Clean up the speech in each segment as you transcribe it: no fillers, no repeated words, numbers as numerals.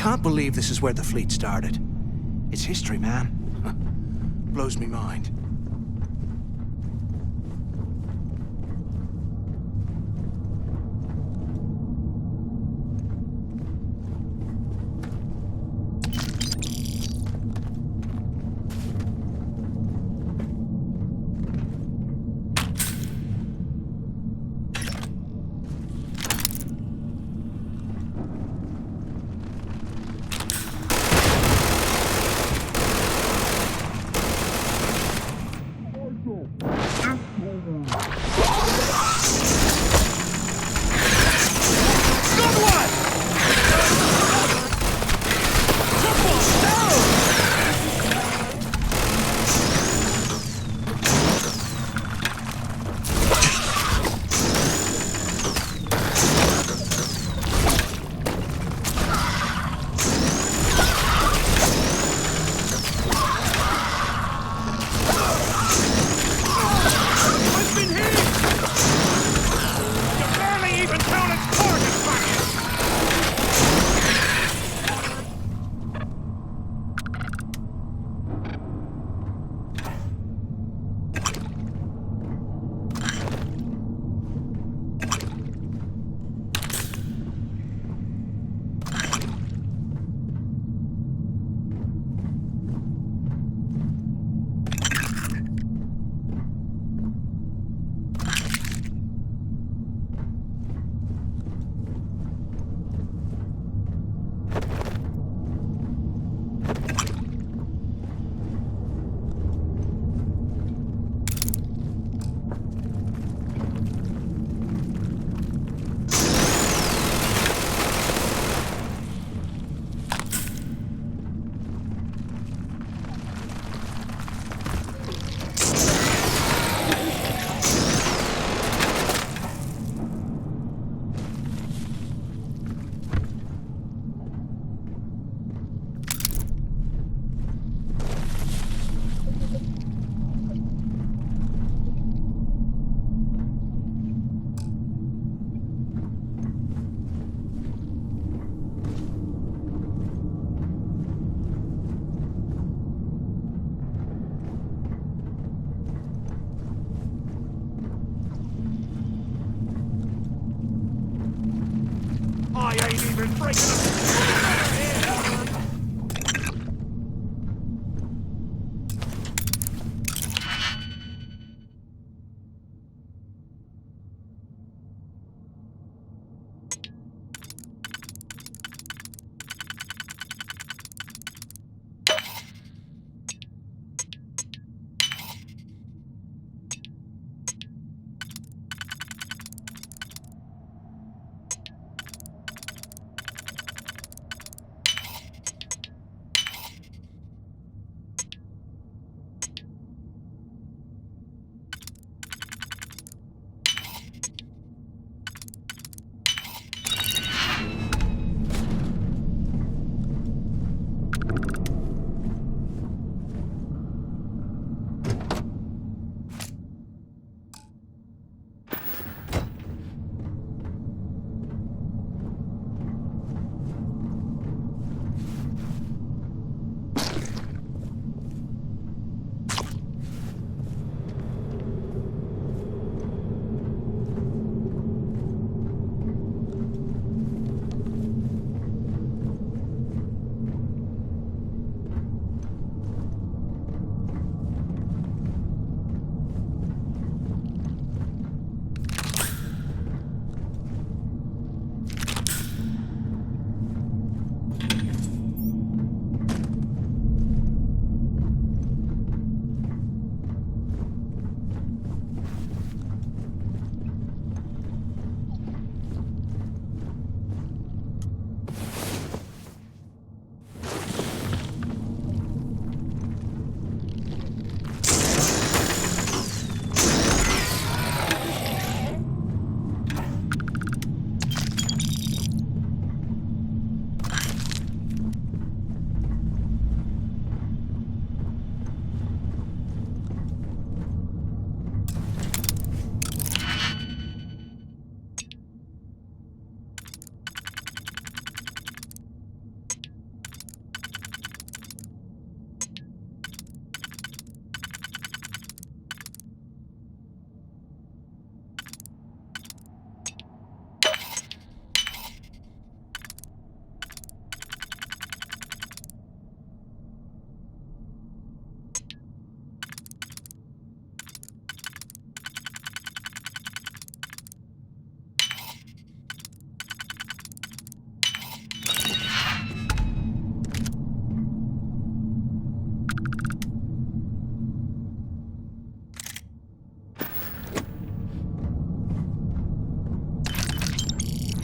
can't believe this is where the fleet started. It's history, man. Blows me mind.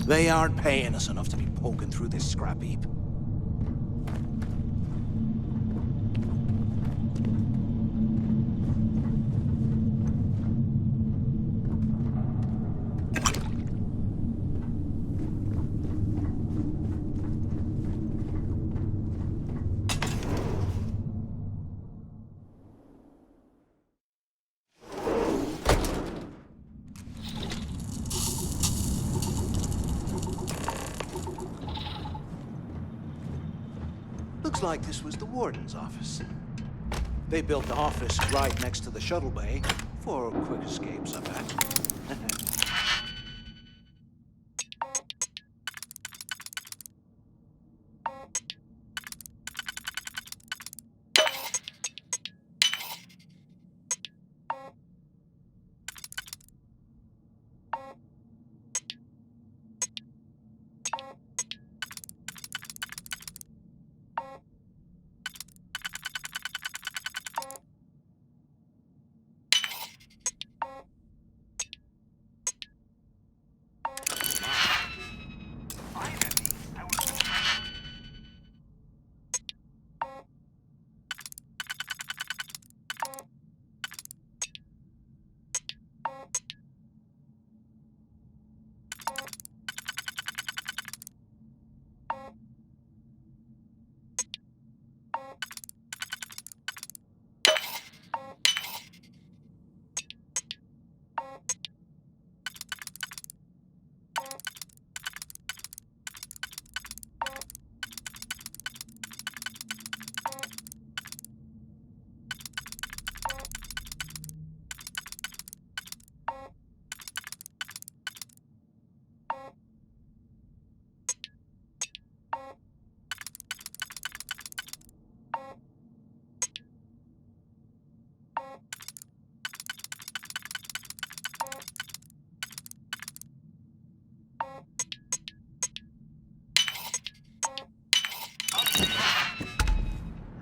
They aren't paying us enough to be poking through this scrap heap. Looks like this was the warden's office. They built the office right next to the shuttle bay for quick escapes, I bet.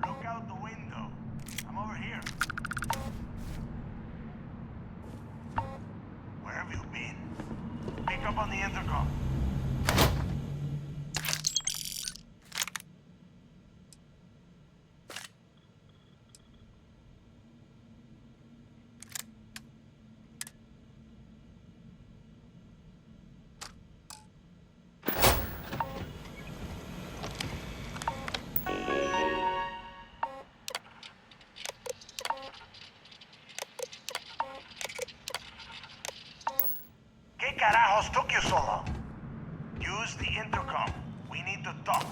Look out the window. I'm over here. Where have you been? Pick up on the intercom. ¿Qué carajos took you so long? Use the intercom. We need to talk.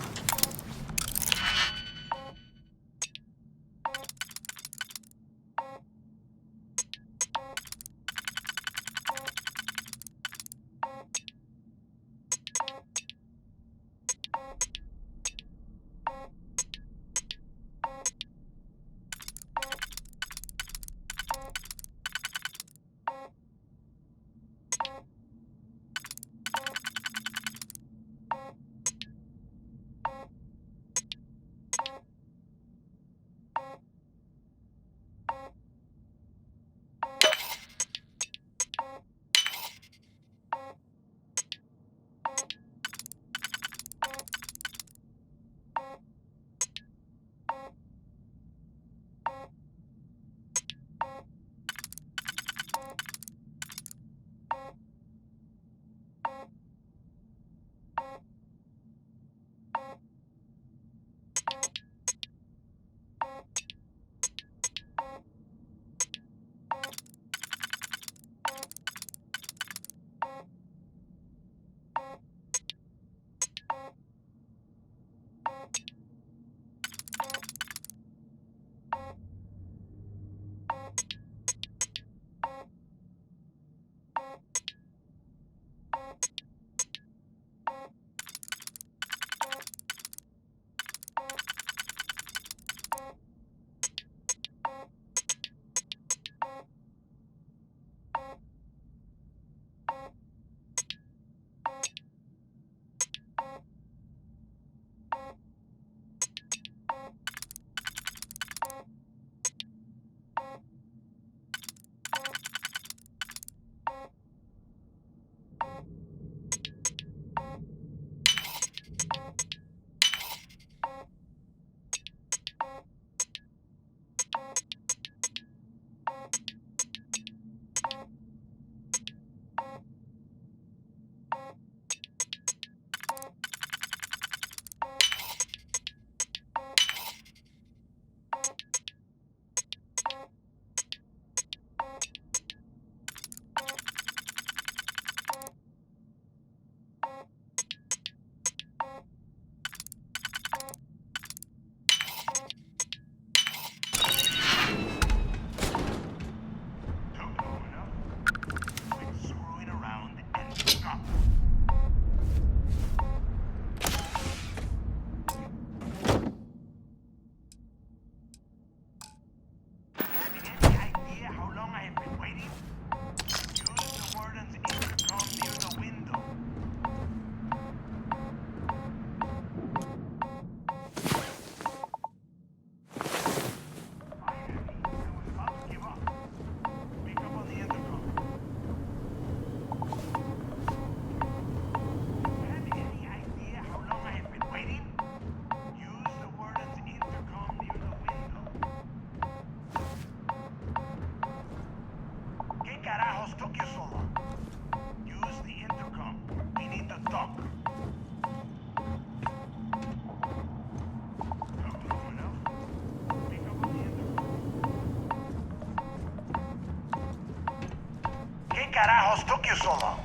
carajos took you so long?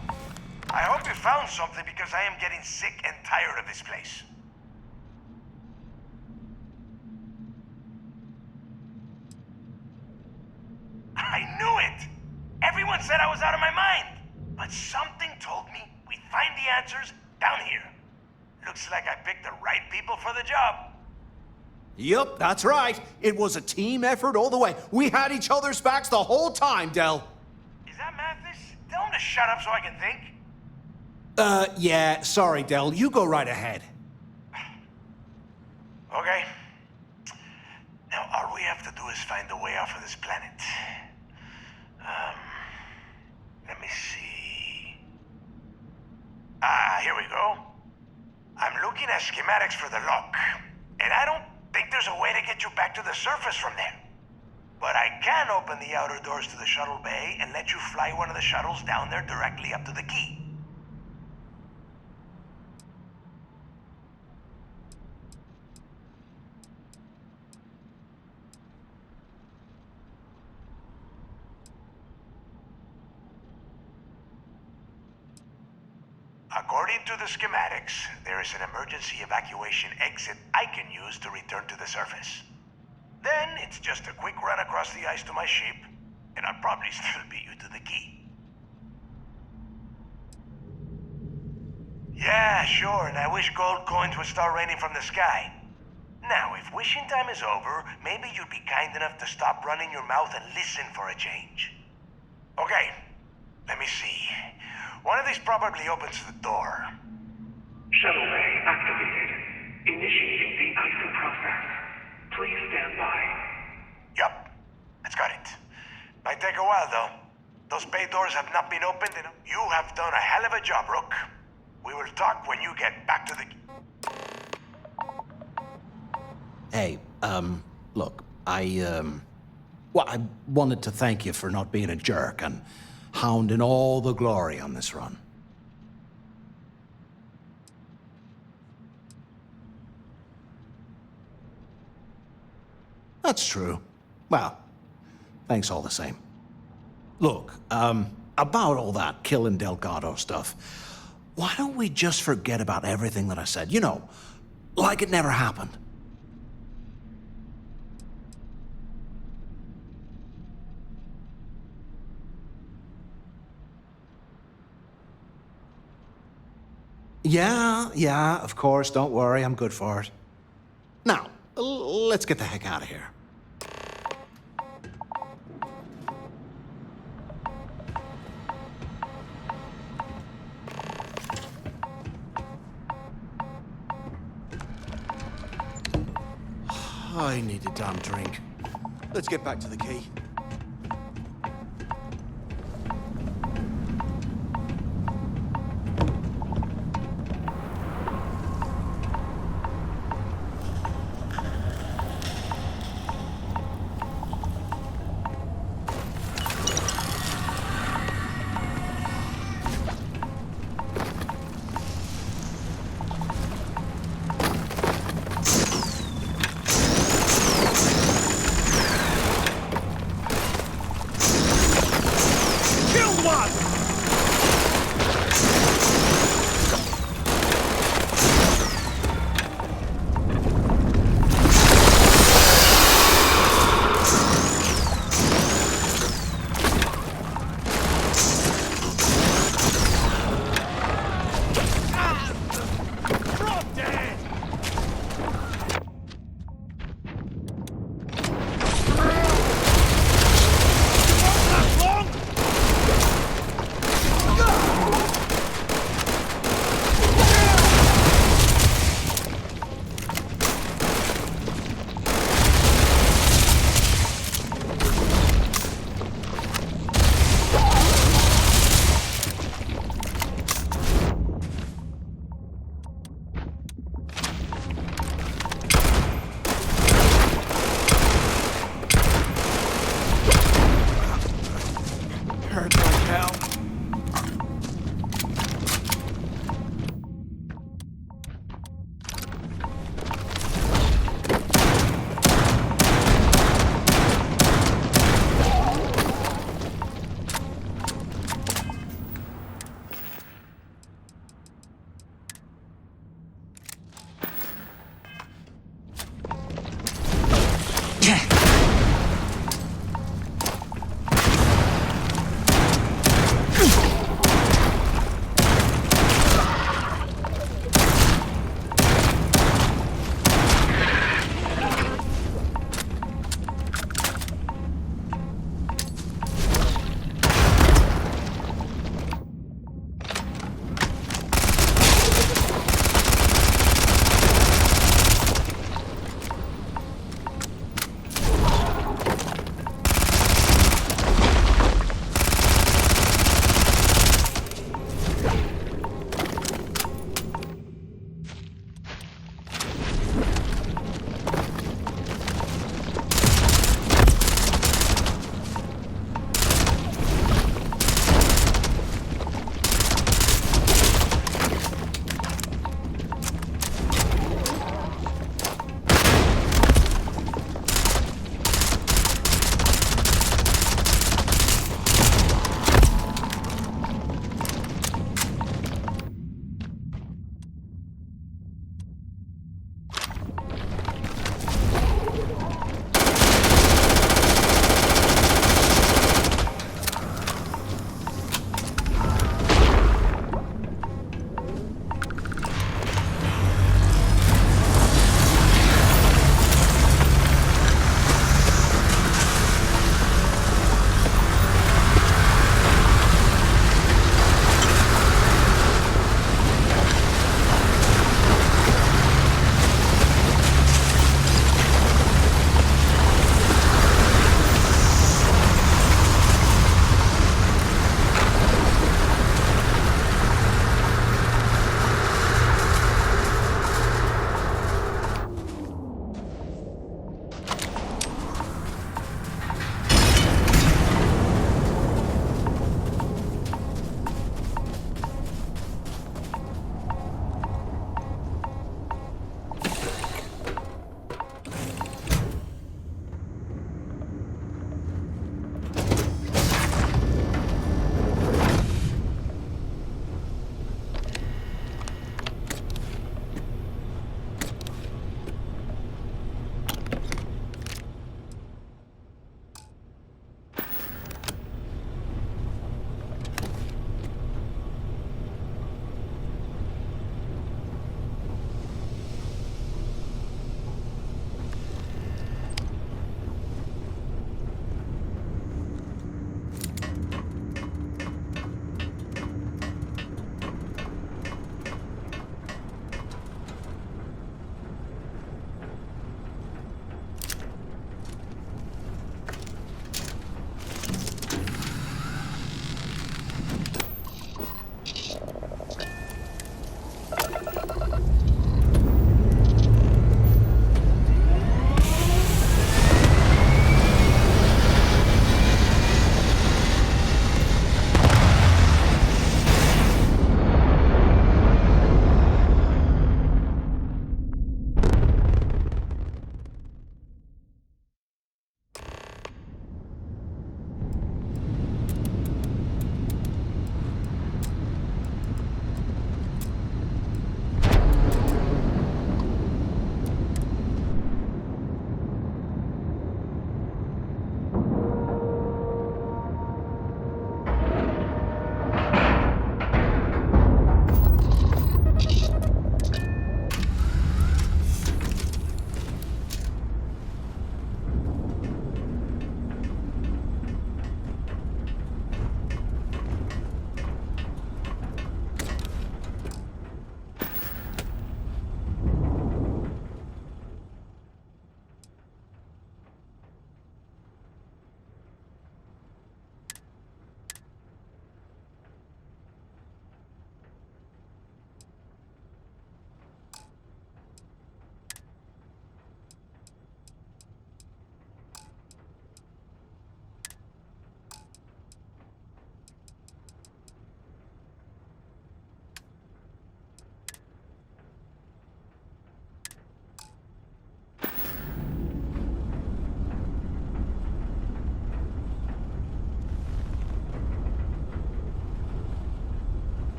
I hope you found something because I am getting sick and tired of this place. I knew it! Everyone said I was out of my mind. But something told me we'd find the answers down here. Looks like I picked the right people for the job. Yup, that's right. It was a team effort all the way. We had each other's backs the whole time, Del. Is that Mathis? Tell him to shut up so I can think. Yeah, sorry, Del. You go right ahead. Okay. Now, all we have to do is find a way off of this planet. Let me see. Here we go. I'm looking at schematics for the lock, and I don't think there's a way to get you back to the surface from there. But I can open the outer doors to the shuttle bay and let you fly one of the shuttles down there directly up to the key. According to the schematics, there is an emergency evacuation exit I can use to return to the surface. Then it's just a quick run across the ice to my ship, and I'll probably still beat you to the key. Yeah, sure, and I wish gold coins would start raining from the sky. Now, if wishing time is over, maybe you'd be kind enough to stop running your mouth and listen for a change. Okay, let me see. One of these probably opens the door. Shuttle bay activated. Initiating the icing process. Please stand by. Yup, that's got it. Might take a while, though. Those bay doors have not been opened, and you have done a hell of a job, Rook. We will talk when you get back to the... Hey, look, I wanted to thank you for not being a jerk and hounding all the glory on this run. That's true. Well, thanks all the same. Look, about all that killing Delgado stuff, why don't we just forget about everything that I said? You know, like it never happened. Yeah, of course, don't worry, I'm good for it. Now, let's get the heck out of here. I need a damn drink. Let's get back to the key.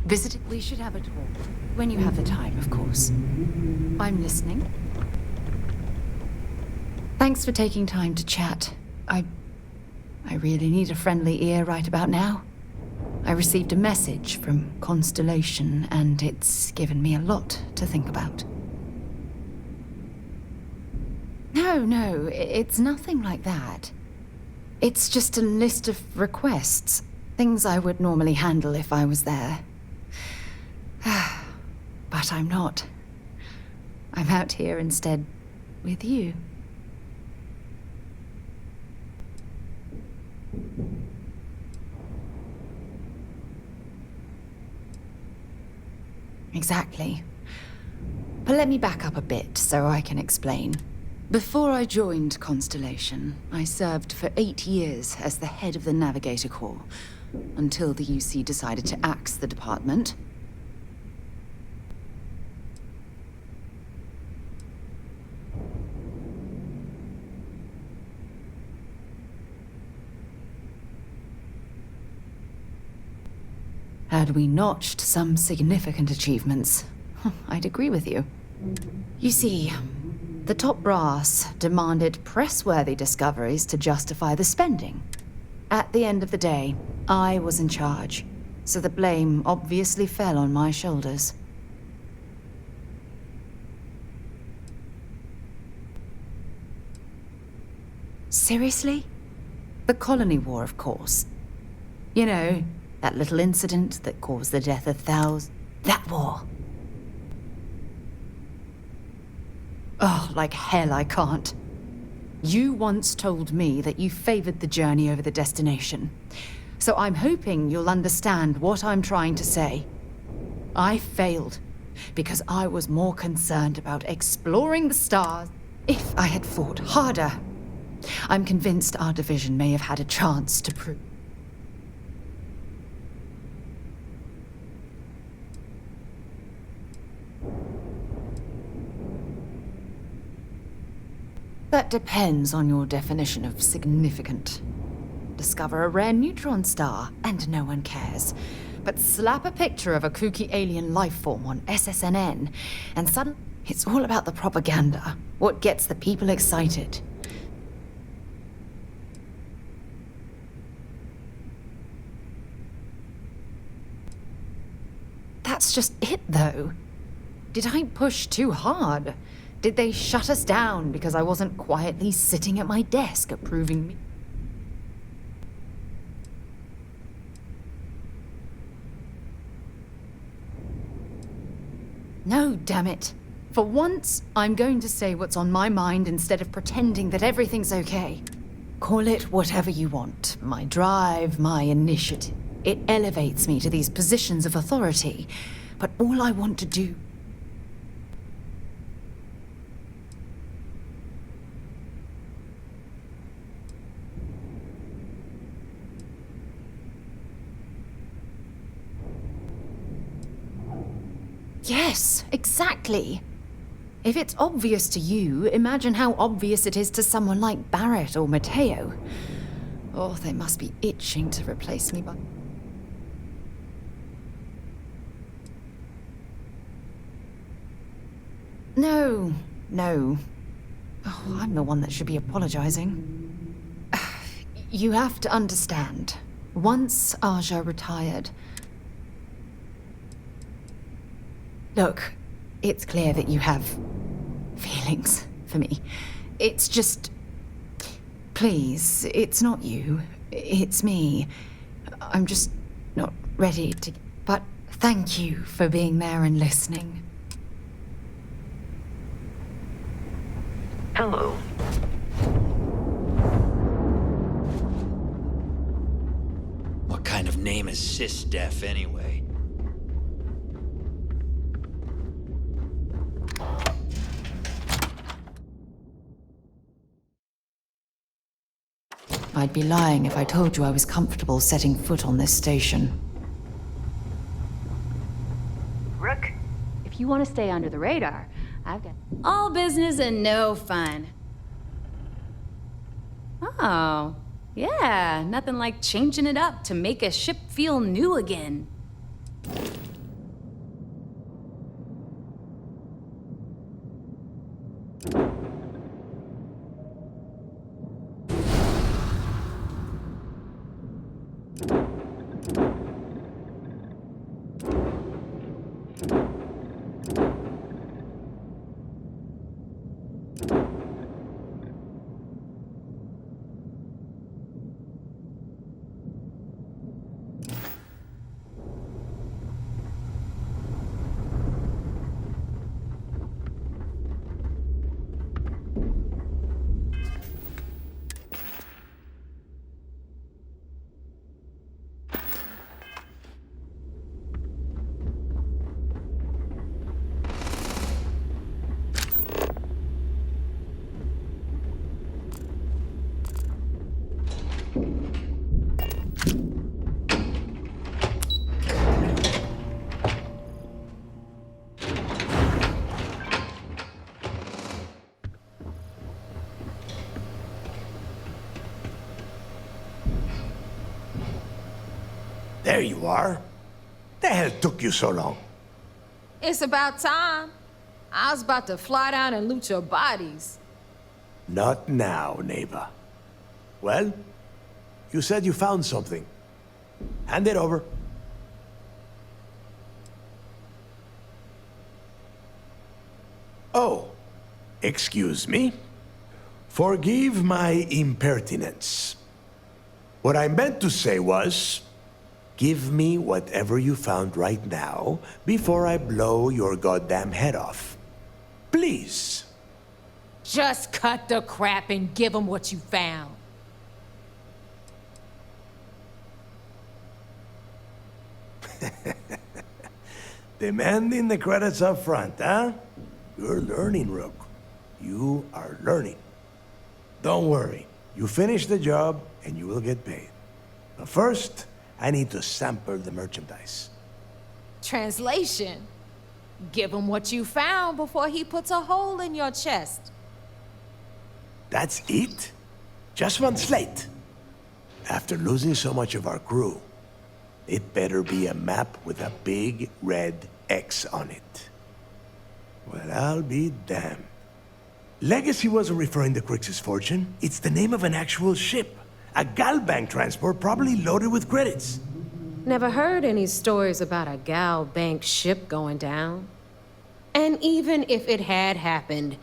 Visit. We should have a talk. When you have the time, of course. I'm listening. Thanks for taking time to chat. I really need a friendly ear right about now. I received a message from Constellation, and it's given me a lot to think about. No, it's nothing like that. It's just a list of requests. Things I would normally handle if I was there. But I'm not. I'm out here instead with you. Exactly. But let me back up a bit so I can explain. Before I joined Constellation, I served for 8 years as the head of the Navigator Corps, until the UC decided to axe the department. Had we notched some significant achievements, I'd agree with you. You see, the top brass demanded press-worthy discoveries to justify the spending. At the end of the day, I was in charge, so the blame obviously fell on my shoulders. Seriously? The Colony War, of course. You know, that little incident that caused the death of thousands. That war. Oh, like hell I can't. You once told me that you favored the journey over the destination. So I'm hoping you'll understand what I'm trying to say. I failed because I was more concerned about exploring the stars. If I had fought harder, I'm convinced our division may have had a chance to prove. That depends on your definition of significant. Discover a rare neutron star, and no one cares. But slap a picture of a kooky alien life form on SSNN, and suddenly it's all about the propaganda. What gets the people excited. That's just it, though. Did I push too hard? Did they shut us down because I wasn't quietly sitting at my desk approving me? No, damn it. For once, I'm going to say what's on my mind instead of pretending that everything's okay. Call it whatever you want. My drive, my initiative. It elevates me to these positions of authority. But all I want to do... Yes, exactly. If it's obvious to you, imagine how obvious it is to someone like Barrett or Matteo. Oh, they must be itching to replace me by... No. Oh, I'm the one that should be apologizing. You have to understand. Once Aja retired... Look, it's clear that you have feelings for me. It's just... Please, it's not you. It's me. I'm just not ready to... But thank you for being there and listening. Hello. What kind of name is Sysdef anyway? I'd be lying if I told you I was comfortable setting foot on this station. Rook, if you want to stay under the radar, I've got all business and no fun. Oh, yeah, nothing like changing it up to make a ship feel new again. There you are. The hell took you so long? It's about time. I was about to fly down and loot your bodies. Not now, neighbor. Well, you said you found something. Hand it over. Oh, excuse me. Forgive my impertinence. What I meant to say was, give me whatever you found right now before I blow your goddamn head off. Please. Just cut the crap and give them what you found. Demanding the credits up front, huh? You're learning, Rook. You are learning. Don't worry. You finish the job and you will get paid. But first, I need to sample the merchandise. Translation. Give him what you found before he puts a hole in your chest. That's it? Just one slate? After losing so much of our crew, it better be a map with a big red X on it. Well, I'll be damned. Legacy wasn't referring to Kryx's fortune. It's the name of an actual ship. A galbank transport probably loaded with credits. Never heard any stories about a gal bank ship going down. And even if it had happened,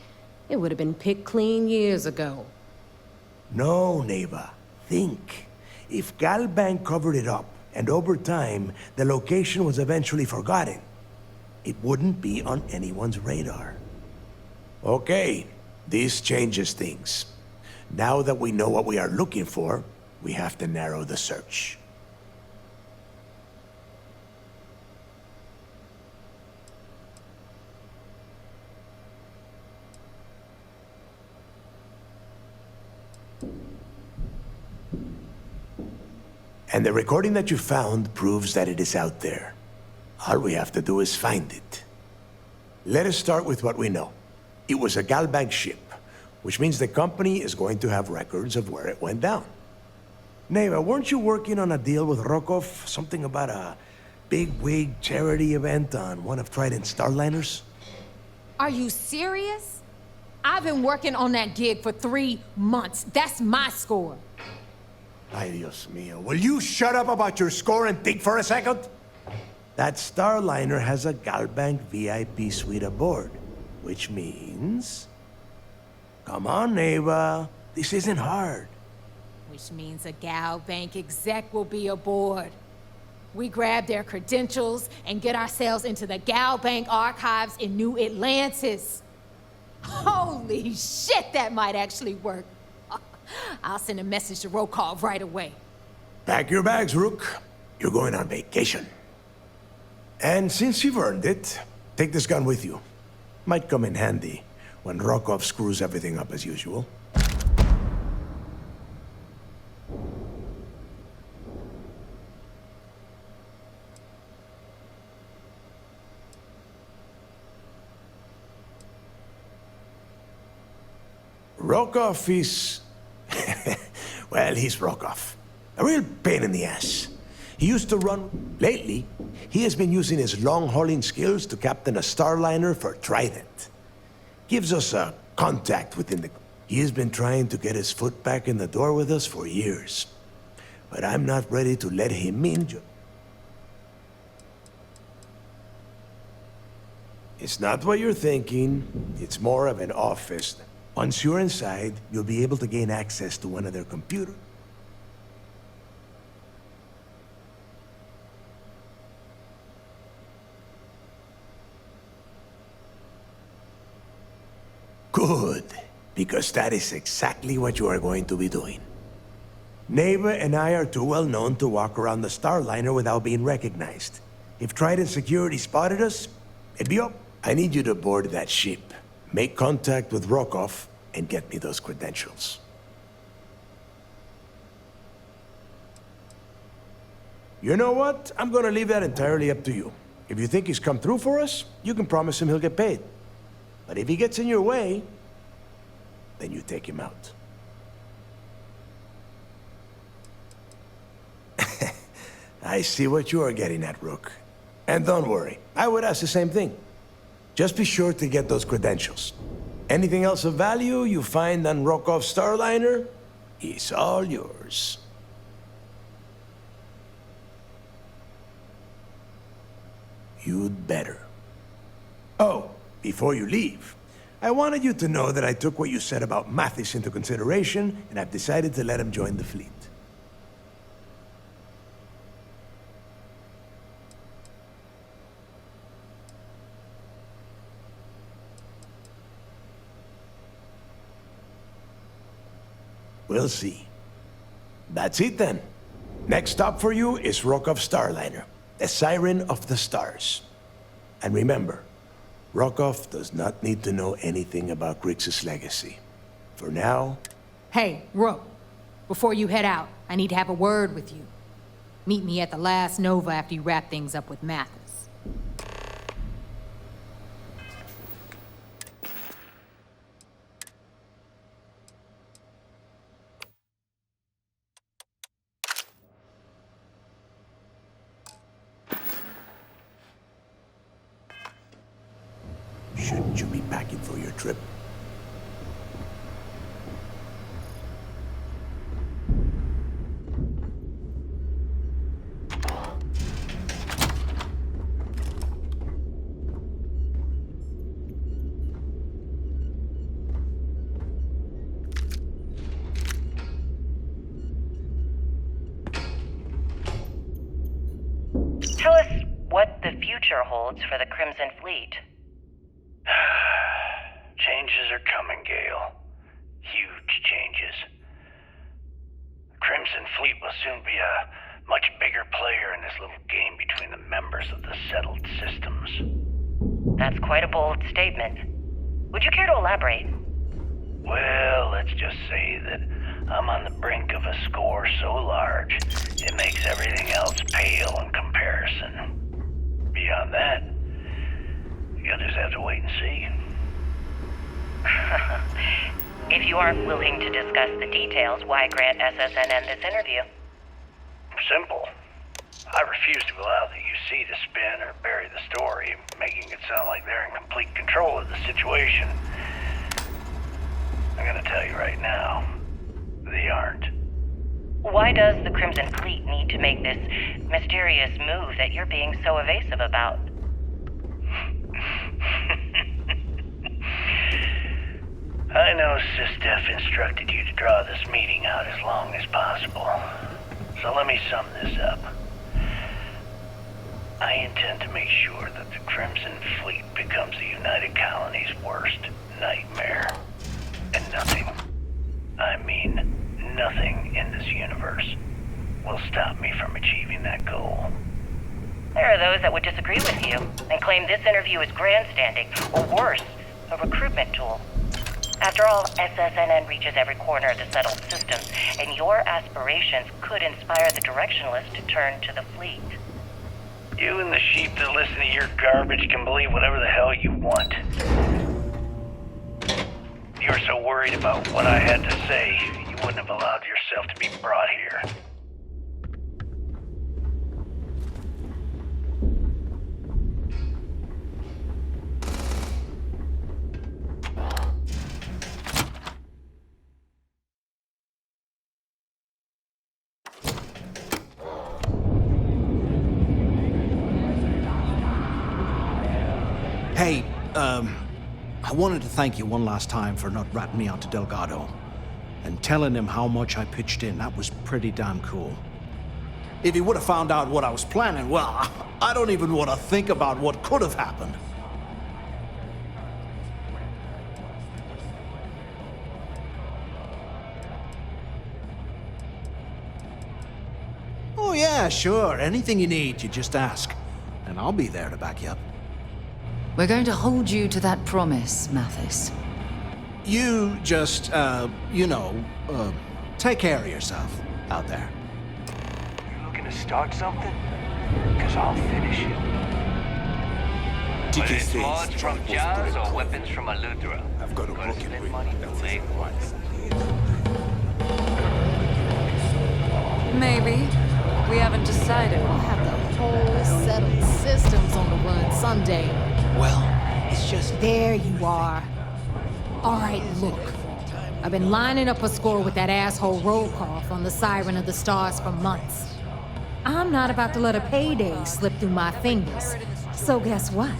it would have been picked clean years ago. No, neighbor. Think. If Galbank covered it up, and over time, the location was eventually forgotten, it wouldn't be on anyone's radar. Okay, this changes things. Now that we know what we are looking for, we have to narrow the search. And the recording that you found proves that it is out there. All we have to do is find it. Let us start with what we know. It was a galbank ship, which means the company is going to have records of where it went down. Neva, weren't you working on a deal with Rokov? Something about a big-wig charity event on one of Trident's starliners? Are you serious? I've been working on that gig for 3 months. That's my score. Ay, Dios mío. Will you shut up about your score and think for a second? That starliner has a galbank VIP suite aboard, which means... Come on, Neva. This isn't hard. Which means a gal bank exec will be aboard. We grab their credentials and get ourselves into the gal bank archives in New Atlantis. Holy shit, that might actually work. I'll send a message to Rokov right away. Pack your bags, Rook. You're going on vacation. And since you've earned it, take this gun with you. Might come in handy when Rokov screws everything up as usual. Rokov is... well, he's Rokov. A real pain in the ass. He used to run... Lately, he has been using his long-hauling skills to captain a starliner for Trident. Gives us a contact within the... He has been trying to get his foot back in the door with us for years. But I'm not ready to let him in. It's not what you're thinking. It's more of an office. Once you're inside, you'll be able to gain access to one of their computers. Good, because that is exactly what you are going to be doing. Neva and I are too well known to walk around the starliner without being recognized. If Trident security spotted us, it'd be up. I need you to board that ship. Make contact with Rokov and get me those credentials. You know what? I'm gonna leave that entirely up to you. If you think he's come through for us, you can promise him he'll get paid. But if he gets in your way, then you take him out. I see what you are getting at, Rook. And don't worry, I would ask the same thing. Just be sure to get those credentials. Anything else of value you find on Rokov's Starliner is all yours. You'd better. Oh, before you leave, I wanted you to know that I took what you said about Mathis into consideration, and I've decided to let him join the fleet. We'll see. That's it then. Next stop for you is Rokov's Starliner, the Siren of the Stars. And remember, Rokov does not need to know anything about Kryx's legacy. For now... Hey, Rook, before you head out, I need to have a word with you. Meet me at the last Nova after you wrap things up with Mathis. Shouldn't you be packing for your trip? Tell us what the future holds for the Crimson Fleet. Changes are coming, Gale. Huge changes. The Crimson Fleet will soon be a much bigger player in this little game between the members of the settled systems. That's quite a bold statement. Would you care to elaborate? Well, let's just say that I'm on the brink of a score so large, it makes everything else pale in comparison. Beyond that, you'll just have to wait and see. If you aren't willing to discuss the details, why grant SSNN this interview? Simple. I refuse to allow the UC to spin or bury the story, making it sound like they're in complete control of the situation. I'm gonna tell you right now, they aren't. Why does the Crimson Fleet need to make this mysterious move that you're being so evasive about? I know SysDef instructed you to draw this meeting out as long as possible. So let me sum this up. I intend to make sure that the Crimson Fleet becomes the United Colony's worst nightmare. And nothing, I mean nothing in this universe, will stop me from achieving that goal. There are those that would disagree with you and claim this interview is grandstanding, or worse, a recruitment tool. After all, SSNN reaches every corner of the settled system, and your aspirations could inspire the Directionalists to turn to the fleet. You and the sheep that listen to your garbage can believe whatever the hell you want. You were so worried about what I had to say, you wouldn't have allowed yourself to be brought here. Hey, I wanted to thank you one last time for not ratting me out to Delgado and telling him how much I pitched in. That was pretty damn cool. If he would have found out what I was planning, well, I don't even want to think about what could have happened. Oh yeah, sure. Anything you need, you just ask. And I'll be there to back you up. We're going to hold you to that promise, Mathis. You just, take care of yourself out there. You looking to start something? Because I'll finish it. Whether it's mods from Jazz or weapons from Aludra. I've got a Gotta broken spend ring. money to That's make one. Maybe. We haven't decided. We'll have the whole settled systems on the run someday. Well, it's just... There you are. All right, look. I've been lining up a score with that asshole Rokoff on the Siren of the Stars for months. I'm not about to let a payday slip through my fingers. So guess what?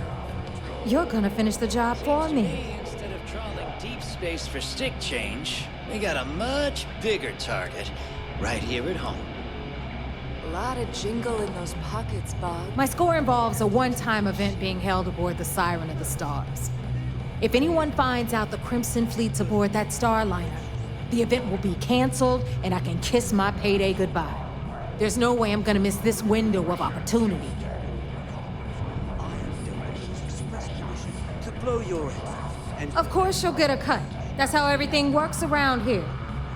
You're gonna finish the job for me. Instead of trawling deep space for stick change, we got a much bigger target right here at home. A lot of jingle in those pockets, Bob. My score involves a one-time event being held aboard the Siren of the Stars. If anyone finds out the Crimson Fleet's aboard that Starliner, the event will be canceled and I can kiss my payday goodbye. There's no way I'm gonna miss this window of opportunity. To blow your head off and... Of course you'll get a cut. That's how everything works around here.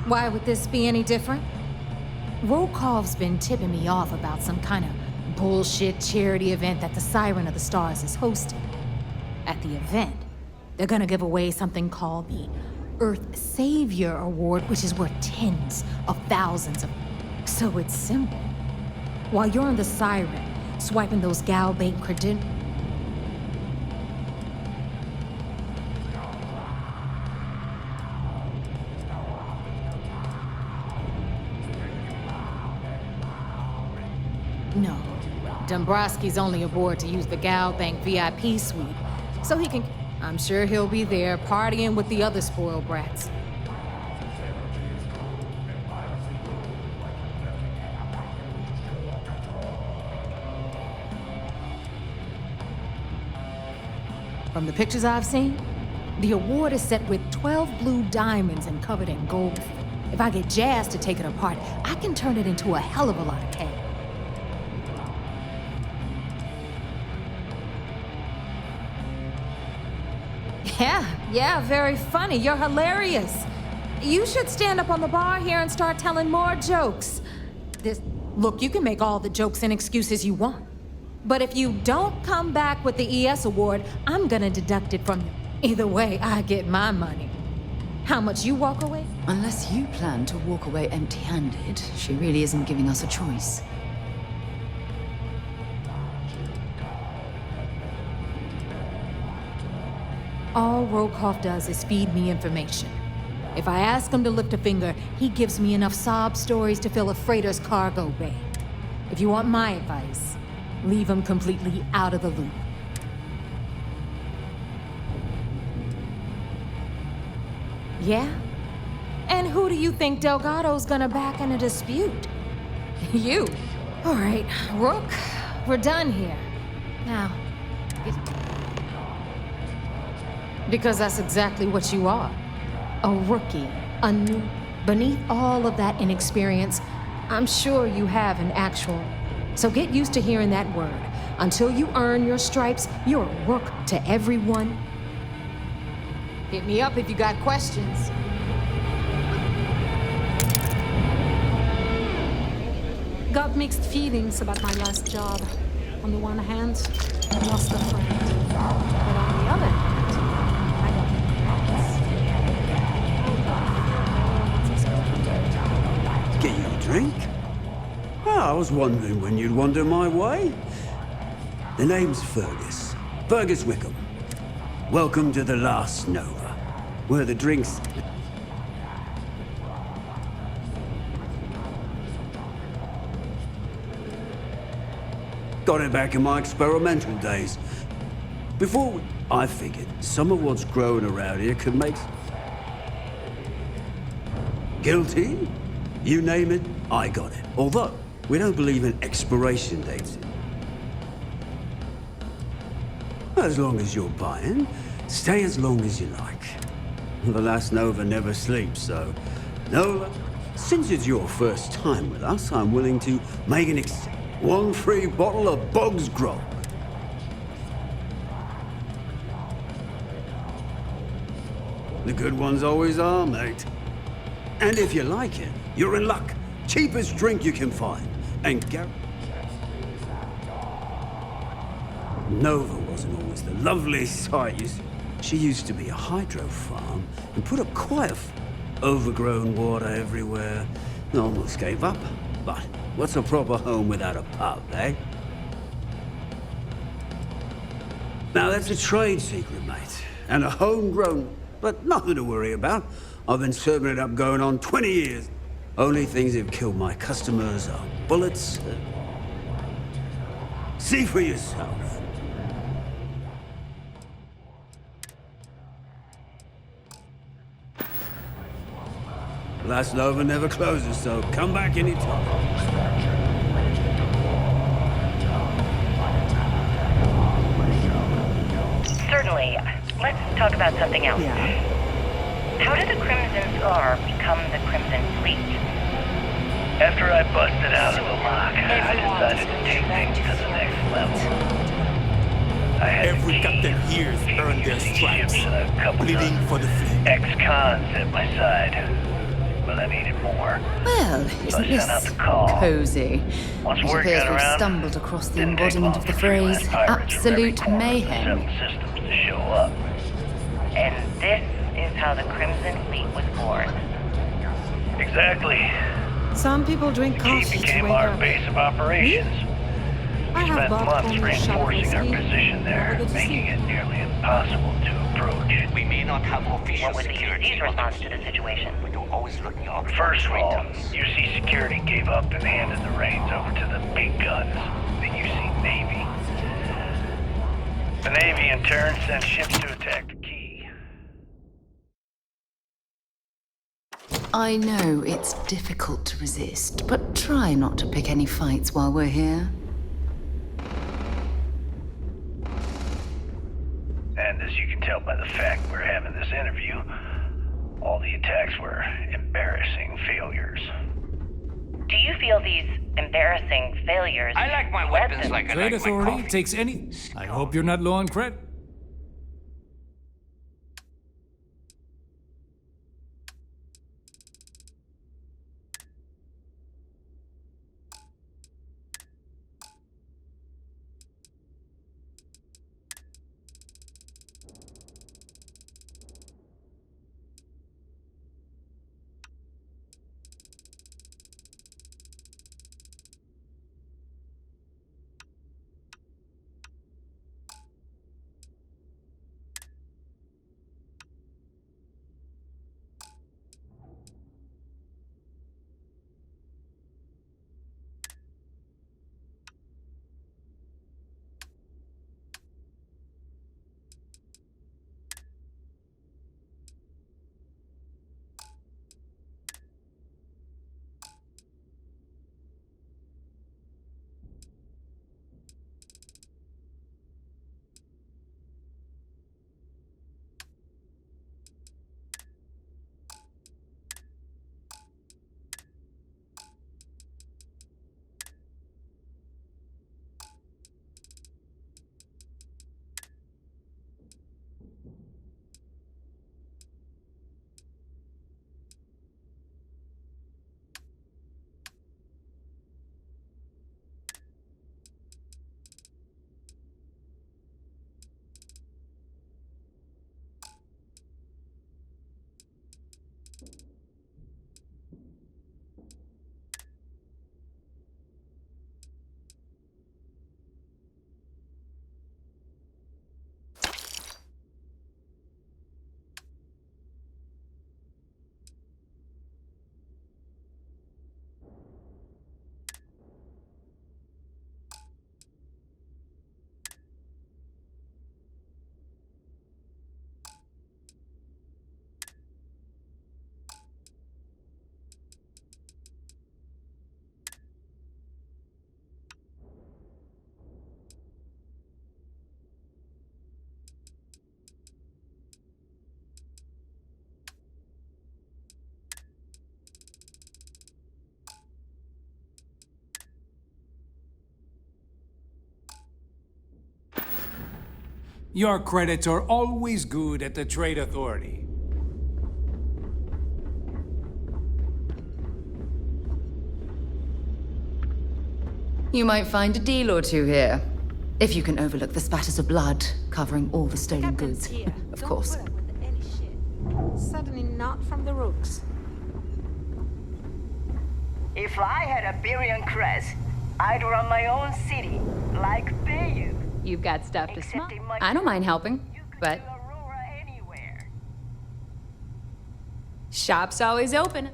Why would this be any different? Rokov's been tipping me off about some kind of bullshit charity event that the Siren of the Stars is hosting. At the event, they're gonna give away something called the Earth Savior Award, which is worth tens of thousands of... So it's simple. While you're on the Siren, swiping those gal bait credentials... No. Dombrowski's only aboard to use the Gal Bank VIP suite, so he can... I'm sure he'll be there partying with the other spoiled brats. From the pictures I've seen, the award is set with 12 blue diamonds and covered in gold. If I get Jazz to take it apart, I can turn it into a hell of a lot of cash. Yeah, very funny. You're hilarious. You should stand up on the bar here and start telling more jokes. Look, you can make all the jokes and excuses you want. But if you don't come back with the ES award, I'm gonna deduct it from you. Either way, I get my money. How much you walk away? Unless you plan to walk away empty-handed, she really isn't giving us a choice. All Rokoff does is feed me information. If I ask him to lift a finger, he gives me enough sob stories to fill a freighter's cargo bay. If you want my advice, leave him completely out of the loop. Yeah? And who do you think Delgado's gonna back in a dispute? You. All right, Rook, we're done here. Now, because that's exactly what you are. A rookie, a new... Beneath all of that inexperience, I'm sure you have an actual... So get used to hearing that word. Until you earn your stripes, you're a rook to everyone. Hit me up if you got questions. Got mixed feelings about my last job. On the one hand, I lost a friend. But on the other hand, Get you a drink? Oh, I was wondering when you'd wander my way. The name's Fergus. Fergus Wickham. Welcome to the last Nova, where the drinks... Got it back in my experimental days. Before I figured some of what's growing around here could make... Guilty? You name it, I got it. Although, we don't believe in expiration dates. As long as you're buying, stay as long as you like. The last Nova never sleeps, so... No, since it's your first time with us, I'm willing to make an one free bottle of Bog's Grog. The good ones always are, mate. And if you like it, you're in luck. Cheapest drink you can find. And Nova wasn't always the lovely sight. She used to be a hydro farm and put up quite a overgrown water everywhere. I almost gave up, but What's a proper home without a pub, eh? Now that's a trade secret, mate. And a homegrown, but nothing to worry about. I've been serving it up going on 20 years. Only things that have killed my customers are bullets. See for yourself. Last Nova never closes, so come back anytime. Certainly. Let's talk about something else. Yeah. How did the Crimson Scar become the Crimson Fleet? After I busted out of the lock, I decided to take things to the next level. I had Every captain here has earned their stripes, bleeding for the fleet. ex-cons at my side, but I needed more. Well, So I isn't sent out this the call. cozy? Once It word appears got we've around, stumbled across the didn't take embodiment long of the for phrase freelance pirates from every absolute corner of the mayhem. settled systems to show up. And this is how the Crimson Fleet was born. Exactly. Some people drink The key coffee to became wake our up. base of operations. I We have spent bought months only a shot of reinforcing our whiskey. position there, Never good to making see. it nearly impossible to approach. We may not have official What was the security, UC's response to the situation? but you're always looking out for First of all, traitors. UC Security gave up and handed the reins over to the big guns, the UC Navy. The Navy, in turn, sent ships to attack the key. I know it's difficult to resist, but try not to pick any fights while we're here. And as you can tell by the fact we're having this interview, all the attacks were embarrassing failures. Do you feel these embarrassing failures? I like my weapons like I Trade like my Authority coffee. takes any... I hope you're not low on credit. Your credits are always good at the Trade Authority. You might find a deal or two here. If you can overlook the spatters of blood covering all the stolen goods, Here. of Don't course. put up with any shit. Certainly not from the rooks. If I had a billion creds, I'd run my own city, like Bayou. You've got stuff to smell. I don't mind helping, but... Shop's always open.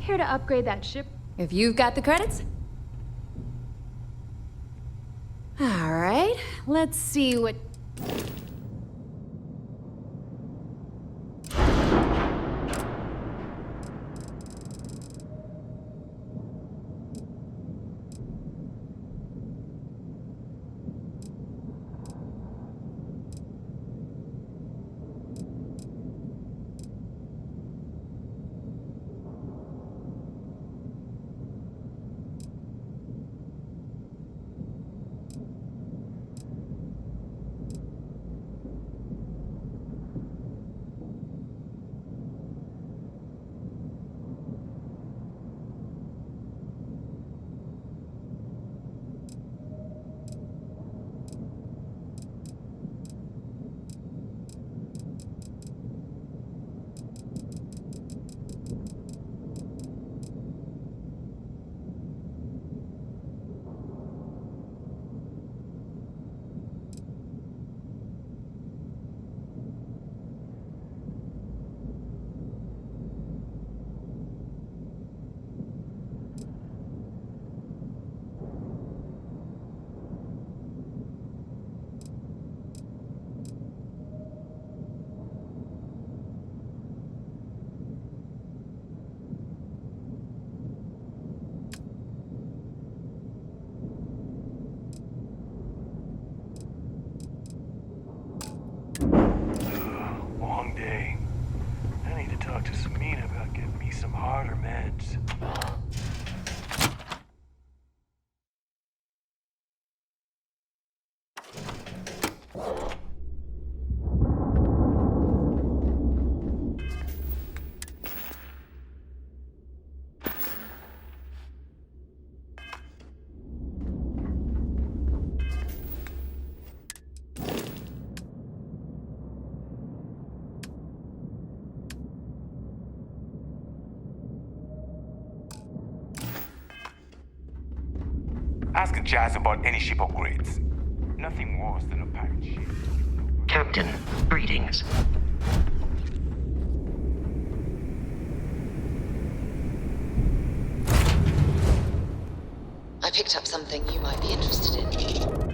Here to upgrade that ship. If you've got the credits. All right, let's see what... Long day. I need to talk to Samina about getting me some harder meds. Ask Jazz about any ship upgrades. Nothing worse than a pirate ship. Captain, greetings. I picked up something you might be interested in.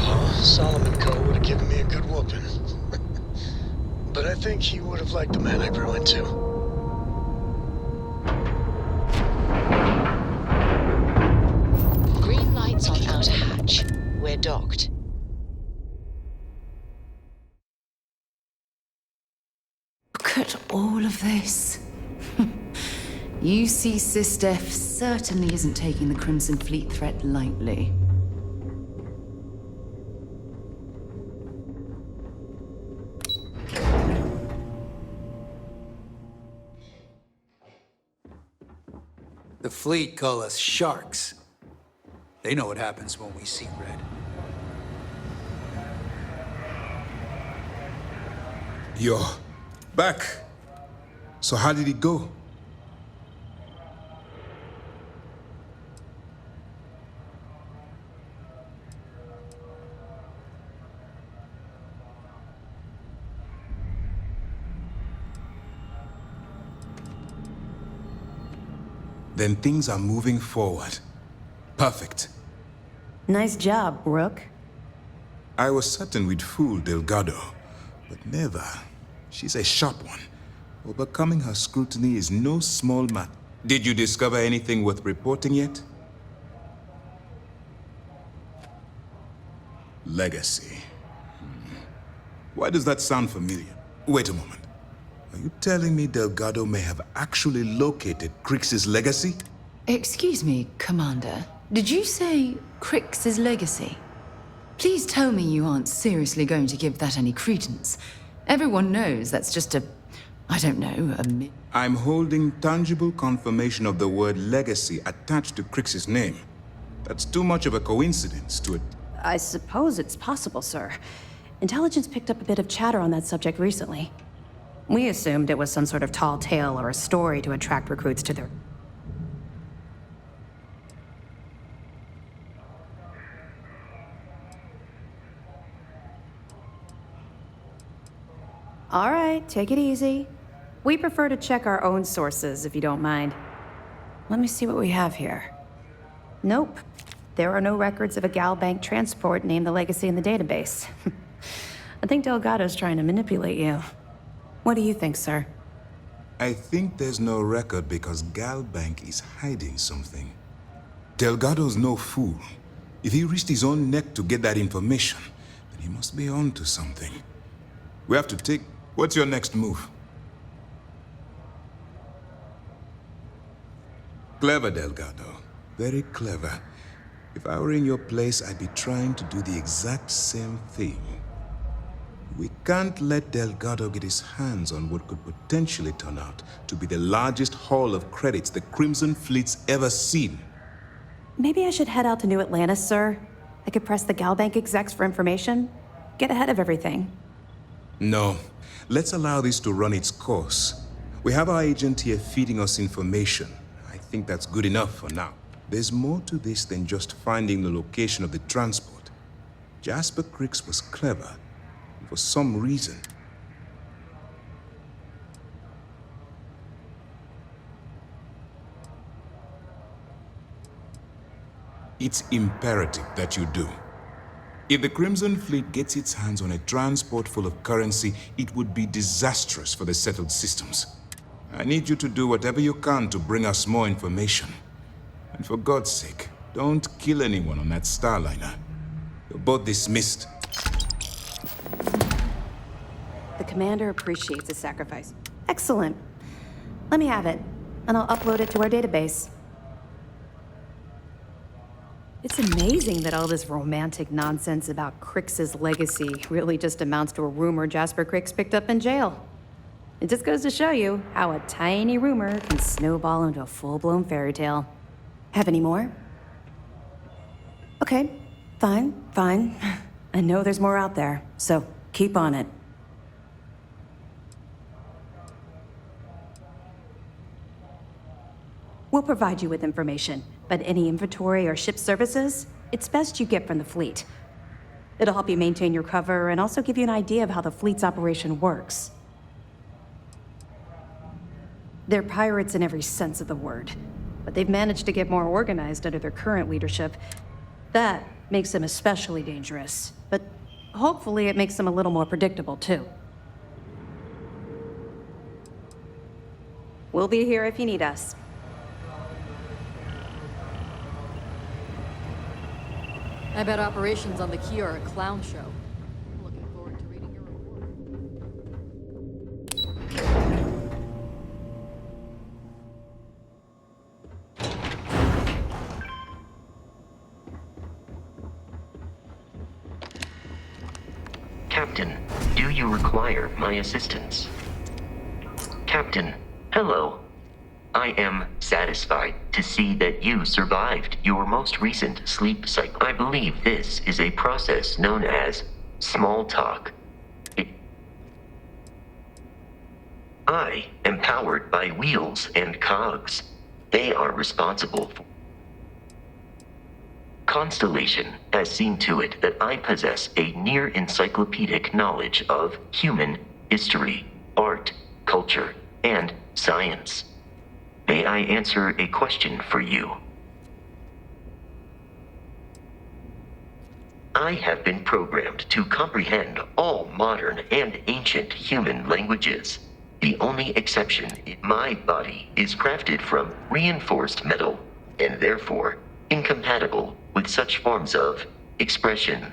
Oh, Solomon Coe would have given me a good whooping. But I think he would have liked the man I grew into. Green lights on outer hatch. We're docked. Look at all of this. UC SysDef certainly isn't taking the Crimson Fleet threat lightly. The fleet call us sharks. They know what happens when we see red. You're back. So how did it go? Then things are moving forward. Perfect. Nice job, Rook. I was certain we'd fool Delgado, but never. She's a sharp one. Overcoming her scrutiny is no small matter. Did you discover anything worth reporting yet? Legacy. Why does that sound familiar? Wait a moment. Are you telling me Delgado may have actually located Kryx's legacy? Excuse me, Commander. Did you say Kryx's legacy? Please tell me you aren't seriously going to give that any credence. Everyone knows that's just I don't know, a myth. I'm holding tangible confirmation of the word legacy attached to Kryx's name. That's too much of a coincidence to it. I suppose it's possible, sir. Intelligence picked up a bit of chatter on that subject recently. We assumed it was some sort of tall tale or a story to attract recruits to their... All right, take it easy. We prefer to check our own sources, if you don't mind. Let me see what we have here. Nope. There are no records of a Gal Bank transport named the Legacy in the database. I think Delgado's trying to manipulate you. What do you think, sir? I think there's no record because Gal Bank is hiding something. Delgado's no fool. If he risked his own neck to get that information, then he must be on to something. We have to take... What's your next move? Clever, Delgado. Very clever. If I were in your place, I'd be trying to do the exact same thing. We can't let Delgado get his hands on what could potentially turn out to be the largest haul of credits the Crimson Fleet's ever seen. Maybe I should head out to New Atlantis, sir. I could press the Gal Bank execs for information. Get ahead of everything. No. Let's allow this to run its course. We have our agent here feeding us information. I think that's good enough for now. There's more to this than just finding the location of the transport. Jasper Kryx was clever. For some reason. It's imperative that you do. If the Crimson Fleet gets its hands on a transport full of currency, it would be disastrous for the settled systems. I need you to do whatever you can to bring us more information. And for God's sake, don't kill anyone on that Starliner. You're both dismissed. The commander appreciates his sacrifice. Excellent. Let me have it, and I'll upload it to our database. It's amazing that all this romantic nonsense about Kryx's legacy really just amounts to a rumor Jasper Kryx picked up in jail. It just goes to show you how a tiny rumor can snowball into a full-blown fairy tale. Have any more? Okay, fine. I know there's more out there, so keep on it. We'll provide you with information, but any inventory or ship services, it's best you get from the fleet. It'll help you maintain your cover and also give you an idea of how the fleet's operation works. They're pirates in every sense of the word, but they've managed to get more organized under their current leadership. That makes him especially dangerous. But hopefully it makes him a little more predictable, too. We'll be here if you need us. I bet operations on the key are a clown show. I'm looking forward to reading your Captain, do you require my assistance? Captain, hello. I am satisfied to see that you survived your most recent sleep cycle. I believe this is a process known as small talk. I am powered by wheels and cogs. They are responsible for. Constellation has seen to it that I possess a near encyclopedic knowledge of human history, art, culture, and science. May I answer a question for you? I have been programmed to comprehend all modern and ancient human languages. The only exception is my body is crafted from reinforced metal, and therefore incompatible with such forms of expression.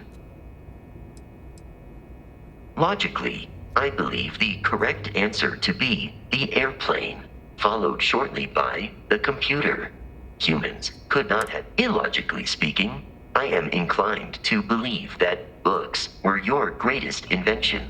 Logically, I believe the correct answer to be the airplane, followed shortly by the computer. Humans could not have. Illogically speaking, I am inclined to believe that books were your greatest invention.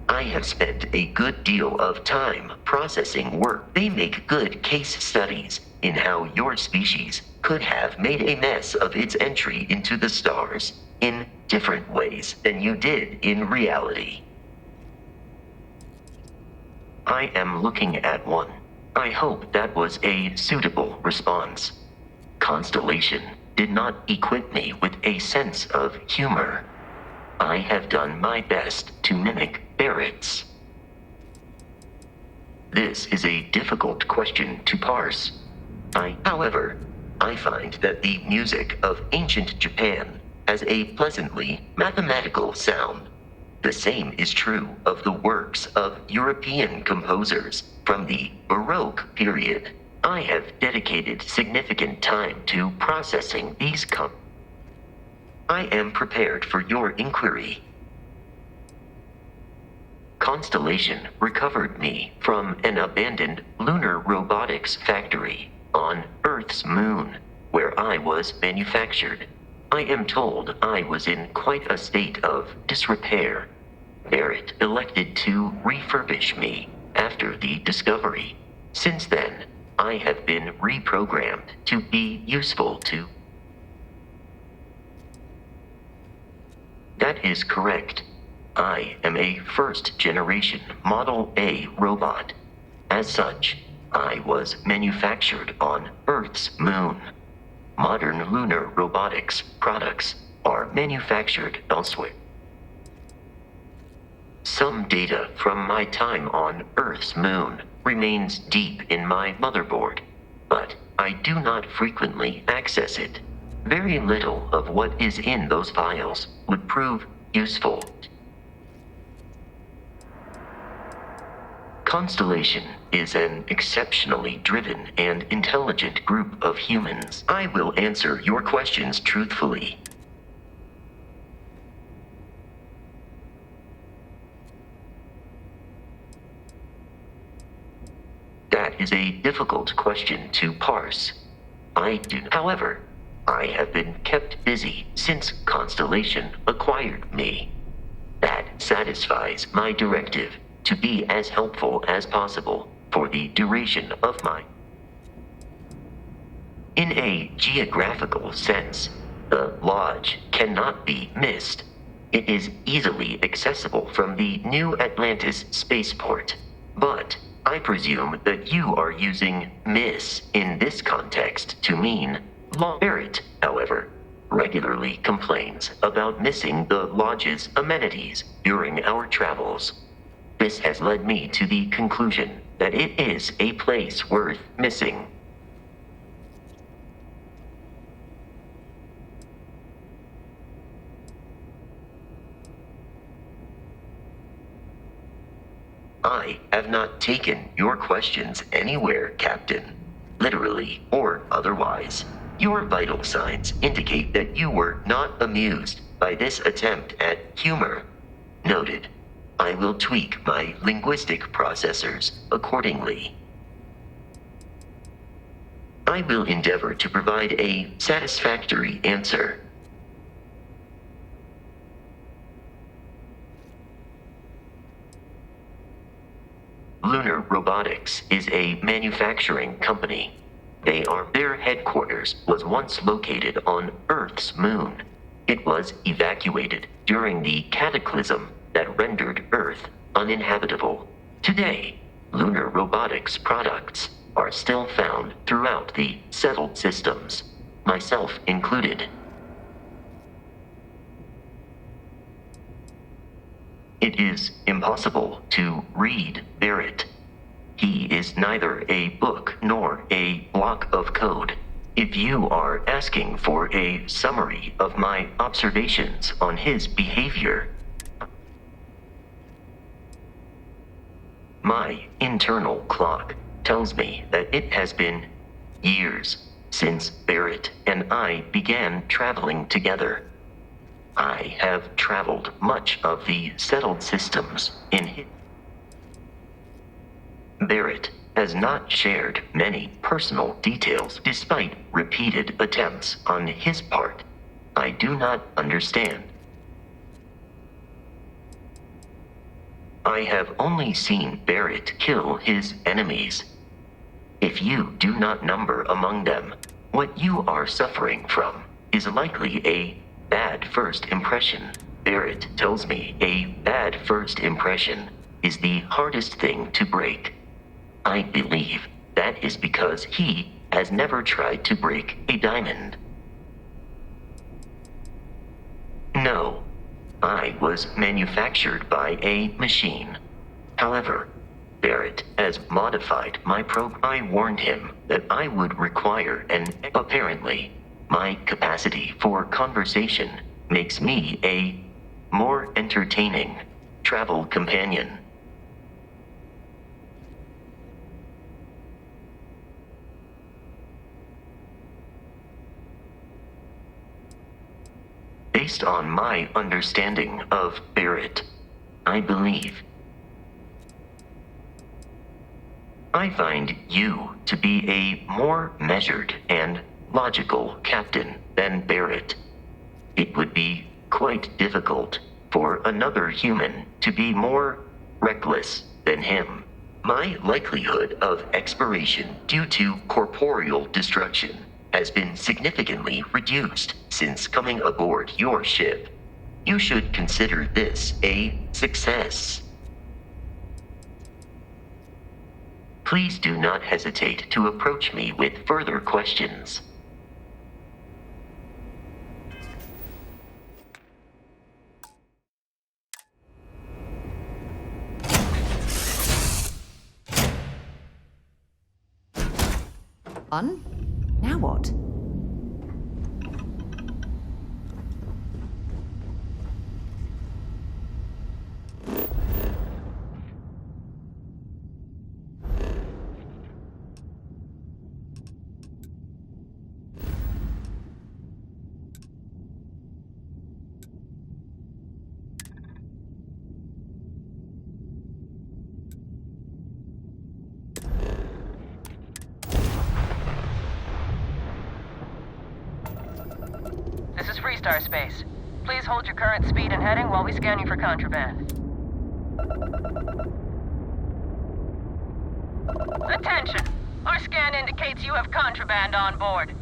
I have spent a good deal of time processing work. They make good case studies in how your species could have made a mess of its entry into the stars in different ways than you did in reality. I am looking at one. I hope that was a suitable response. Constellation did not equip me with a sense of humor. I have done my best to mimic Barrett's. This is a difficult question to parse. However, I find that the music of ancient Japan has a pleasantly mathematical sound. The same is true of the works of European composers from the Baroque period. I have dedicated significant time to processing these I am prepared for your inquiry. Constellation recovered me from an abandoned lunar robotics factory on Earth's moon, where I was manufactured. I am told I was in quite a state of disrepair. Barrett elected to refurbish me after the discovery. Since then, I have been reprogrammed to be useful to. That is correct. I am a first-generation Model A robot. As such, I was manufactured on Earth's moon. Modern lunar robotics products are manufactured elsewhere. Some data from my time on Earth's moon remains deep in my motherboard, but I do not frequently access it. Very little of what is in those files would prove useful. Constellation is an exceptionally driven and intelligent group of humans. I will answer your questions truthfully. That is a difficult question to parse. However, I have been kept busy since Constellation acquired me. That satisfies my directive to be as helpful as possible for the duration of my. In a geographical sense, the lodge cannot be missed. It is easily accessible from the New Atlantis spaceport, but I presume that you are using miss in this context to mean Barrett, however, regularly complains about missing the lodge's amenities during our travels. This has led me to the conclusion that it is a place worth missing. I have not taken your questions anywhere, Captain. Literally or otherwise. Your vital signs indicate that you were not amused by this attempt at humor. Noted. I will tweak my linguistic processors accordingly. I will endeavor to provide a satisfactory answer. Lunar Robotics is a manufacturing company. Their headquarters was once located on Earth's moon. It was evacuated during the cataclysm that rendered Earth uninhabitable. Today, Lunar Robotics products are still found throughout the settled systems, myself included. It is impossible to read Barrett. He is neither a book nor a block of code. If you are asking for a summary of my observations on his behavior, my internal clock tells me that it has been years since Barrett and I began traveling together. I have traveled much of the settled systems in his... Barrett has not shared many personal details despite repeated attempts on his part. I do not understand. I have only seen Barrett kill his enemies. If you do not number among them, what you are suffering from is likely a bad first impression. Barrett tells me a bad first impression is the hardest thing to break. I believe that is because he has never tried to break a diamond. No, I was manufactured by a machine. However, Barrett has modified my program. I warned him that I would require apparently, my capacity for conversation makes me a more entertaining travel companion. Based on my understanding of Barrett, I believe I find you to be a more measured and logical captain than Barrett. It would be quite difficult for another human to be more reckless than him. My likelihood of expiration due to corporeal destruction has been significantly reduced since coming aboard your ship. You should consider this a success. Please do not hesitate to approach me with further questions. Fun? Now what? Star Space. Please hold your current speed and heading while we scan you for contraband. Attention! Our scan indicates you have contraband on board.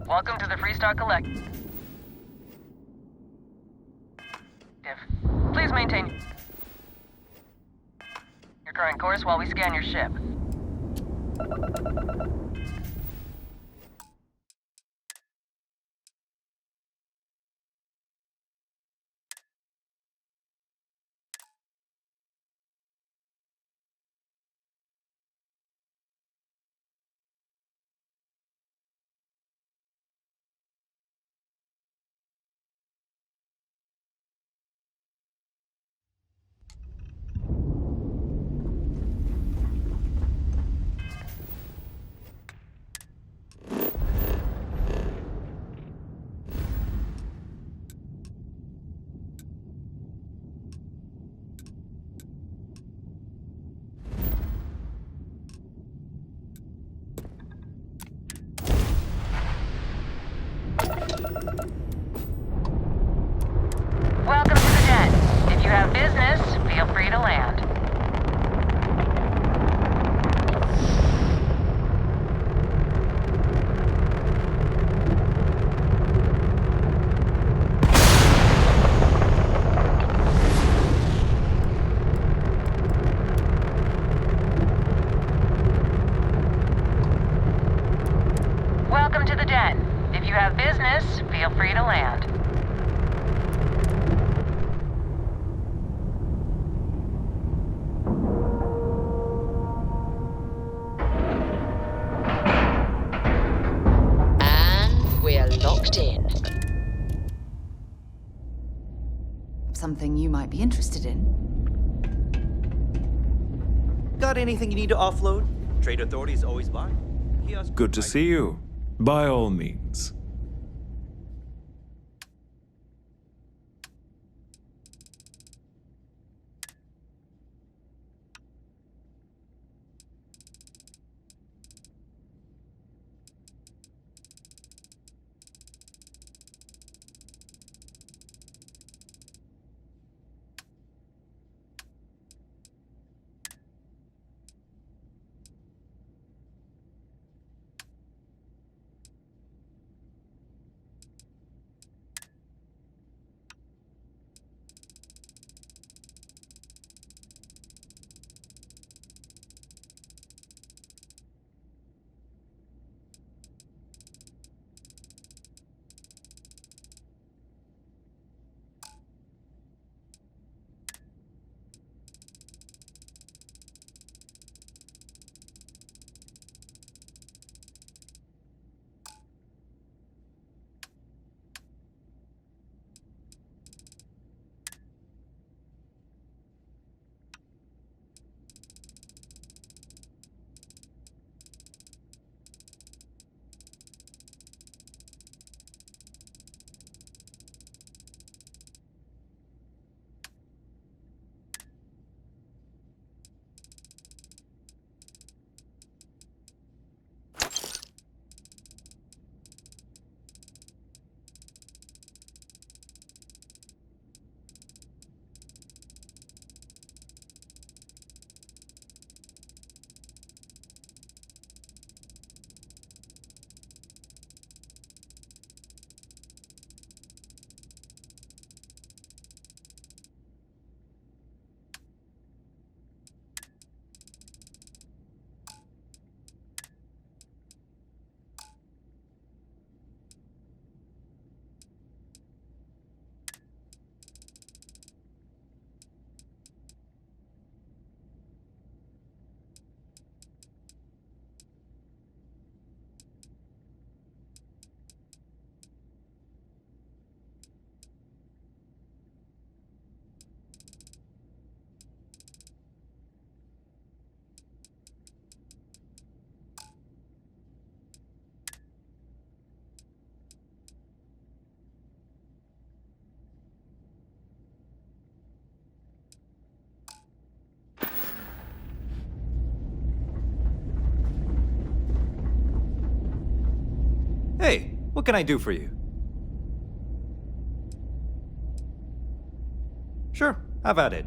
Welcome to the Freestar Collective. Please maintain your current course while we scan your ship. Welcome to the den. If you have business, feel free to land. Welcome to the den. If you have business, feel free to land. Locked in. Something you might be interested in. Got anything you need to offload? Trade authorities always buy. Good to see you. By all means. Hey, what can I do for you? Sure, have at it.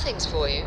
things for you.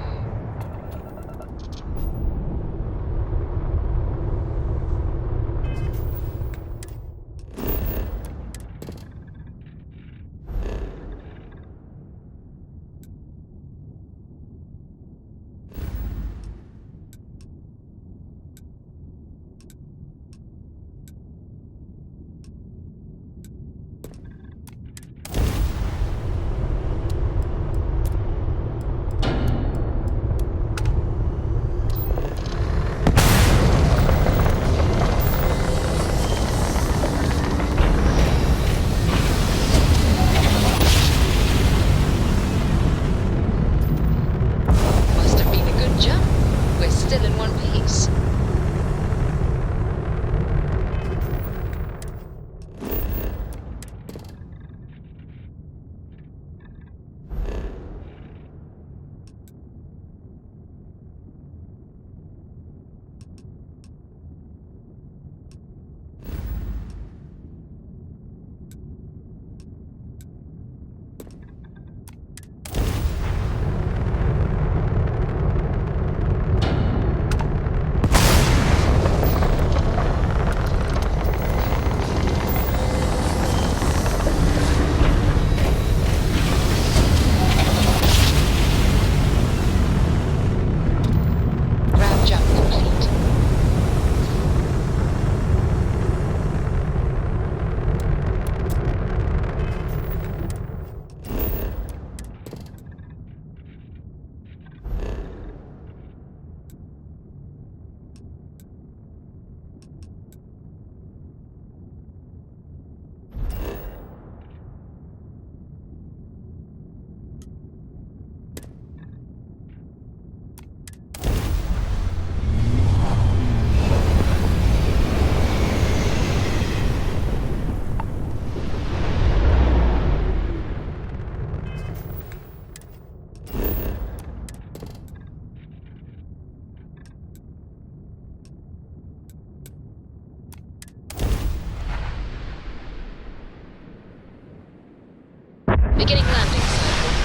Beginning landing cycle.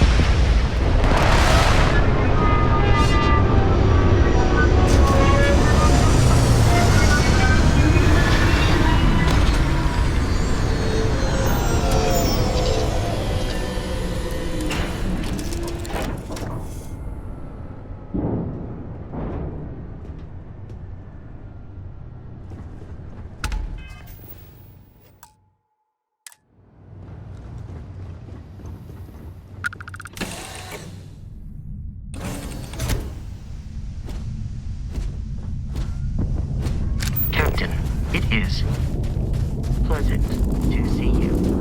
It is pleasant to see you.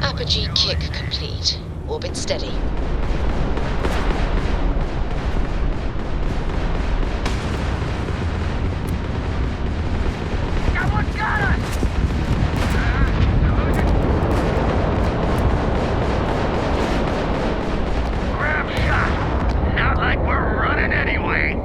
Apogee kick complete. Orbit steady. Someone's got us! Grab shot. Not like we're running anyway.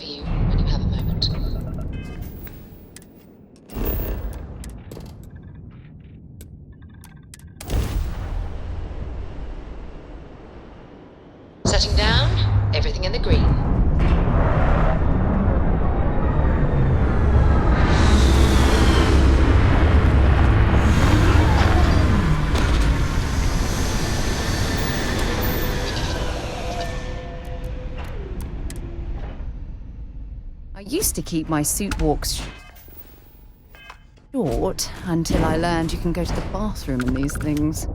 for you when you have a moment. Setting down, everything in the green. I used to keep my suit walks short until I learned you can go to the bathroom in these things.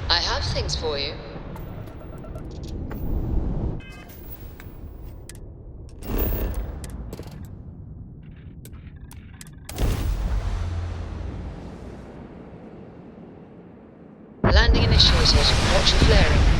I have things for you. Noted. Watch for flaring.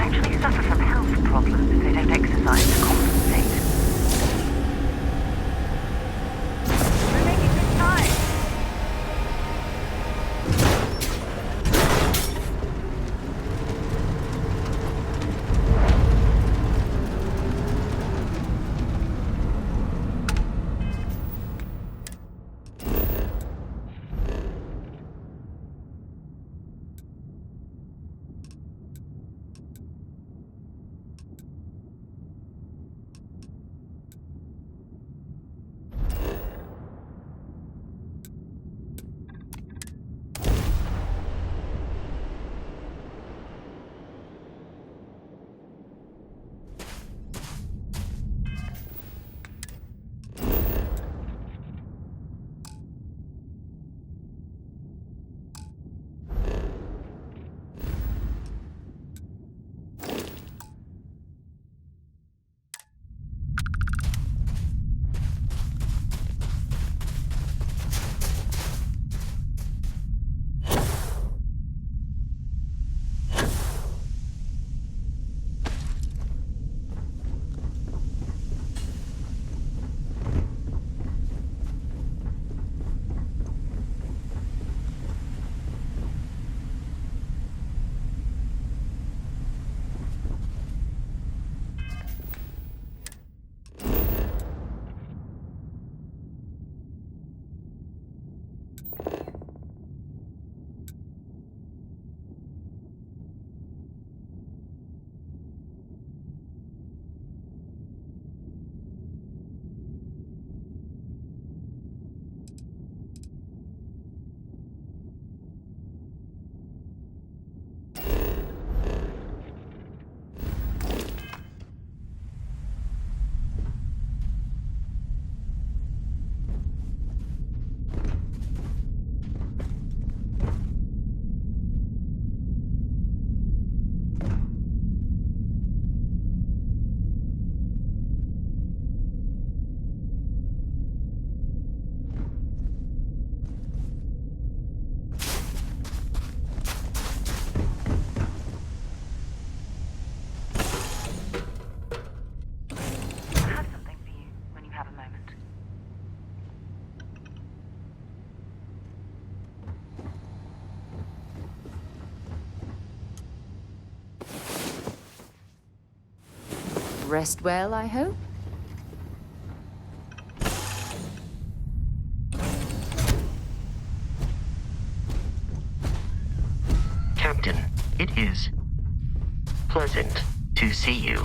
actually suffer from health problems if they don't exercise to compensate. We're making good time. Rest well, I hope? Captain, it is pleasant to see you.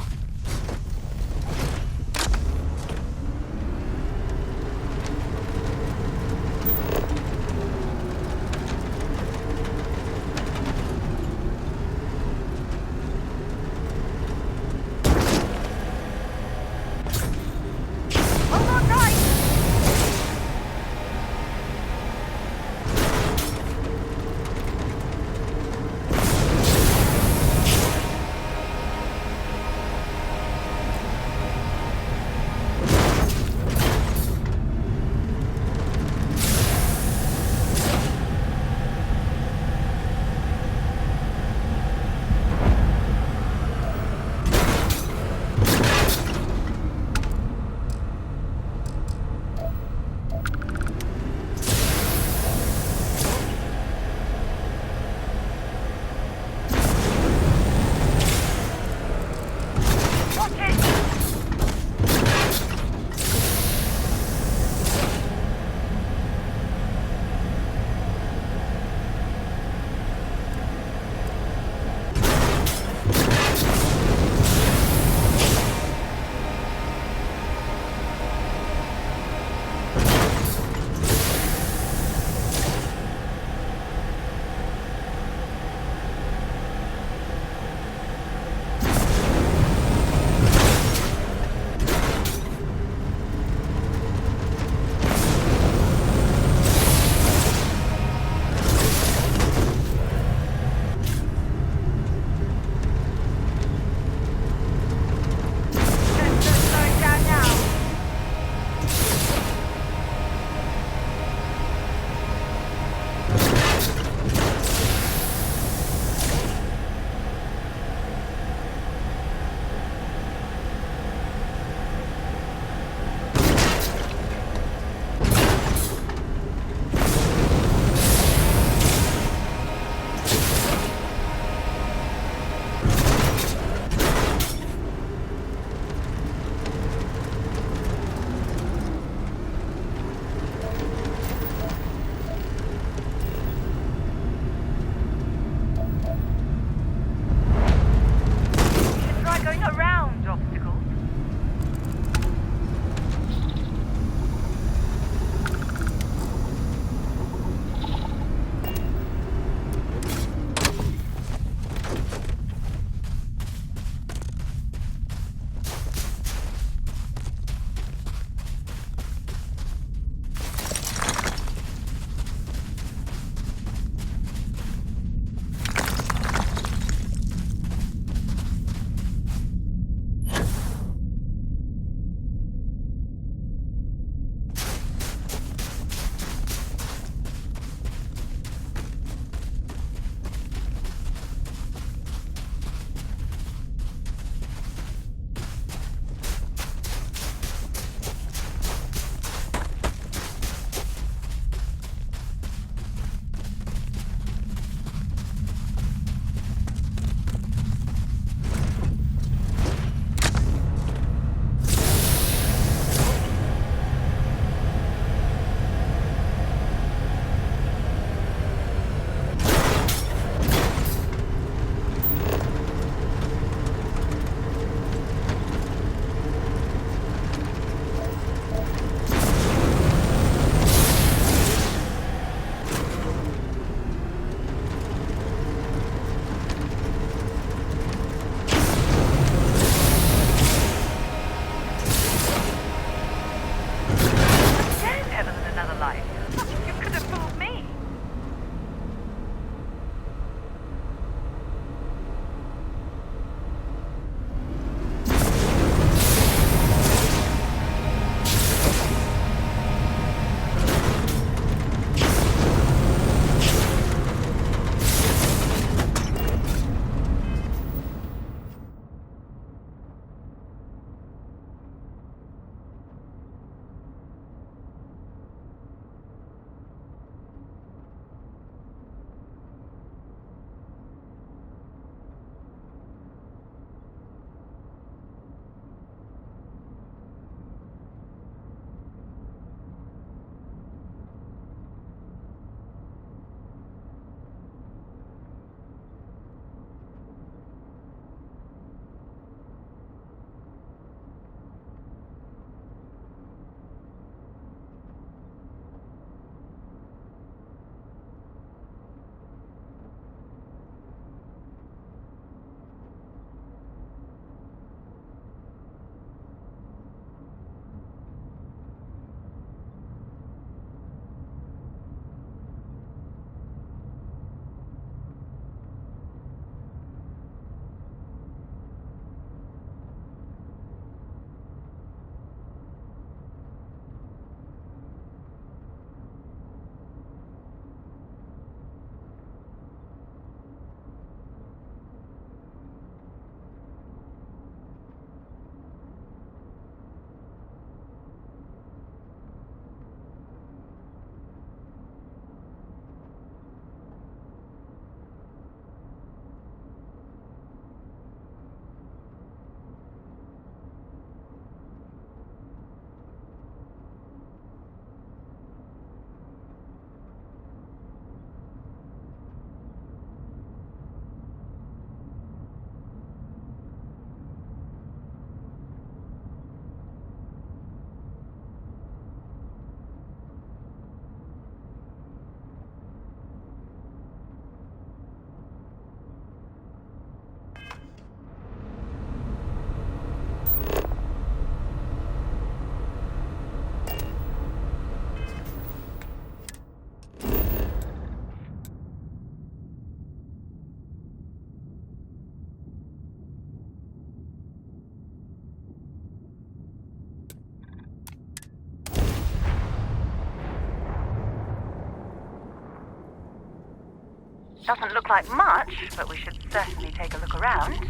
Doesn't look like much, but we should certainly take a look around.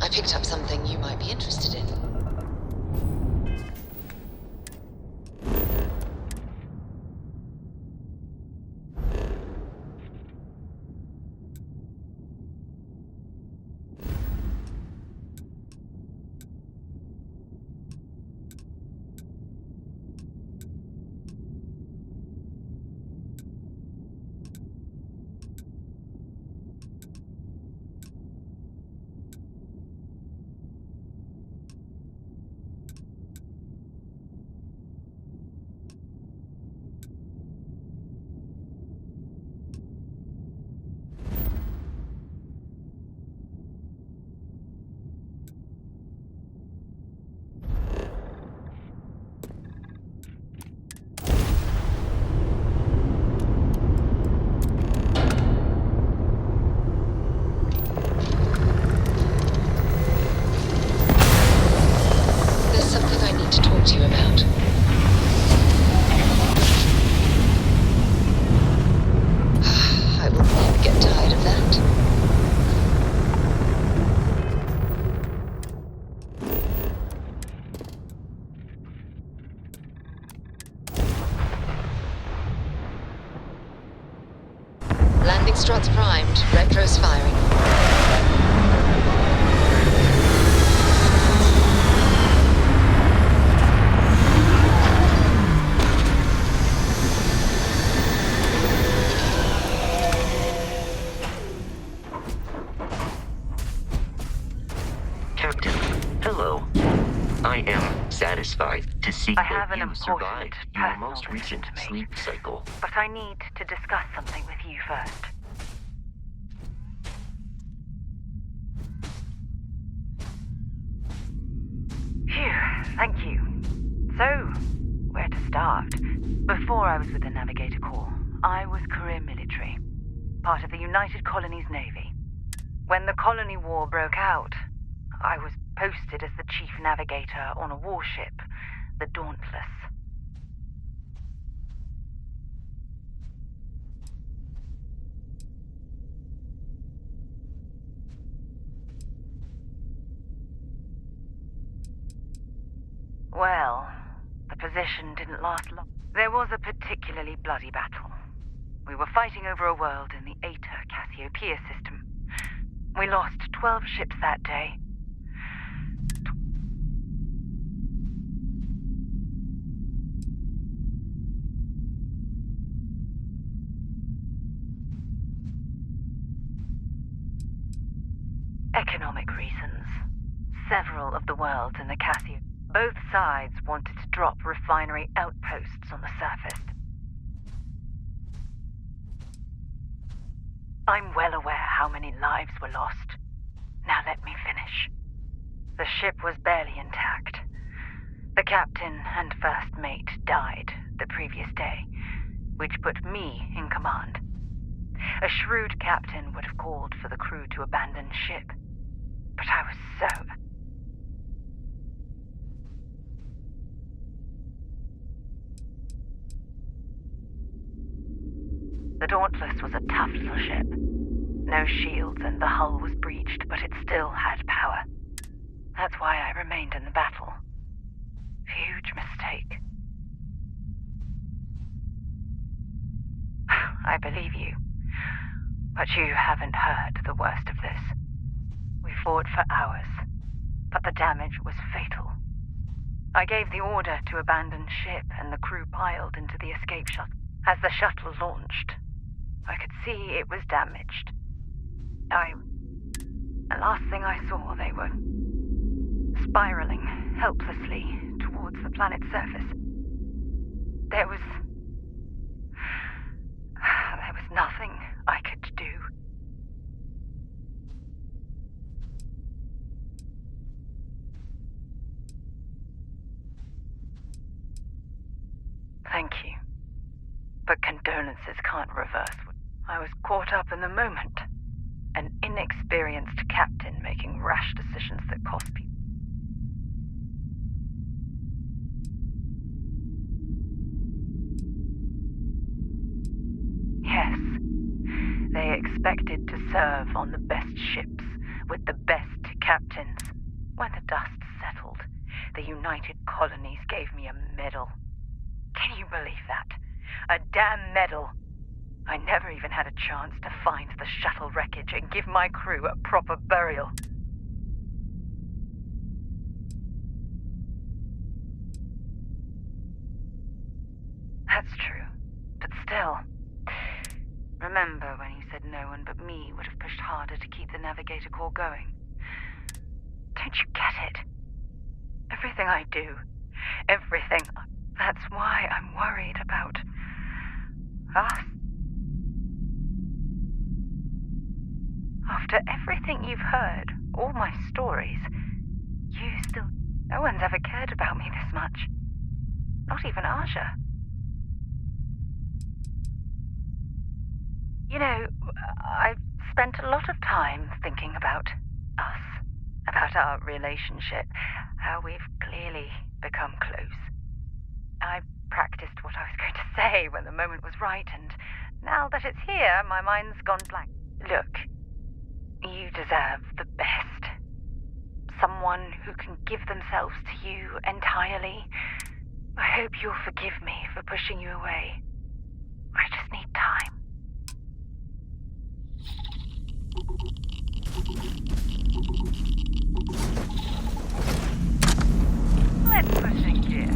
I picked up something you might be interested in. Landing struts primed. Retros firing. Captain, hello. I am satisfied to see that you survived your most recent sleep cycle. But I need to discuss something with you first. Phew, thank you. So, where to start? Before I was with the Navigator Corps, I was career military, part of the United Colonies Navy. When the colony war broke out, I was posted as the chief navigator on a warship, the Dauntless. Well, the position didn't last long. There was a particularly bloody battle. We were fighting over a world in the Eta Cassiopeia system. We lost 12 ships that day. Economic reasons. Several of the worlds in the Cassiopeia. Both sides wanted to drop refinery outposts on the surface. I'm well aware how many lives were lost. Now let me finish. The ship was barely intact. The captain and first mate died the previous day, which put me in command. A shrewd captain would have called for the crew to abandon ship, but I was so... The Dauntless was a tough little ship. No shields and the hull was breached, but it still had power. That's why I remained in the battle. Huge mistake. I believe you, but you haven't heard the worst of this. We fought for hours, but the damage was fatal. I gave the order to abandon ship and the crew piled into the escape shuttle. As the shuttle launched, I could see it was damaged. The last thing I saw, they were spiraling helplessly towards the planet's surface. There was nothing I could do. Thank you. But condolences can't reverse. I was caught up in the moment. An inexperienced captain making rash decisions that cost people. Yes. They expected to serve on the best ships with the best Captains, when the dust settled, the United Colonies gave me a medal. Can you believe that? A damn medal. I never even had a chance to find the shuttle wreckage and give my crew a proper burial. That's true, but still. Remember when you said no one but me would have pushed harder to keep the navigator core going? Don't you get it? Everything I do, everything. That's why I'm worried about us. After everything you've heard, all my stories, you still... No one's ever cared about me this much. Not even Asha. You know, I've spent a lot of time thinking about us, about our relationship, how we've clearly become close. I practiced what I was going to say when the moment was right, and now that it's here, my mind's gone blank. Look, you deserve the best. Someone who can give themselves to you entirely. I hope you'll forgive me for pushing you away. I just need time. Let's push in gear.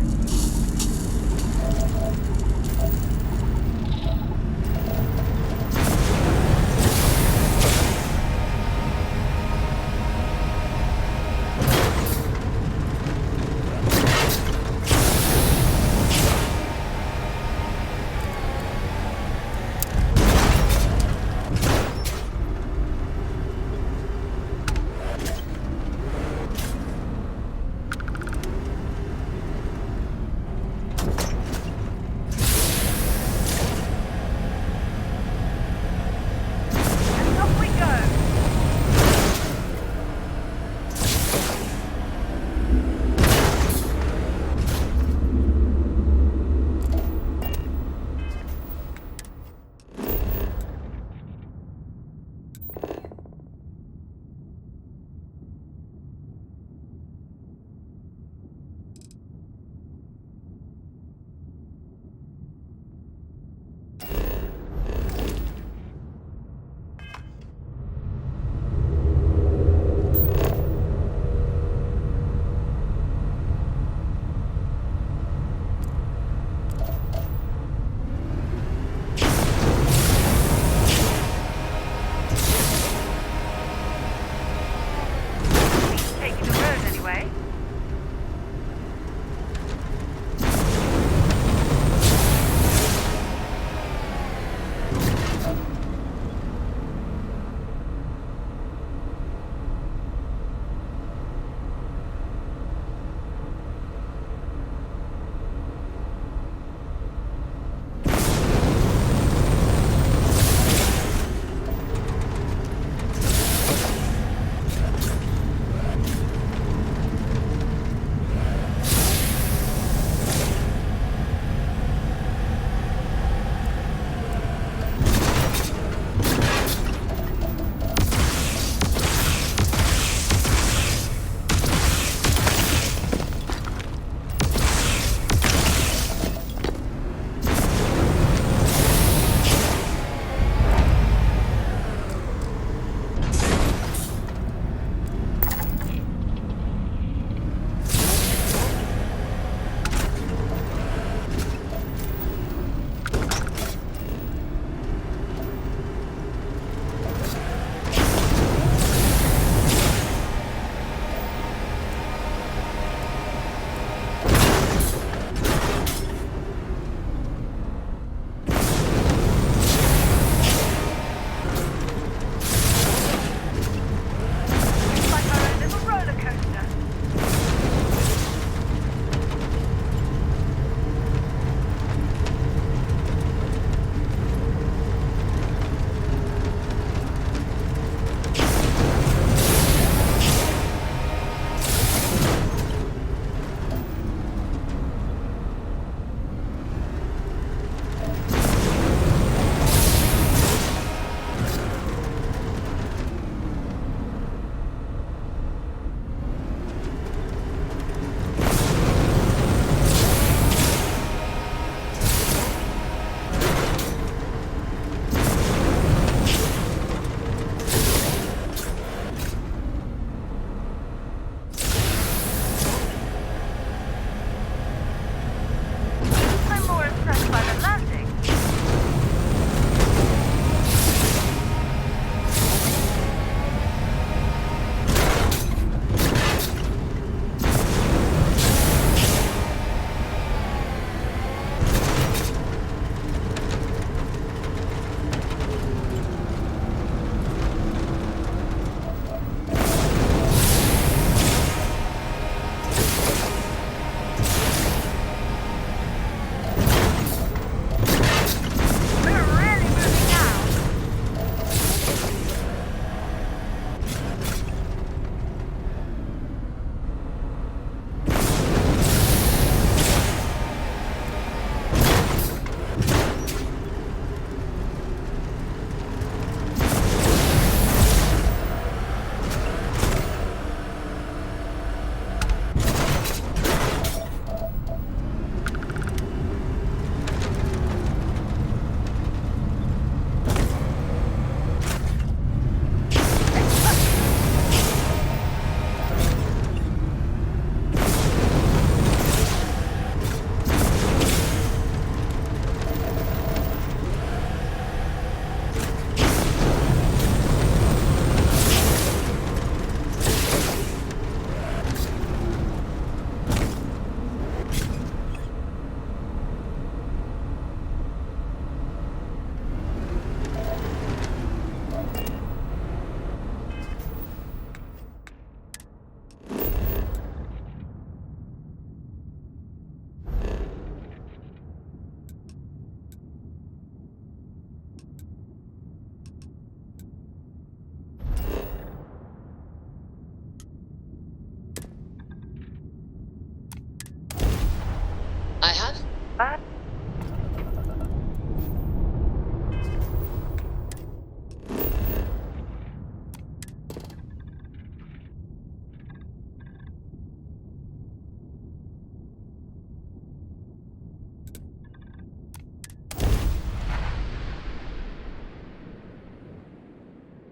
But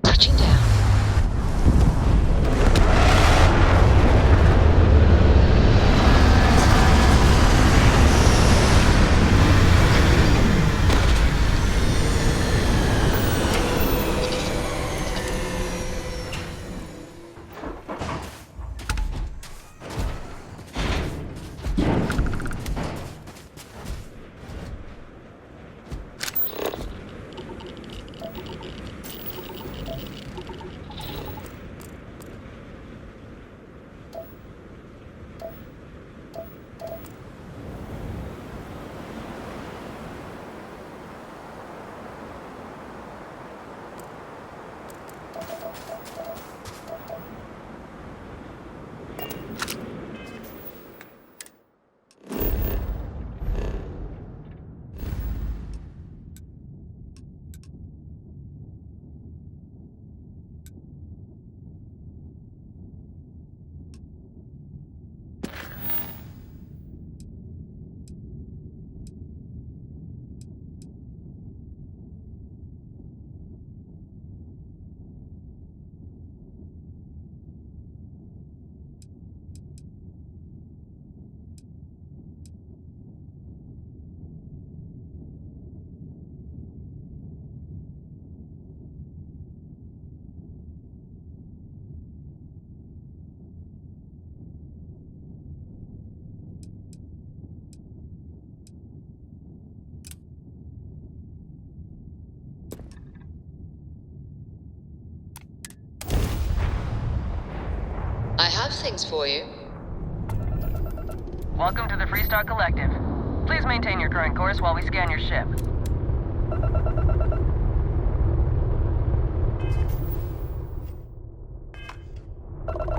Touching down. I have things for you. Welcome to the Freestar Collective. Please maintain your current course while we scan your ship.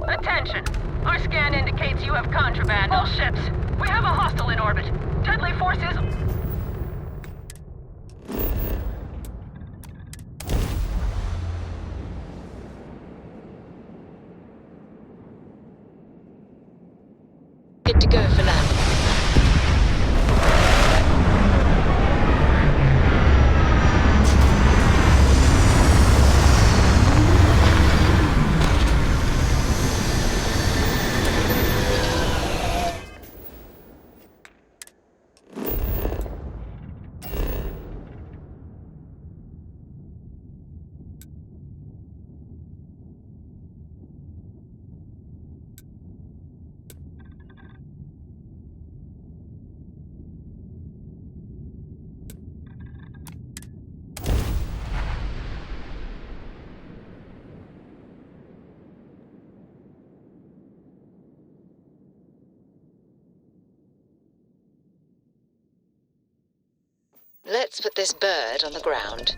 Attention! Our scan indicates you have contraband. All ships, we have a hostile in orbit. Deadly forces... Good to go for landing. Let's put this bird on the ground.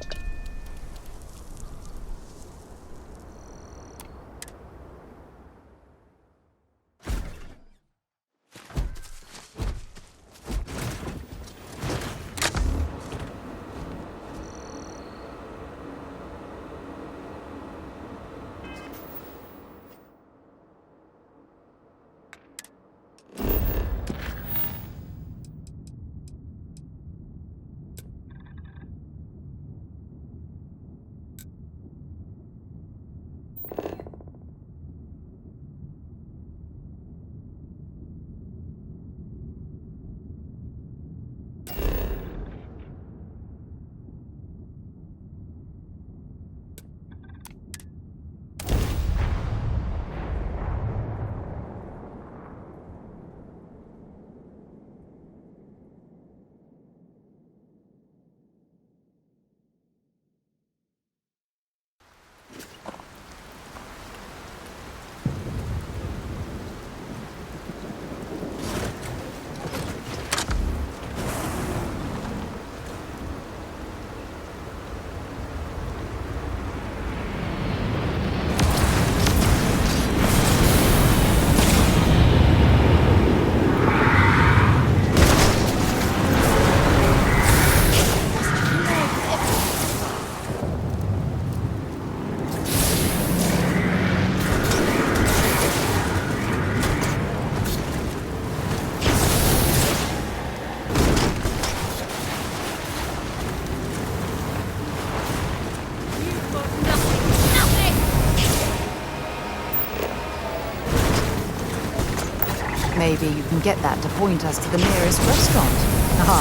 maybe you can get that to point us to the nearest restaurant. Aha.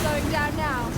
Slowing down now.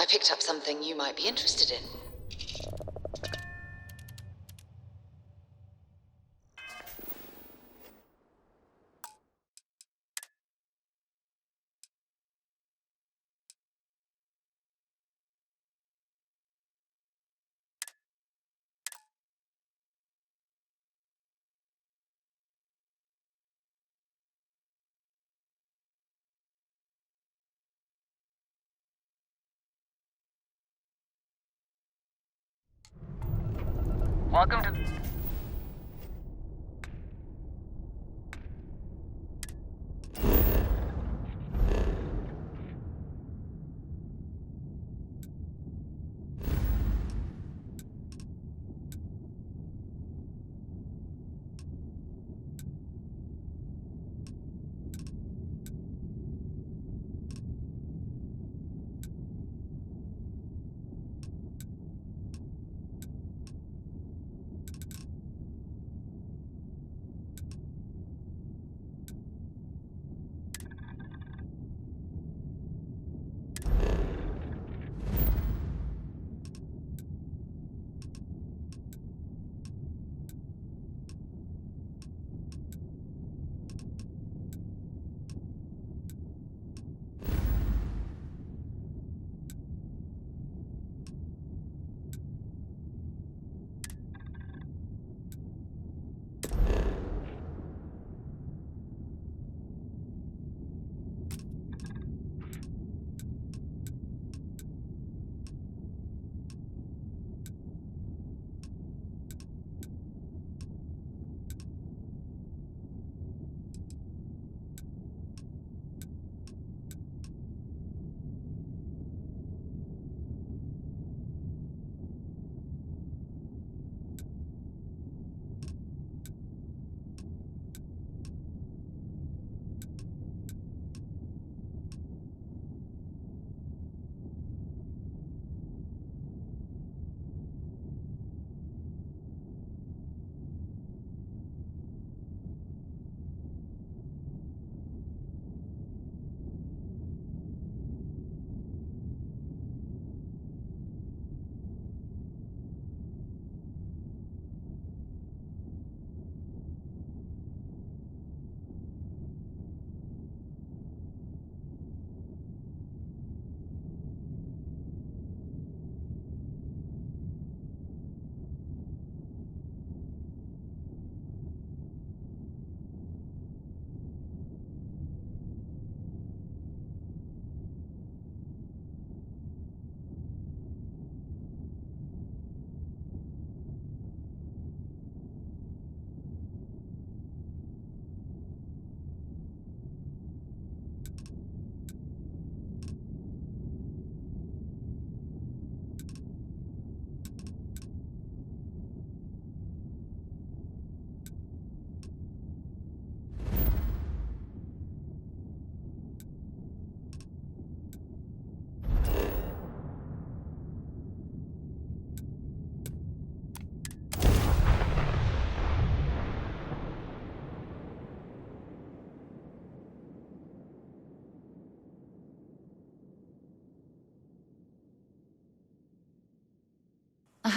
I picked up something you might be interested in. Welcome to...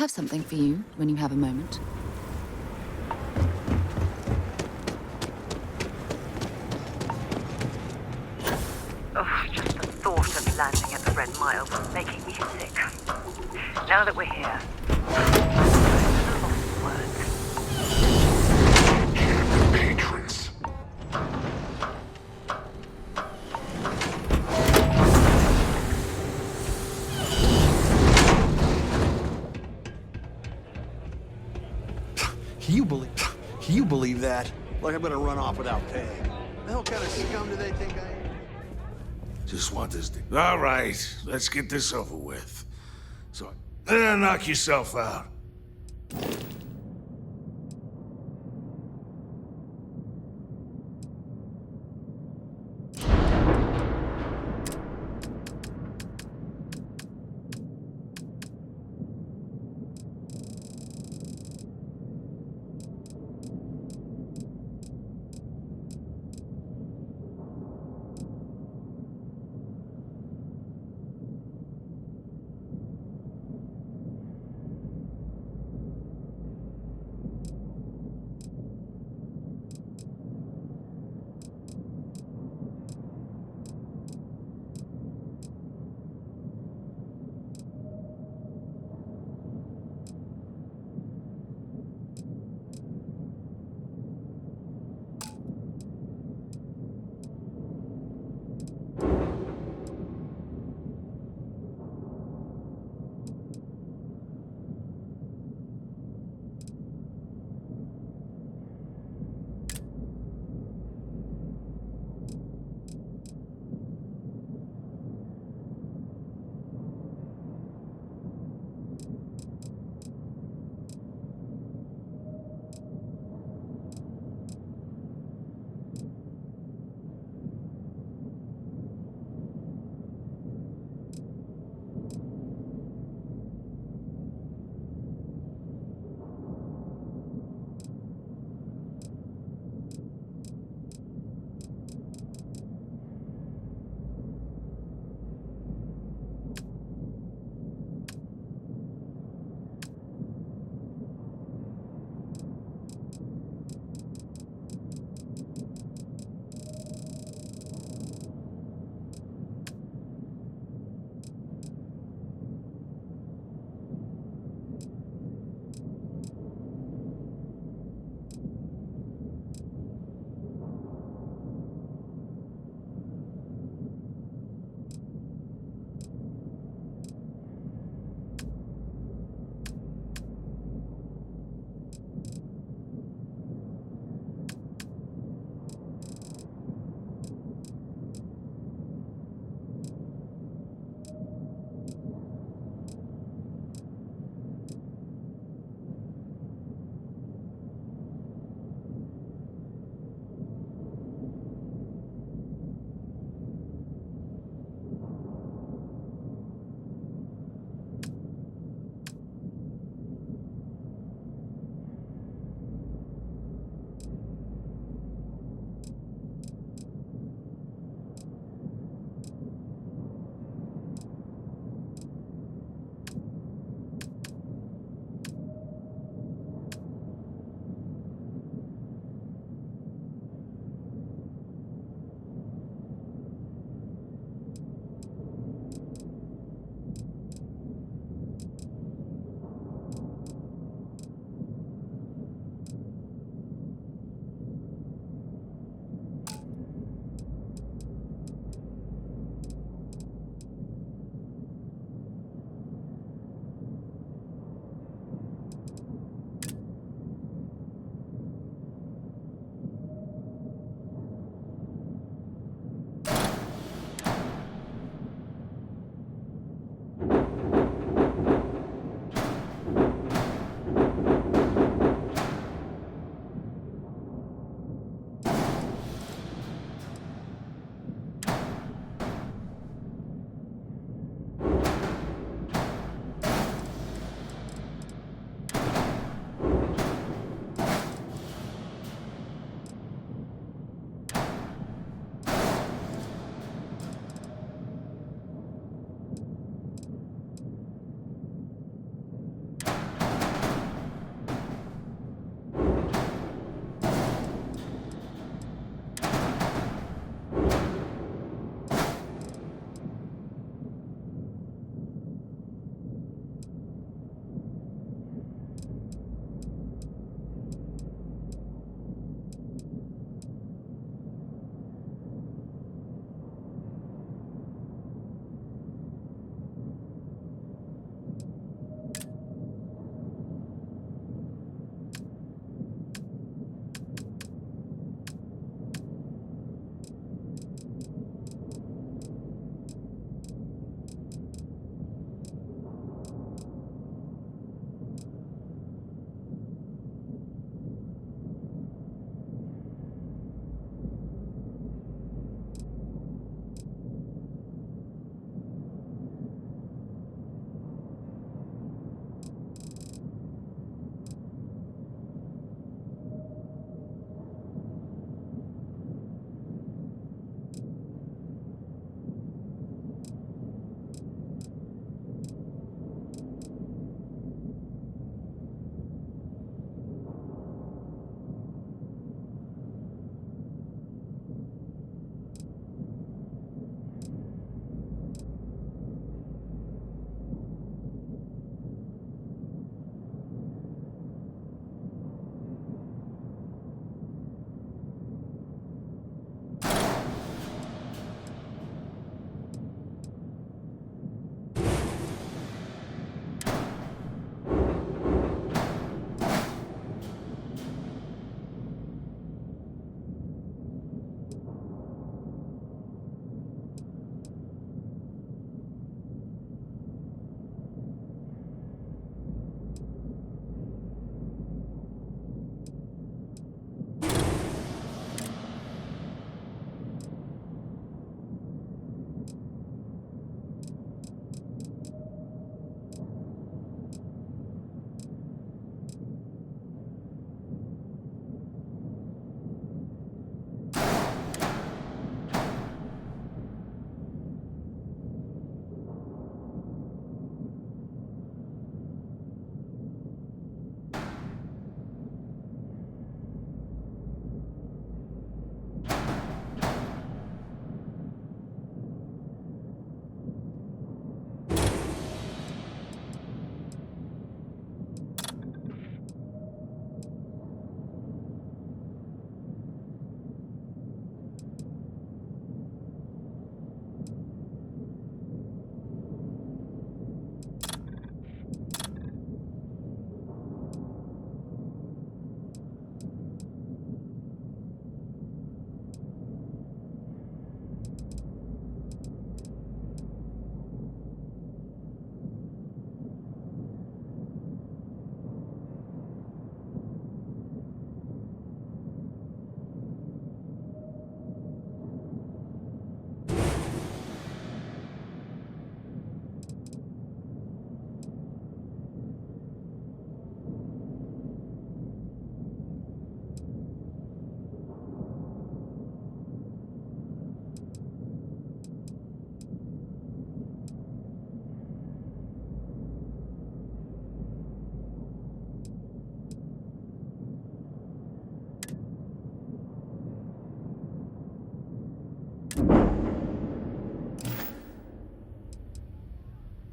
have something for you when you have a moment. Oh, just the thought of landing at the Red Mile was making me sick. Now that we're here, I'm lost for words. Matrix. You believe that? Like I'm gonna run off without paying. The hell kind of scum do they think I am? Just want this thing. All right, let's get this over with. So, knock yourself out.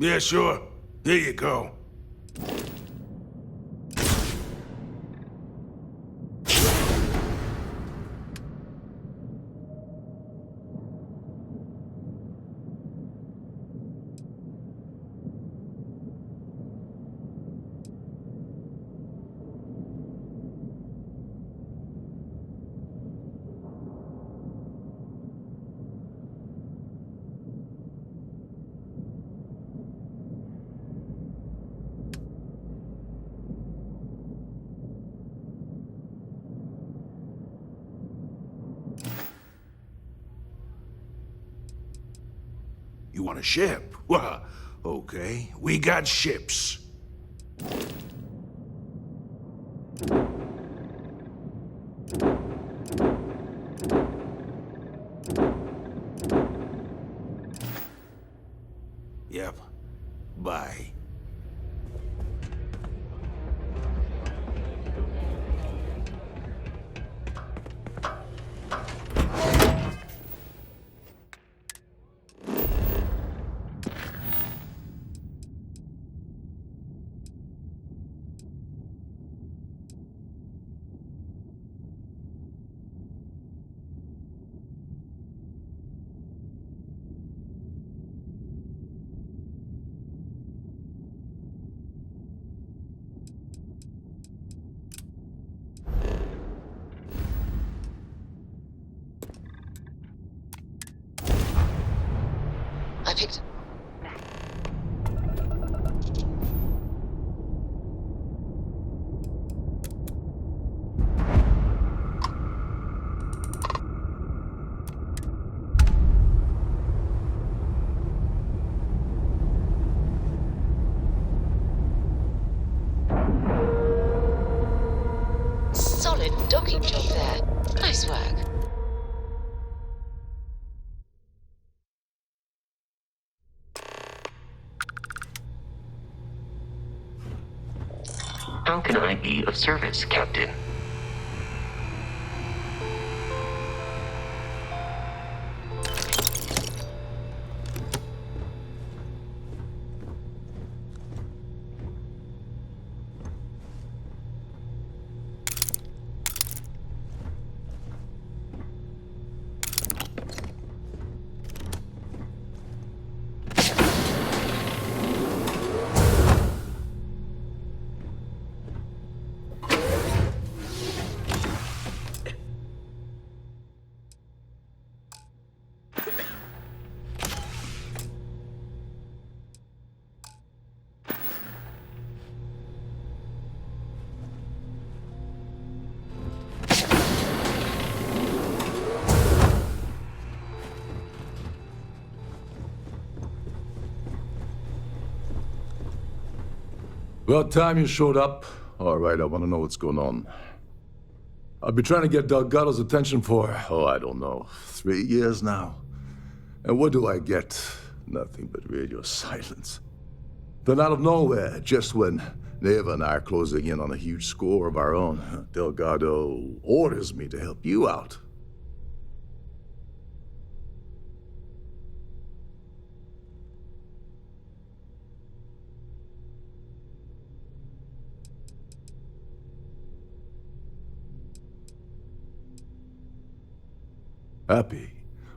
Yeah, sure. Here you go. You want a ship? Well, okay. We got ships. Yep. Bye. I picked... Solid docking job there. Nice work. How can I be of service, Captain? About time you showed up. All right, I want to know what's going on. I've been trying to get Delgado's attention for, I don't know, 3 years now. And what do I get? Nothing but radio silence. Then out of nowhere, just when Neva and I are closing in on a huge score of our own, Delgado orders me to help you out. Happy?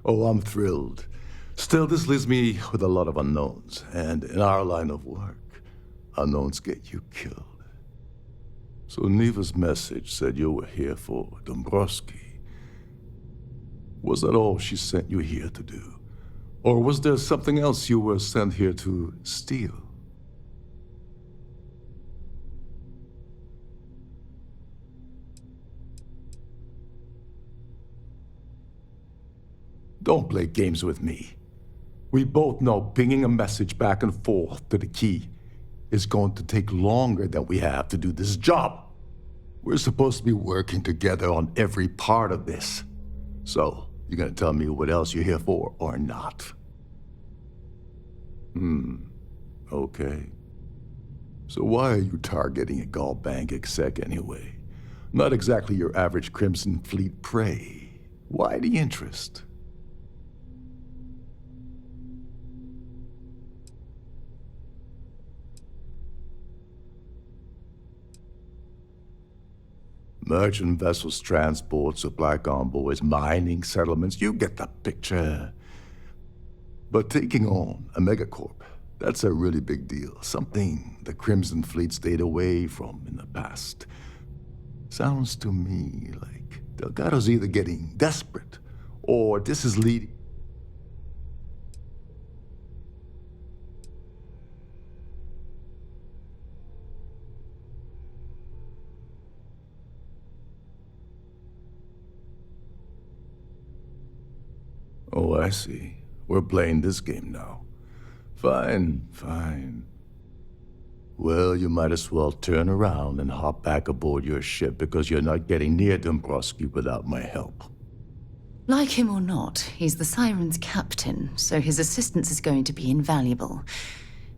Oh, I'm thrilled. Still, this leaves me with a lot of unknowns. And in our line of work, unknowns get you killed. So Neva's message said you were here for Dombrowski. Was that all she sent you here to do? Or was there something else you were sent here to steal? Don't play games with me. We both know pinging a message back and forth to the key is going to take longer than we have to do this job. We're supposed to be working together on every part of this. So, you're gonna tell me what else you're here for or not? Okay. So why are you targeting a Gallbank exec anyway? Not exactly your average Crimson Fleet prey. Why the interest? Merchant vessels, transport, supply convoys, mining settlements, you get the picture. But taking on a megacorp, that's a really big deal. Something the Crimson Fleet stayed away from in the past. Sounds to me like Delgado's either getting desperate, or this is leading... Oh, I see. We're playing this game now. Fine, fine. Well, you might as well turn around and hop back aboard your ship because you're not getting near Dombrowski without my help. Like him or not, he's the Siren's captain, so his assistance is going to be invaluable.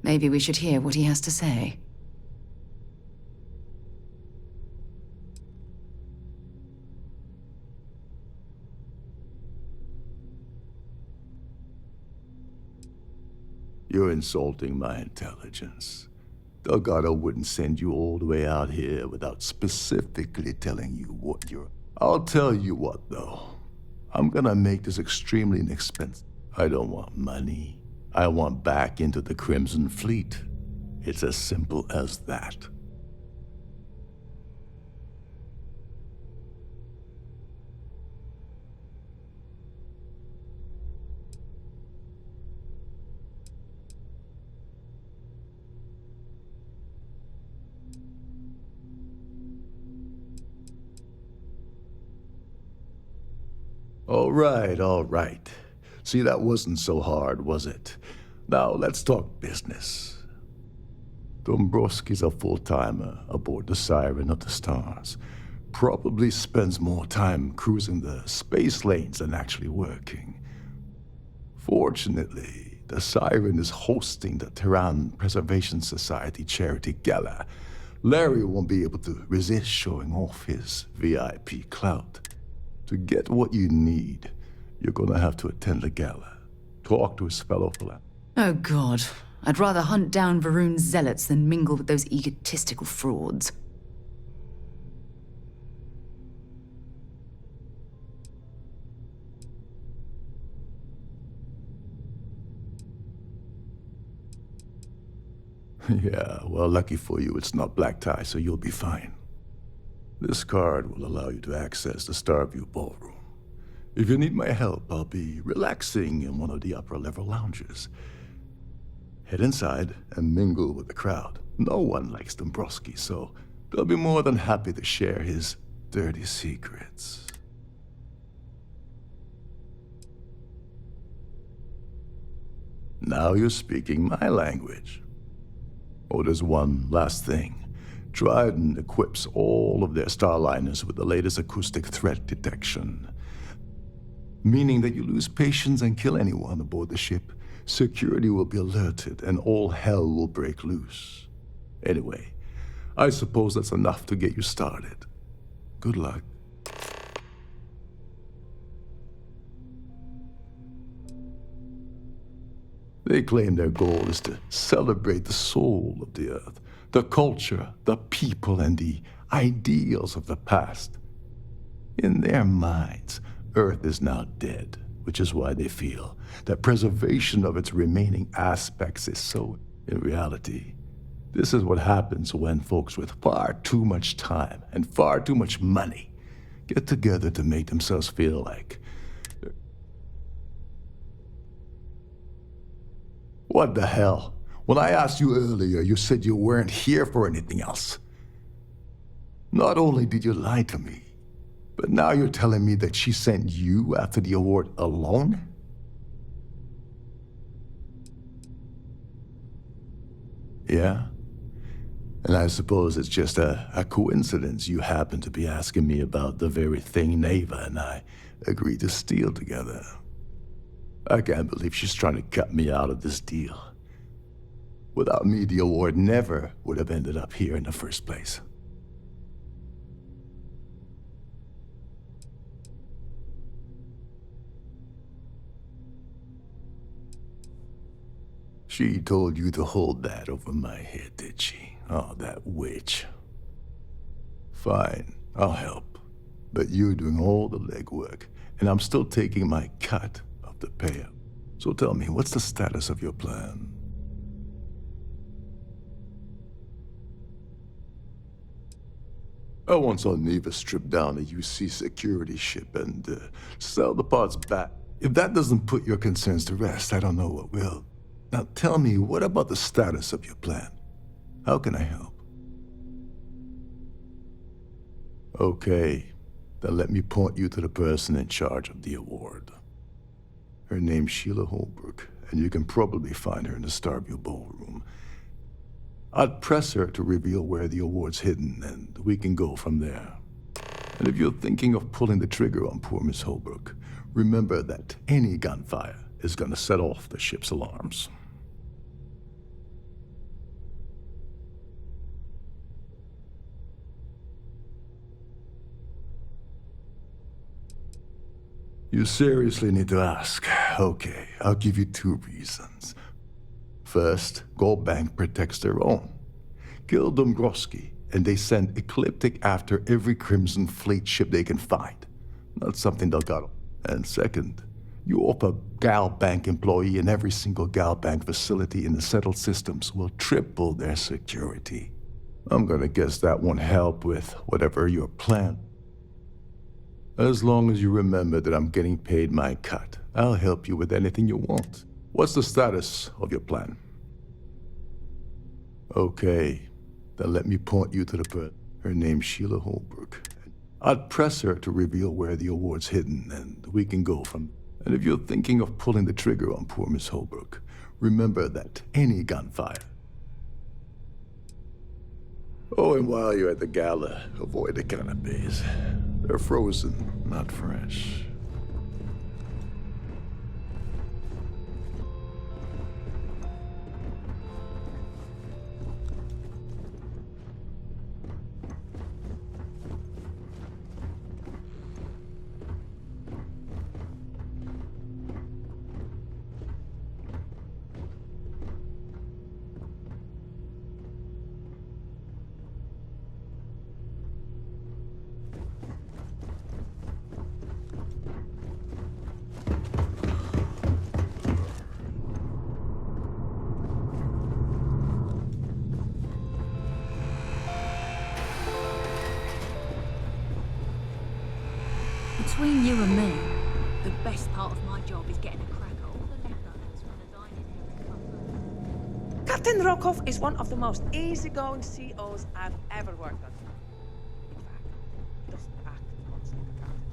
Maybe we should hear what he has to say. You're insulting my intelligence. Delgado wouldn't send you all the way out here without specifically telling you what you're... I'll tell you what, though. I'm gonna make this extremely inexpensive. I don't want money. I want back into the Crimson Fleet. It's as simple as that. All right. See, that wasn't so hard, was it? Now, let's talk business. Dombrowski's a full-timer aboard the Siren of the Stars. Probably spends more time cruising the space lanes than actually working. Fortunately, the Siren is hosting the Terran Preservation Society charity gala. Larry won't be able to resist showing off his VIP clout. To get what you need, you're gonna have to attend the gala. Talk to his fellow philanthropists. Oh God, I'd rather hunt down Varun's zealots than mingle with those egotistical frauds. Yeah, well, lucky for you, it's not black tie, so you'll be fine. This card will allow you to access the Starfield ballroom. If you need my help, I'll be relaxing in one of the upper-level lounges. Head inside and mingle with the crowd. No one likes Dombrowski, so they'll be more than happy to share his dirty secrets. Now you're speaking my language. Oh, there's one last thing. Trident equips all of their starliners with the latest acoustic threat detection. Meaning that you lose patience and kill anyone aboard the ship, security will be alerted and all hell will break loose. Anyway, I suppose that's enough to get you started. Good luck. They claim their goal is to celebrate the soul of the Earth, the culture, the people, and the ideals of the past. In their minds, Earth is now dead, which is why they feel that preservation of its remaining aspects is so... In reality, this is what happens when folks with far too much time and far too much money get together to make themselves feel like... What the hell? When I asked you earlier, you said you weren't here for anything else. Not only did you lie to me, but now you're telling me that she sent you after the award alone? Yeah? And I suppose it's just a coincidence you happen to be asking me about the very thing Neva and I agreed to steal together. I can't believe she's trying to cut me out of this deal. Without me, the award never would have ended up here in the first place. She told you to hold that over my head, did she? Oh, that witch. Fine, I'll help. But you're doing all the legwork, and I'm still taking my cut of the payout. So tell me, what's the status of your plan? I once saw Neva strip down a UC security ship and sell the parts back. If that doesn't put your concerns to rest, I don't know what will. Now tell me, what about the status of your plan? How can I help? Okay, then let me point you to the person in charge of the award. Her name's Sheila Holbrook, and you can probably find her in the Starfield ballroom. I'd press her to reveal where the award's hidden, and we can go from there. And if you're thinking of pulling the trigger on poor Miss Holbrook, remember that any gunfire is gonna set off the ship's alarms. You seriously need to ask. Okay, I'll give you 2 reasons. First, Gold Bank protects their own. Kill Dombrowski, and they send Ecliptic after every Crimson Fleet ship they can find. Not something they'll got. And second, you offer Gal Bank employee in every single Gal Bank facility in the settled systems will triple their security. I'm gonna guess that won't help with whatever your plan. As long as you remember that I'm getting paid my cut, I'll help you with anything you want. What's the status of your plan? Okay, then let me point you to the person. Her name's Sheila Holbrook. I'd press her to reveal where the award's hidden, and we can go from. And if you're thinking of pulling the trigger on poor Miss Holbrook, remember that any gunfire. Oh, and while you're at the gala, avoid the canapes. They're frozen, not fresh. Between you and me, the best part of my job is getting a crack at all the leftovers from the dining area. Captain Rokov is one of the most easygoing COs I've ever worked on. In fact, he doesn't act much like a captain.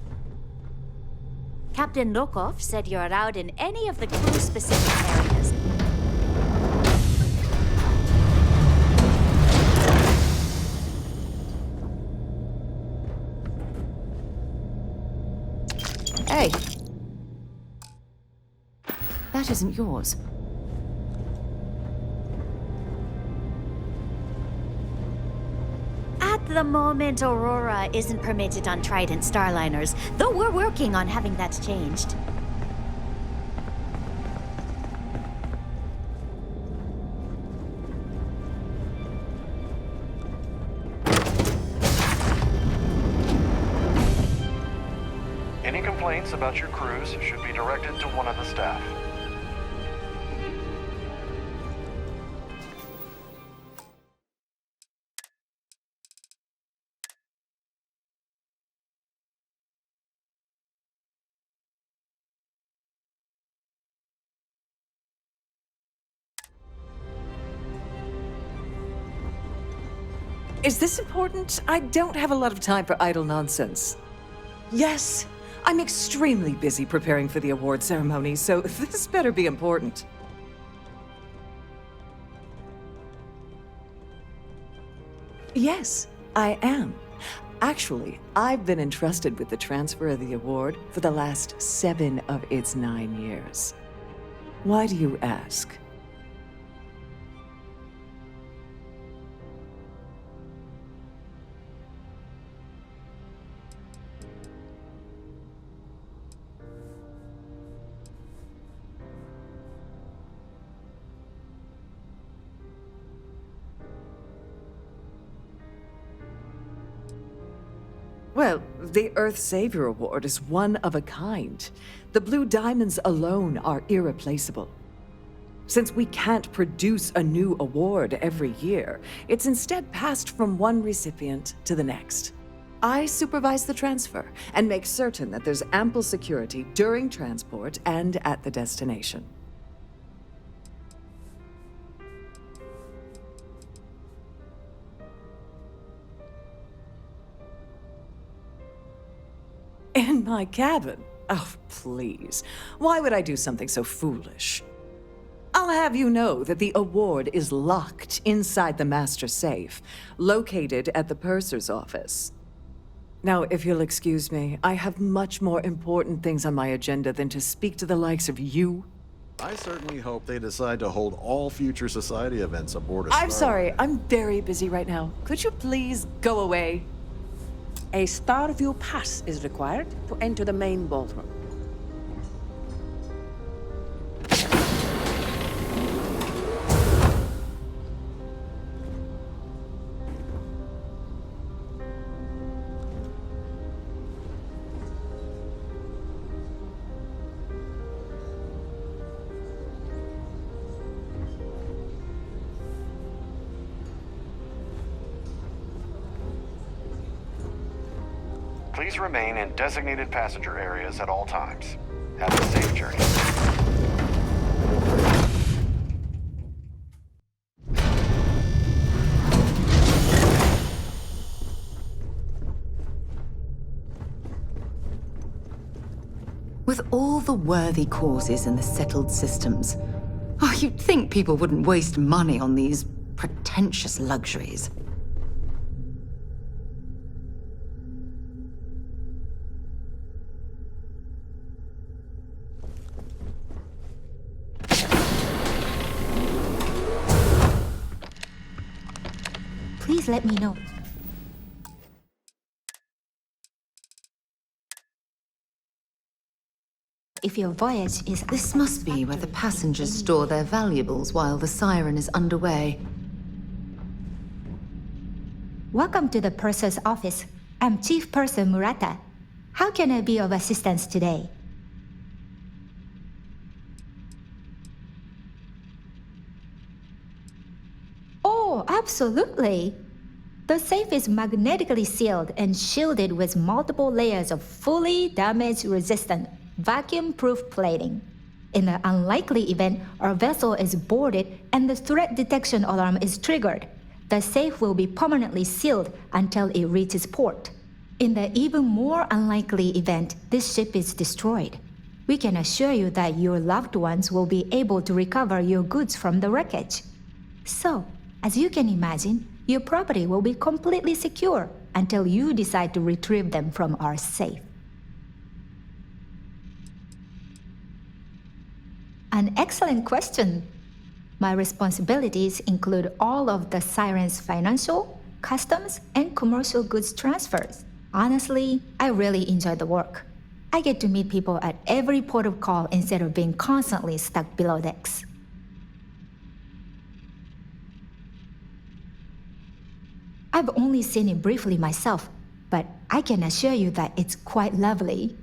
Captain Rokov said you're allowed in any of the crew-specific areas. Hey! That isn't yours. At the moment, Aurora isn't permitted on Trident Starliners, though we're working on having that changed. Any complaints about your crews should be directed to one of the staff. Is this important? I don't have a lot of time for idle nonsense. Yes, I'm extremely busy preparing for the award ceremony, so this better be important. Yes, I am. Actually, I've been entrusted with the transfer of the award for the last 7 of its 9 years. Why do you ask? Well, the Earth Savior Award is one of a kind. The blue diamonds alone are irreplaceable. Since we can't produce a new award every year, it's instead passed from one recipient to the next. I supervise the transfer and make certain that there's ample security during transport and at the destination. In my cabin? Oh, please. Why would I do something so foolish? I'll have you know that the award is locked inside the master safe, located at the purser's office. Now, if you'll excuse me, I have much more important things on my agenda than to speak to the likes of you. I certainly hope they decide to hold all future society events aboard a I'm Starliner. sorry, I'm very busy right now. Could you please go away? A Starview pass is required to enter the main ballroom. Please remain in designated passenger areas at all times. Have a safe journey. With all the worthy causes in the settled systems, you'd think people wouldn't waste money on these pretentious luxuries. Please let me know. If your voyage is... This must be where the passengers store their valuables while the siren is underway. Welcome to the purser's office. I'm Chief Purser Murata. How can I be of assistance today? Oh, absolutely. The safe is magnetically sealed and shielded with multiple layers of fully damage-resistant, vacuum-proof plating. In the unlikely event our vessel is boarded and the threat detection alarm is triggered, the safe will be permanently sealed until it reaches port. In the even more unlikely event this ship is destroyed, we can assure you that your loved ones will be able to recover your goods from the wreckage. So, as you can imagine, your property will be completely secure until you decide to retrieve them from our safe. An excellent question. My responsibilities include all of the Siren's financial, customs, and commercial goods transfers. Honestly, I really enjoy the work. I get to meet people at every port of call instead of being constantly stuck below decks. I've only seen it briefly myself, but I can assure you that it's quite lovely.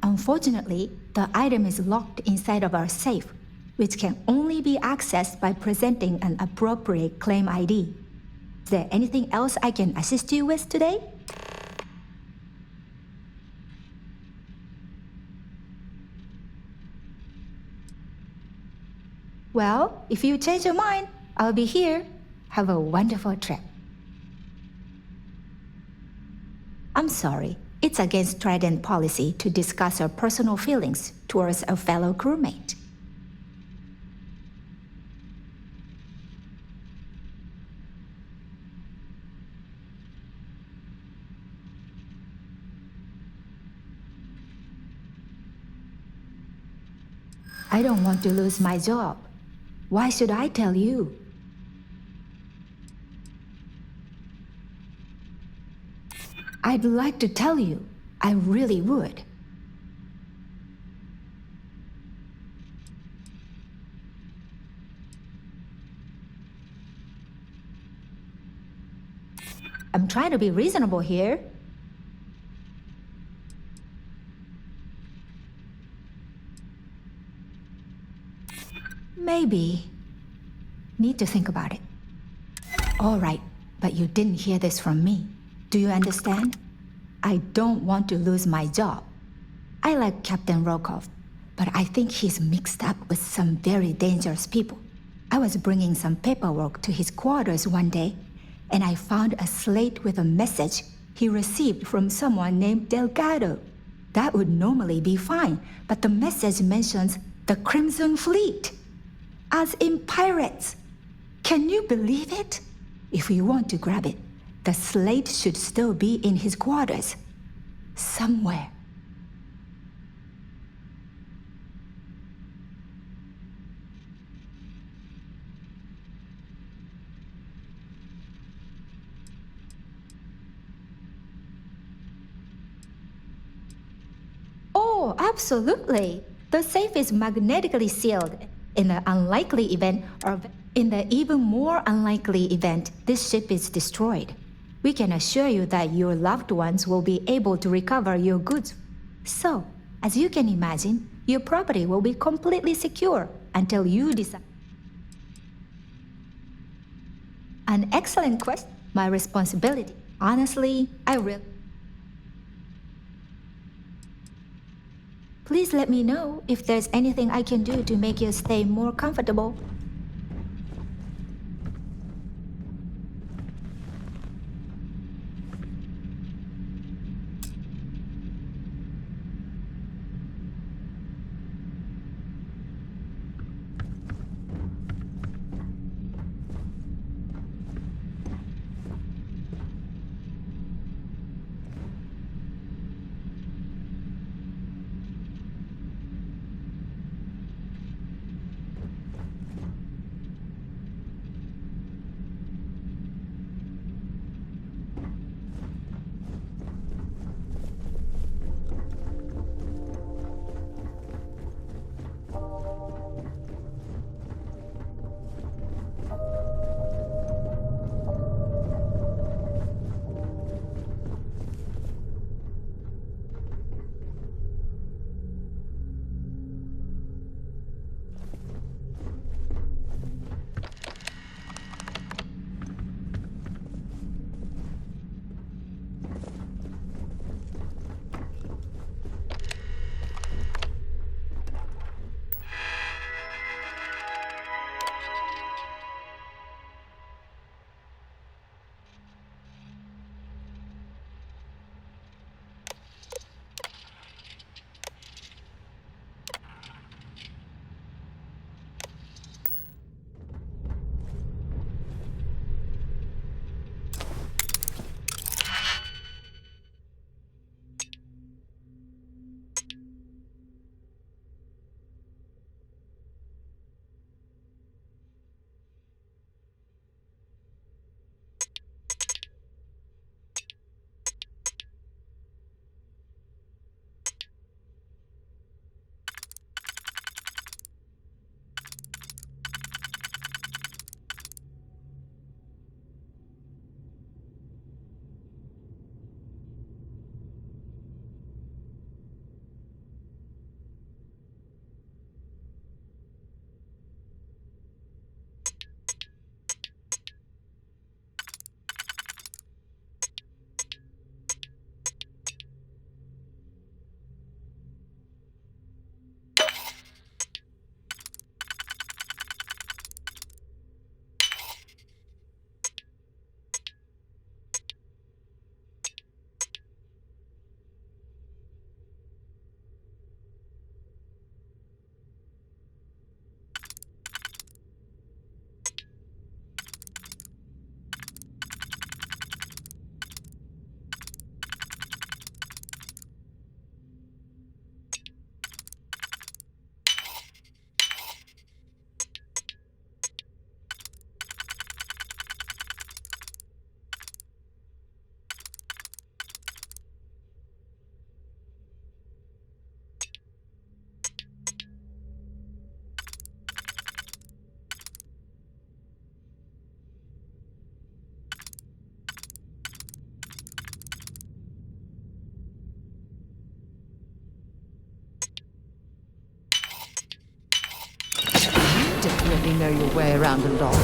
Unfortunately, the item is locked inside of our safe, which can only be accessed by presenting an appropriate claim ID. Is there anything else I can assist you with today? Well, if you change your mind, I'll be here. Have a wonderful trip. I'm sorry. It's against Trident policy to discuss our personal feelings towards a fellow crewmate. I don't want to lose my job. Why should I tell you? I'd like to tell you. I really would. I'm trying to be reasonable here. Maybe. Need to think about it. All right, but you didn't hear this from me. Do you understand? I don't want to lose my job. I like Captain Rokov, but I think he's mixed up with some very dangerous people. I was bringing some paperwork to his quarters one day, and I found a slate with a message he received from someone named Delgado. That would normally be fine, but the message mentions the Crimson Fleet, as in pirates. Can you believe it? If we want to grab it, the slate should still be in his quarters. Somewhere. Oh, absolutely. The safe is magnetically sealed. In the unlikely event, or in the even more unlikely event, this ship is destroyed. We can assure you that your loved ones will be able to recover your goods. So, as you can imagine, your property will be completely secure until you decide. An excellent question. My responsibility. Honestly, I really... Please let me know if there's anything I can do to make your stay more comfortable. your way around a lock.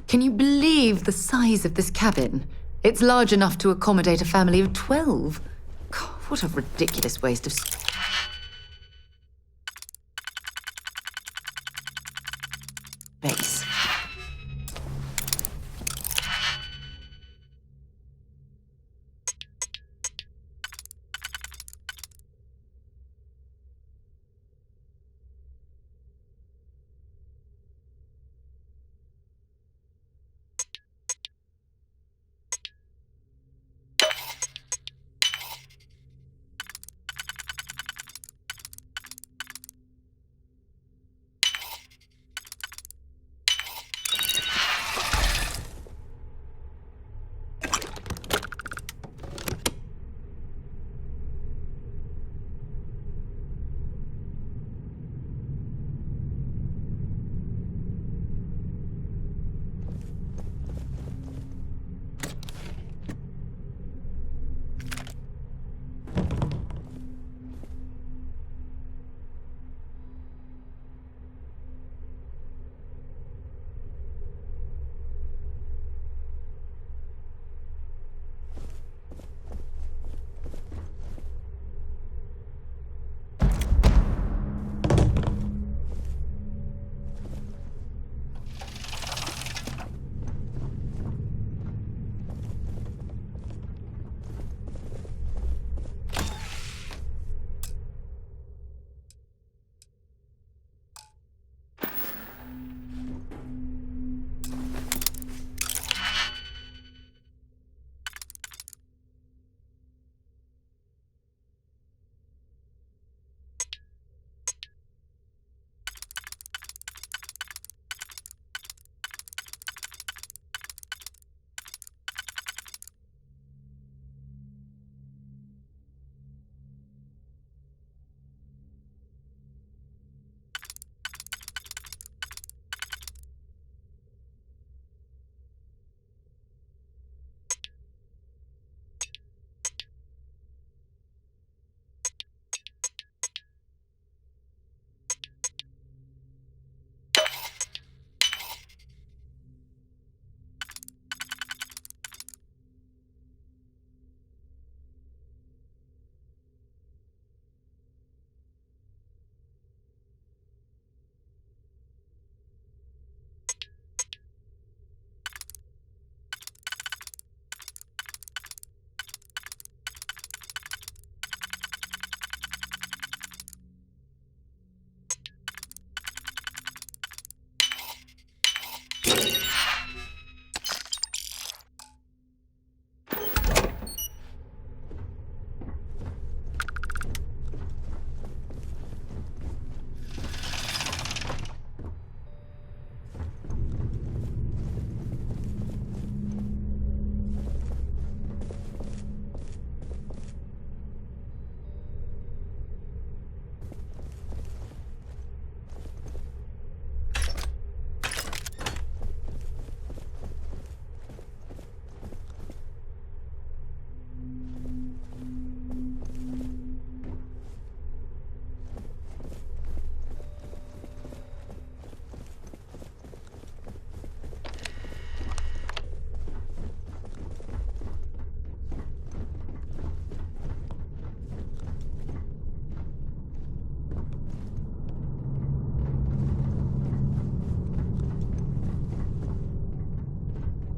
Can you believe the size of this cabin? It's large enough to accommodate a family of 12. God, what a ridiculous waste of space.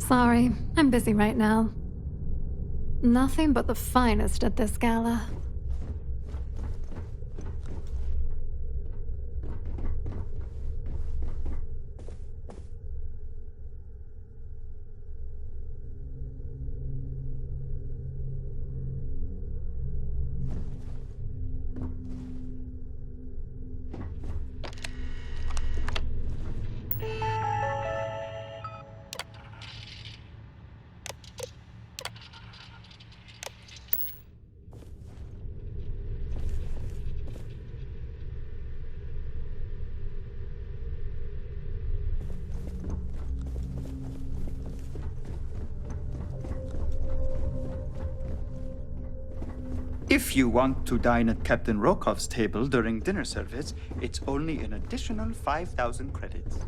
Sorry, I'm busy right now. Nothing but the finest at this gala. If you want to dine at Captain Rokov's table during dinner service, it's only an additional 5,000 credits.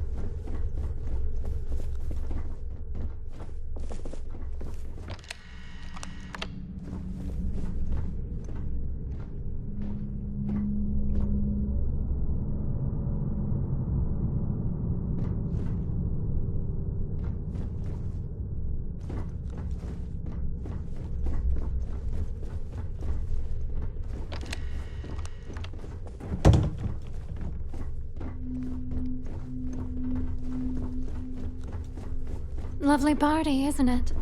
Lovely party, isn't it?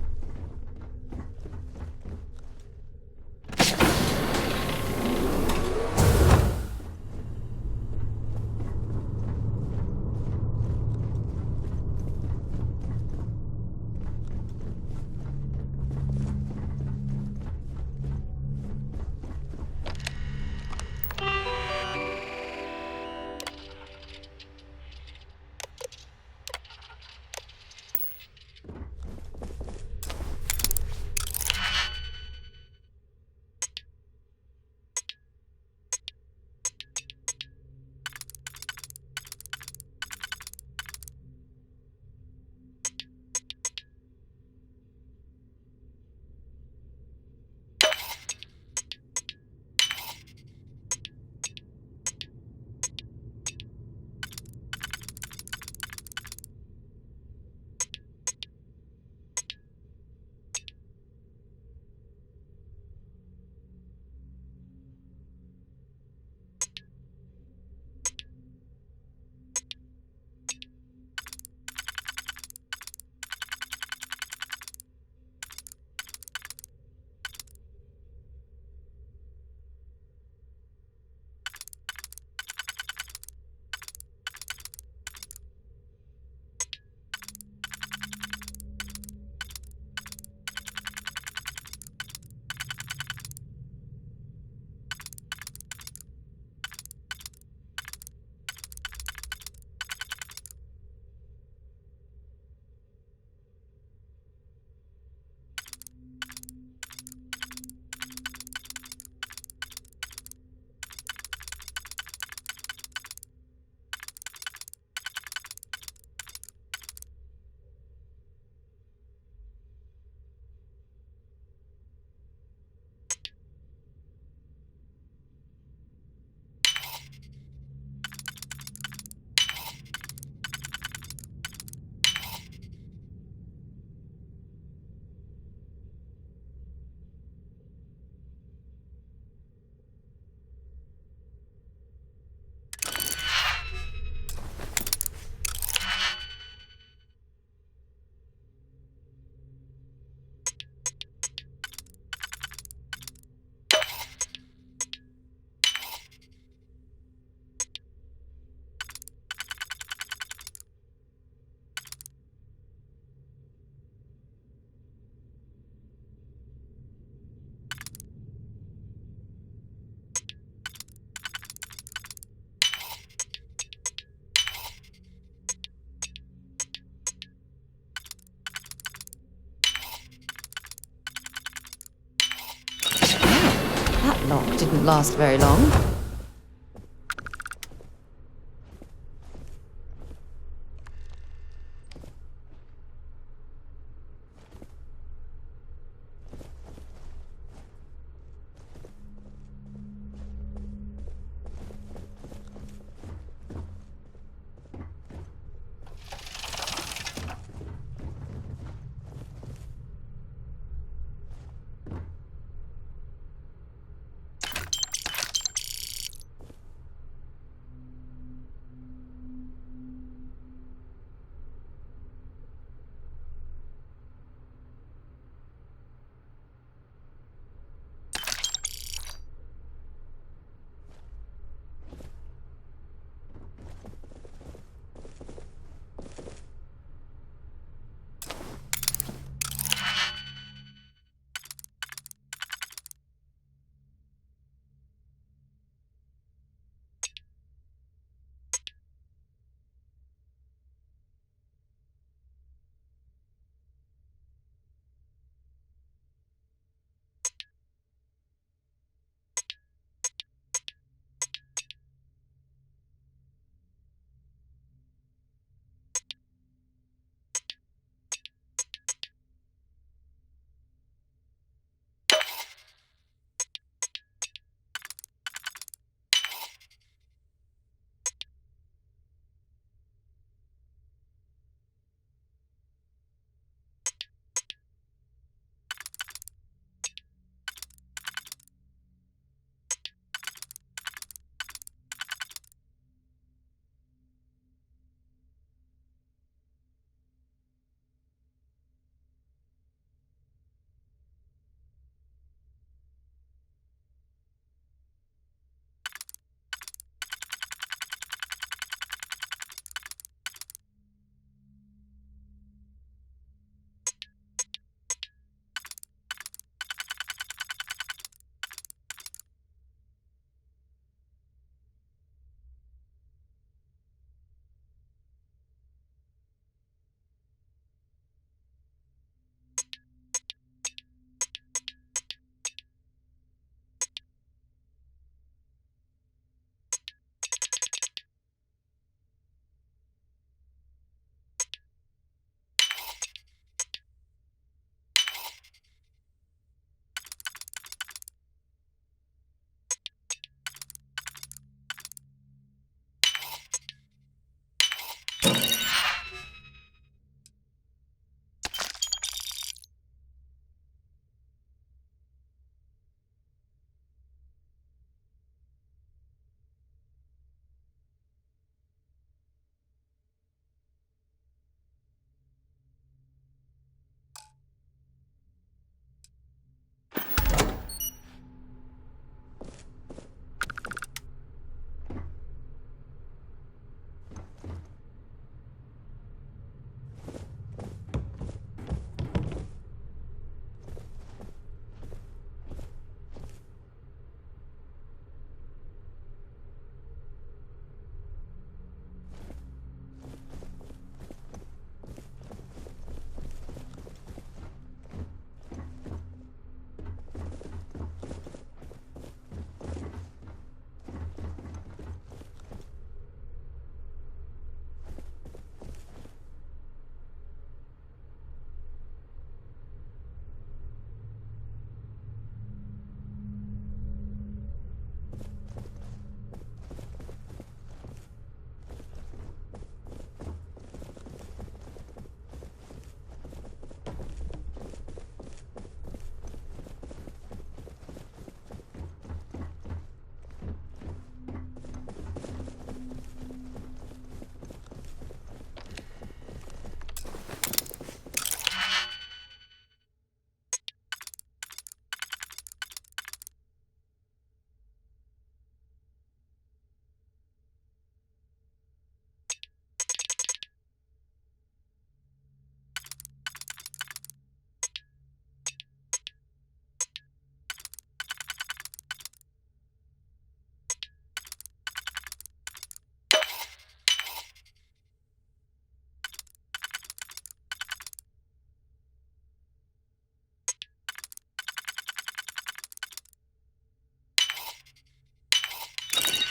That lock didn't last very long.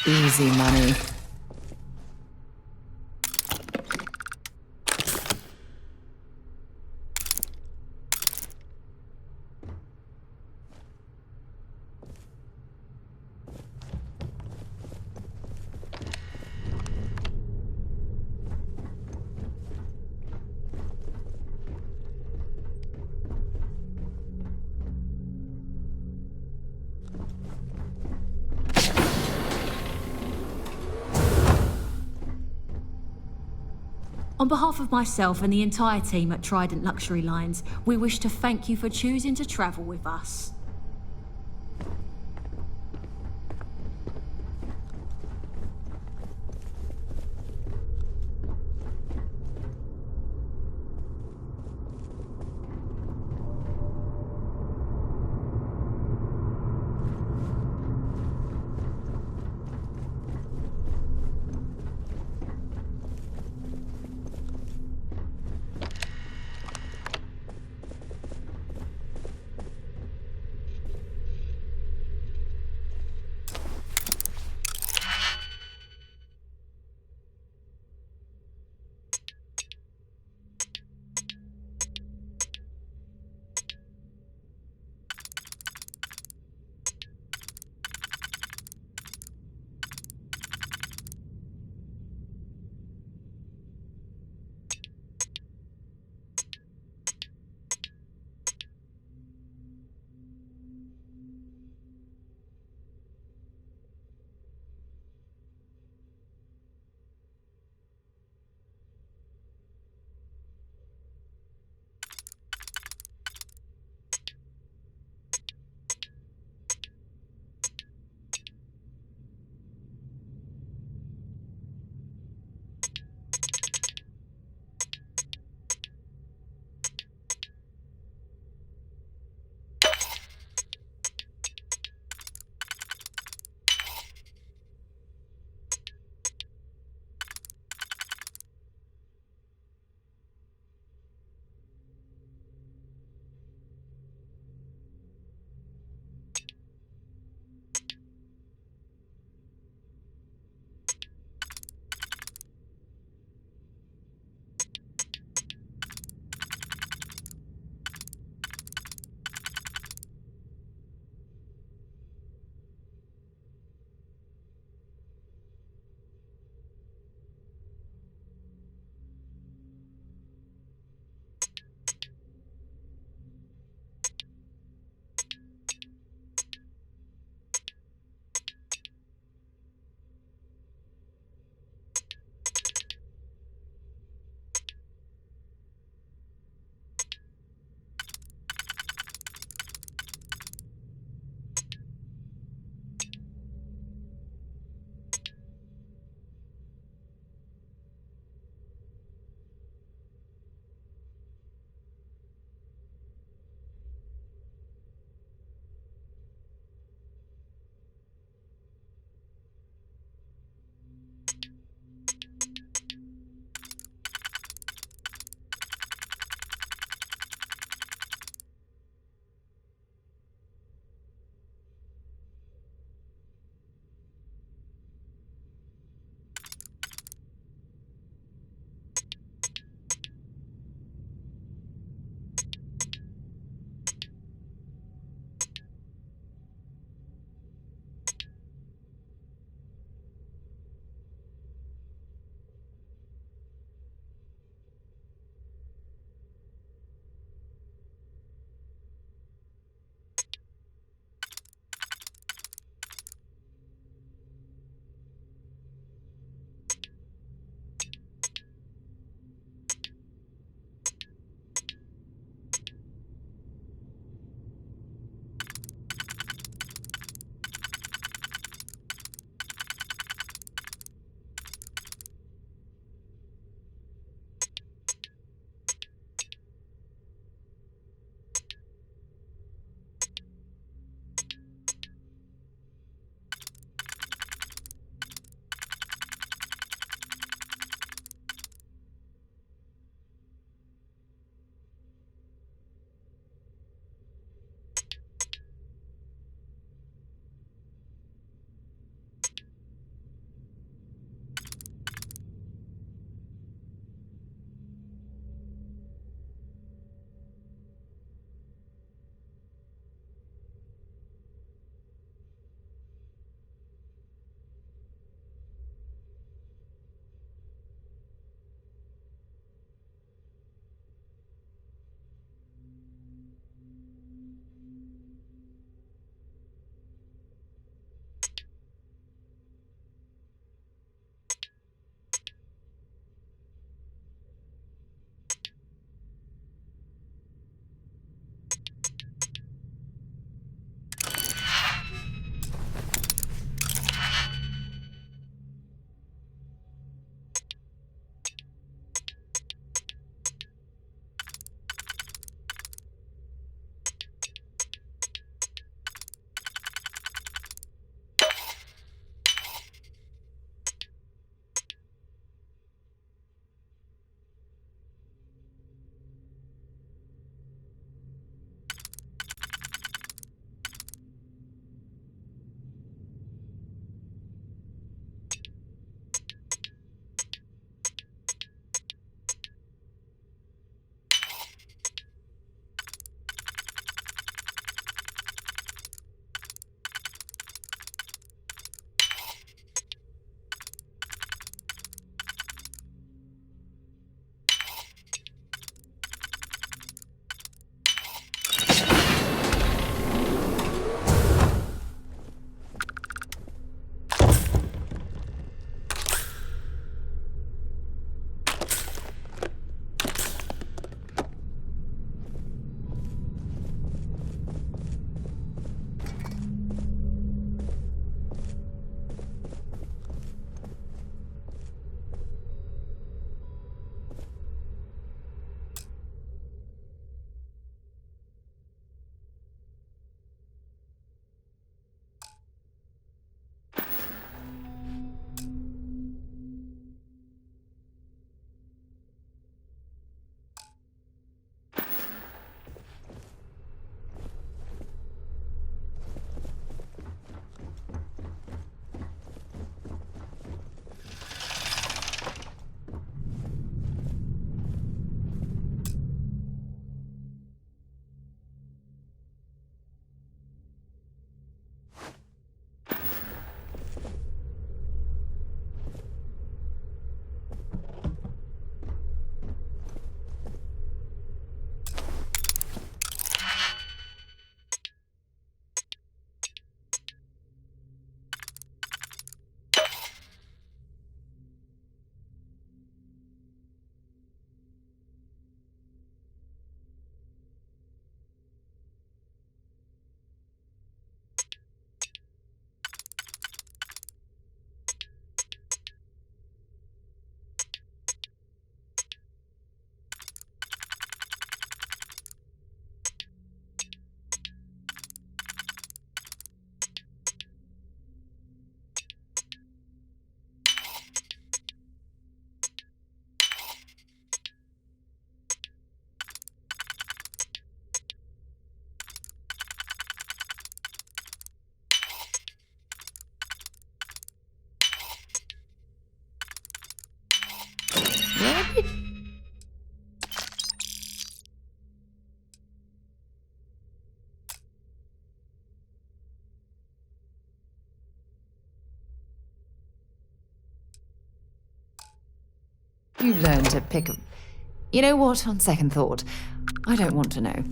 Easy money. On behalf of myself and the entire team at Trident Luxury Lines, we wish to thank you for choosing to travel with us. You learn to pick a... You know what, on second thought, I don't want to know.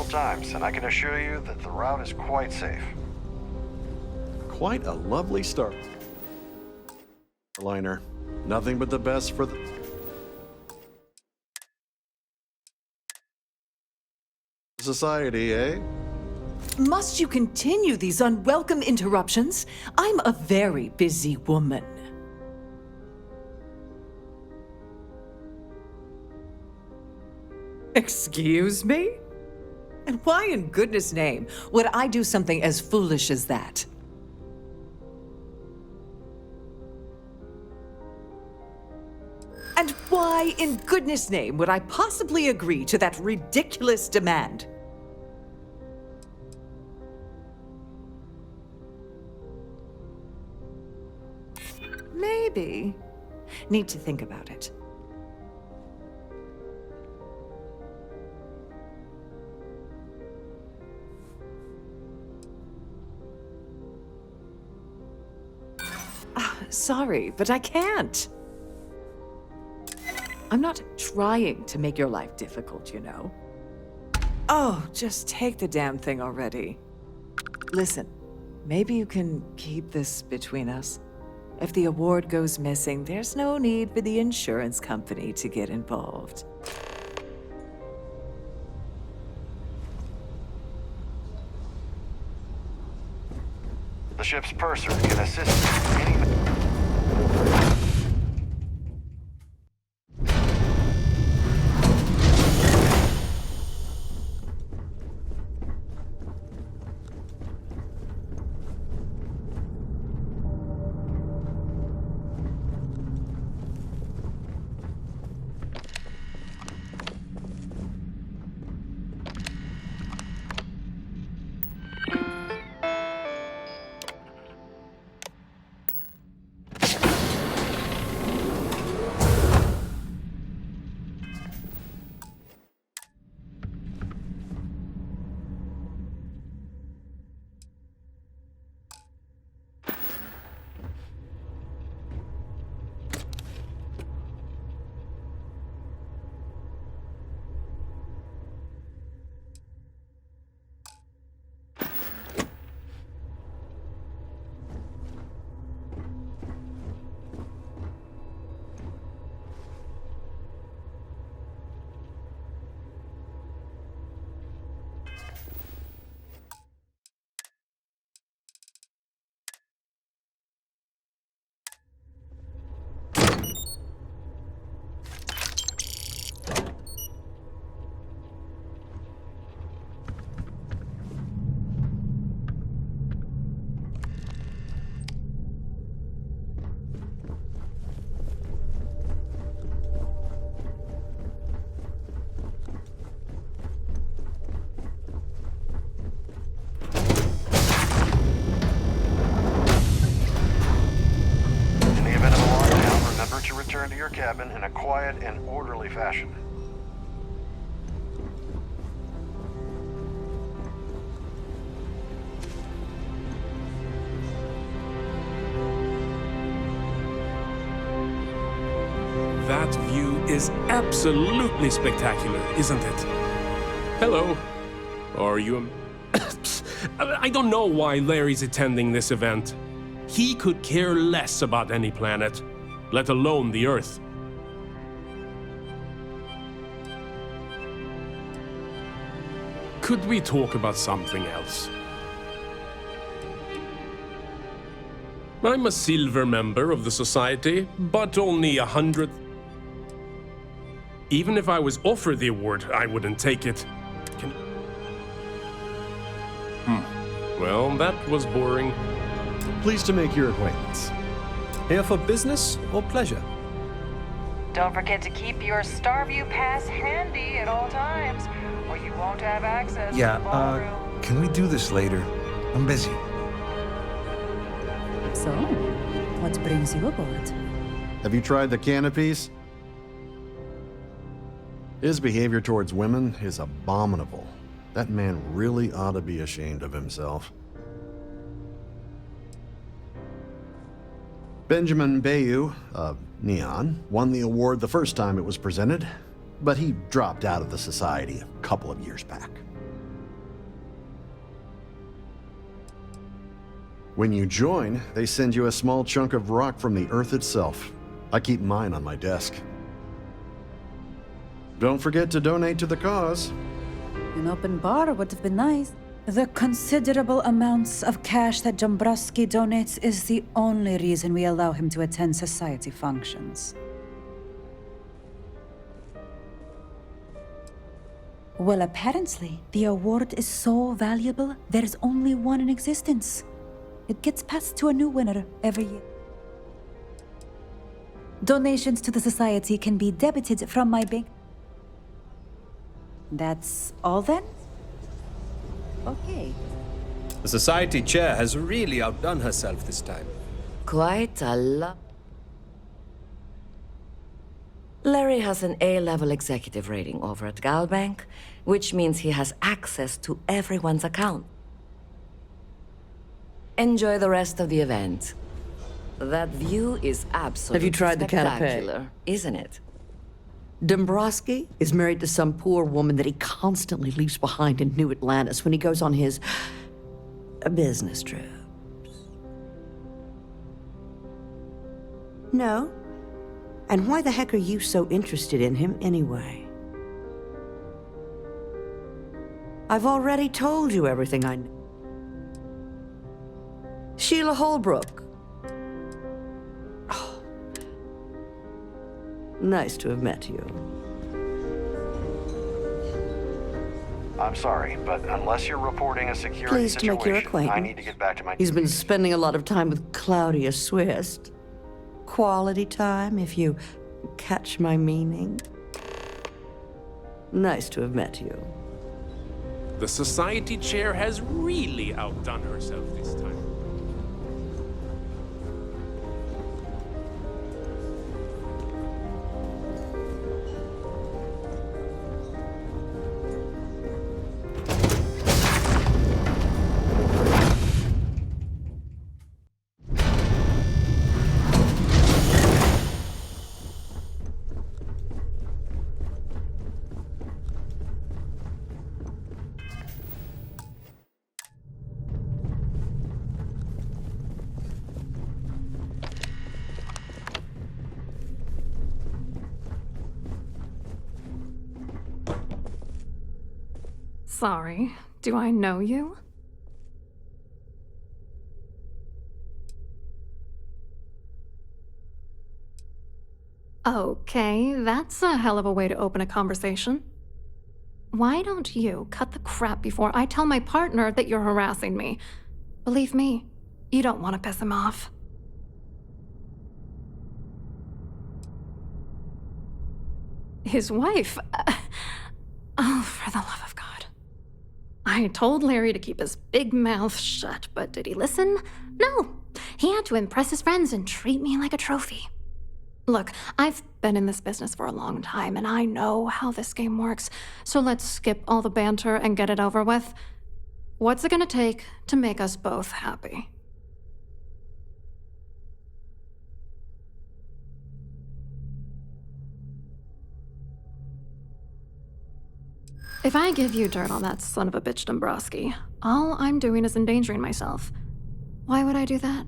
Times, and I can assure you that the route is quite safe. Quite a lovely Starliner. Nothing but the best for the... society, eh? Must you continue these unwelcome interruptions? I'm a very busy woman. Excuse me? And why in goodness name would I do something as foolish as that? And why in goodness name would I possibly agree to that ridiculous demand? Maybe. Need to think about it. Sorry, but I can't. I'm not trying to make your life difficult, you know. Oh, just take the damn thing already. Listen, maybe you can keep this between us. If the award goes missing, there's no need for the insurance company to get involved. The ship's purser can assist you in any... return to your cabin in a quiet and orderly fashion. That view is absolutely spectacular, isn't it? Hello. Are you... I don't know why Larry's attending this event. He could care less about any planet, let alone the Earth. Could we talk about something else? I'm a silver member of the Society, but only 100... Even if I was offered the award, I wouldn't take it. Well, that was boring. Pleased to make your acquaintance. Here for business or pleasure? Don't forget to keep your Starview pass handy at all times, or you won't have access to the ballroom. Can we do this later? I'm busy. So, what brings you aboard? Have you tried the canopies? His behavior towards women is abominable. That man really ought to be ashamed of himself. Benjamin Bayou of Neon won the award the first time it was presented, but he dropped out of the society a couple of years back. When you join, they send you a small chunk of rock from the Earth itself. I keep mine on my desk. Don't forget to donate to the cause. An open bar would have been nice. The considerable amounts of cash that Dombrowski donates is the only reason we allow him to attend society functions. Well, apparently, the award is so valuable, there's only one in existence. It gets passed to a new winner every year. Donations to the society can be debited from my bank. That's all then? Okay. The society chair has really outdone herself this time. Quite a lot. Larry has an A-level executive rating over at Galbank, which means he has access to everyone's account. Enjoy the rest of the event. That view is absolutely Have you tried the canapé? spectacular, isn't it? Dombrowski is married to some poor woman that he constantly leaves behind in New Atlantis when he goes on his business trips. No? And why the heck are you so interested in him anyway? I've already told you everything I know. Sheila Holbrook. Oh. Nice to have met you. I'm sorry, but unless you're reporting a security Pleased to make your situation, acquaintance. I need to get back to my... He's been spending a lot of time with Claudia Swist. Quality time, if you catch my meaning. Nice to have met you. The society chair has really outdone herself this time. Sorry, do I know you? Okay, that's a hell of a way to open a conversation. Why don't you cut the crap before I tell my partner that you're harassing me? Believe me, you don't want to piss him off. His wife? Oh, for the love of God. I told Larry to keep his big mouth shut, but did he listen? No. He had to impress his friends and treat me like a trophy. Look, I've been in this business for a long time, and I know how this game works, so let's skip all the banter and get it over with. What's it gonna take to make us both happy? If I give you dirt on that son of a bitch Dombrowski, all I'm doing is endangering myself. Why would I do that?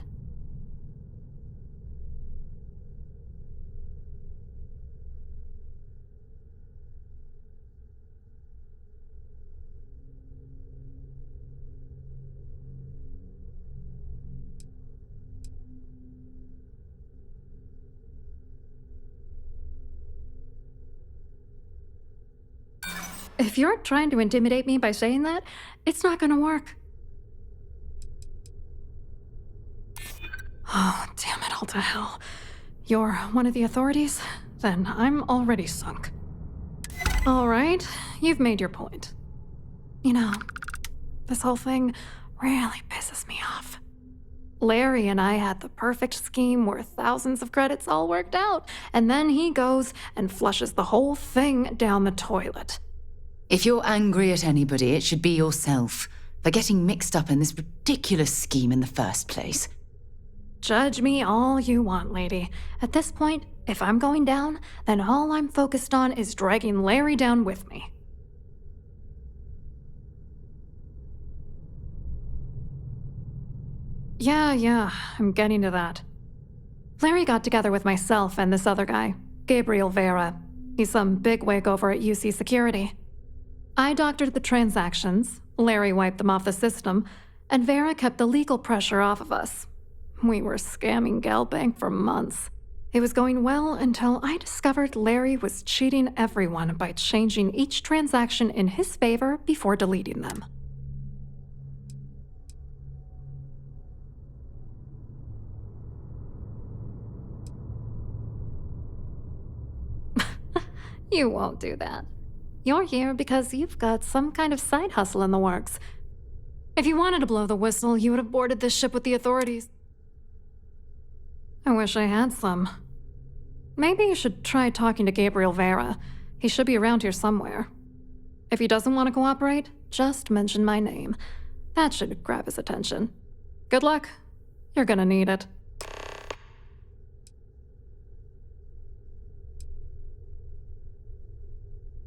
If you're trying to intimidate me by saying that, it's not gonna work. Oh, damn it all to hell. You're one of the authorities? Then I'm already sunk. All right, you've made your point. You know, this whole thing really pisses me off. Larry and I had the perfect scheme where thousands of credits all worked out, and then he goes and flushes the whole thing down the toilet. If you're angry at anybody, it should be yourself for getting mixed up in this ridiculous scheme in the first place. Judge me all you want, lady. At this point, if I'm going down, then all I'm focused on is dragging Larry down with me. Yeah, I'm getting to that. Larry got together with myself and this other guy, Gabriel Vera. He's some bigwig over at UC Security. I doctored the transactions, Larry wiped them off the system, and Vera kept the legal pressure off of us. We were scamming Galbank for months. It was going well until I discovered Larry was cheating everyone by changing each transaction in his favor before deleting them. You won't do that. You're here because you've got some kind of side hustle in the works. If you wanted to blow the whistle, you would have boarded this ship with the authorities. I wish I had some. Maybe you should try talking to Gabriel Vera. He should be around here somewhere. If he doesn't want to cooperate, just mention my name. That should grab his attention. Good luck. You're gonna need it.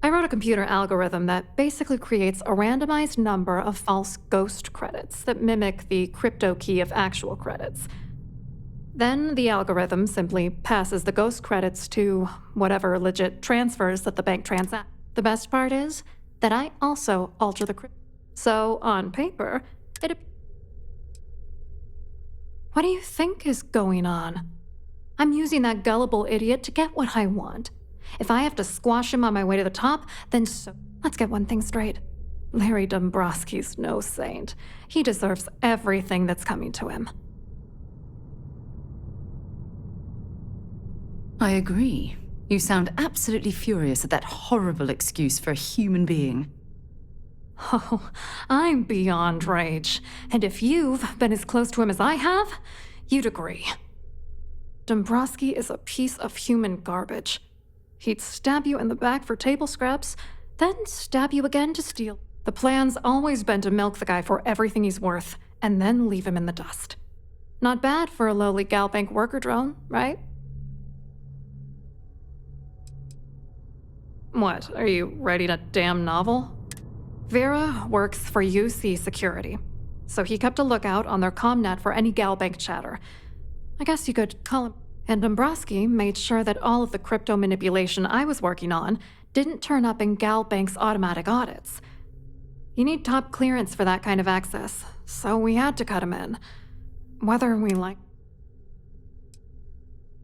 I wrote a computer algorithm that basically creates a randomized number of false ghost credits that mimic the crypto key of actual credits. Then the algorithm simply passes the ghost credits to whatever legit transfers that the bank transacts. The best part is that I also alter the crypto. So, on paper, What do you think is going on? I'm using that gullible idiot to get what I want. If I have to squash him on my way to the top, then so. Let's get one thing straight. Larry Dombrowski's no saint. He deserves everything that's coming to him. I agree. You sound absolutely furious at that horrible excuse for a human being. Oh, I'm beyond rage. And if you've been as close to him as I have, you'd agree. Dombrowski is a piece of human garbage. He'd stab you in the back for table scraps, then stab you again to steal. The plan's always been to milk the guy for everything he's worth, and then leave him in the dust. Not bad for a lowly Galbank worker drone, right? What, are you writing a damn novel? Vera works for UC Security, so he kept a lookout on their commnet for any Galbank chatter. I guess you could call him. And Dombrowski made sure that all of the crypto manipulation I was working on didn't turn up in Galbank's automatic audits. You need top clearance for that kind of access, so we had to cut him in. Whether we like...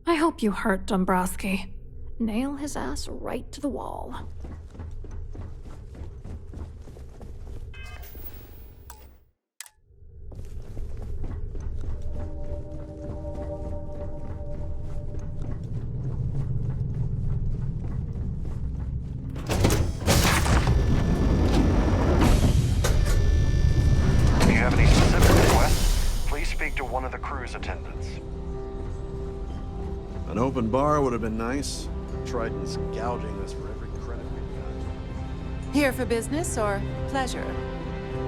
I hope you hurt Dombrowski. Nail his ass right to the wall. To one of the crew's attendants. An open bar would have been nice. Trident's gouging us for every credit we've got. Here for business or pleasure?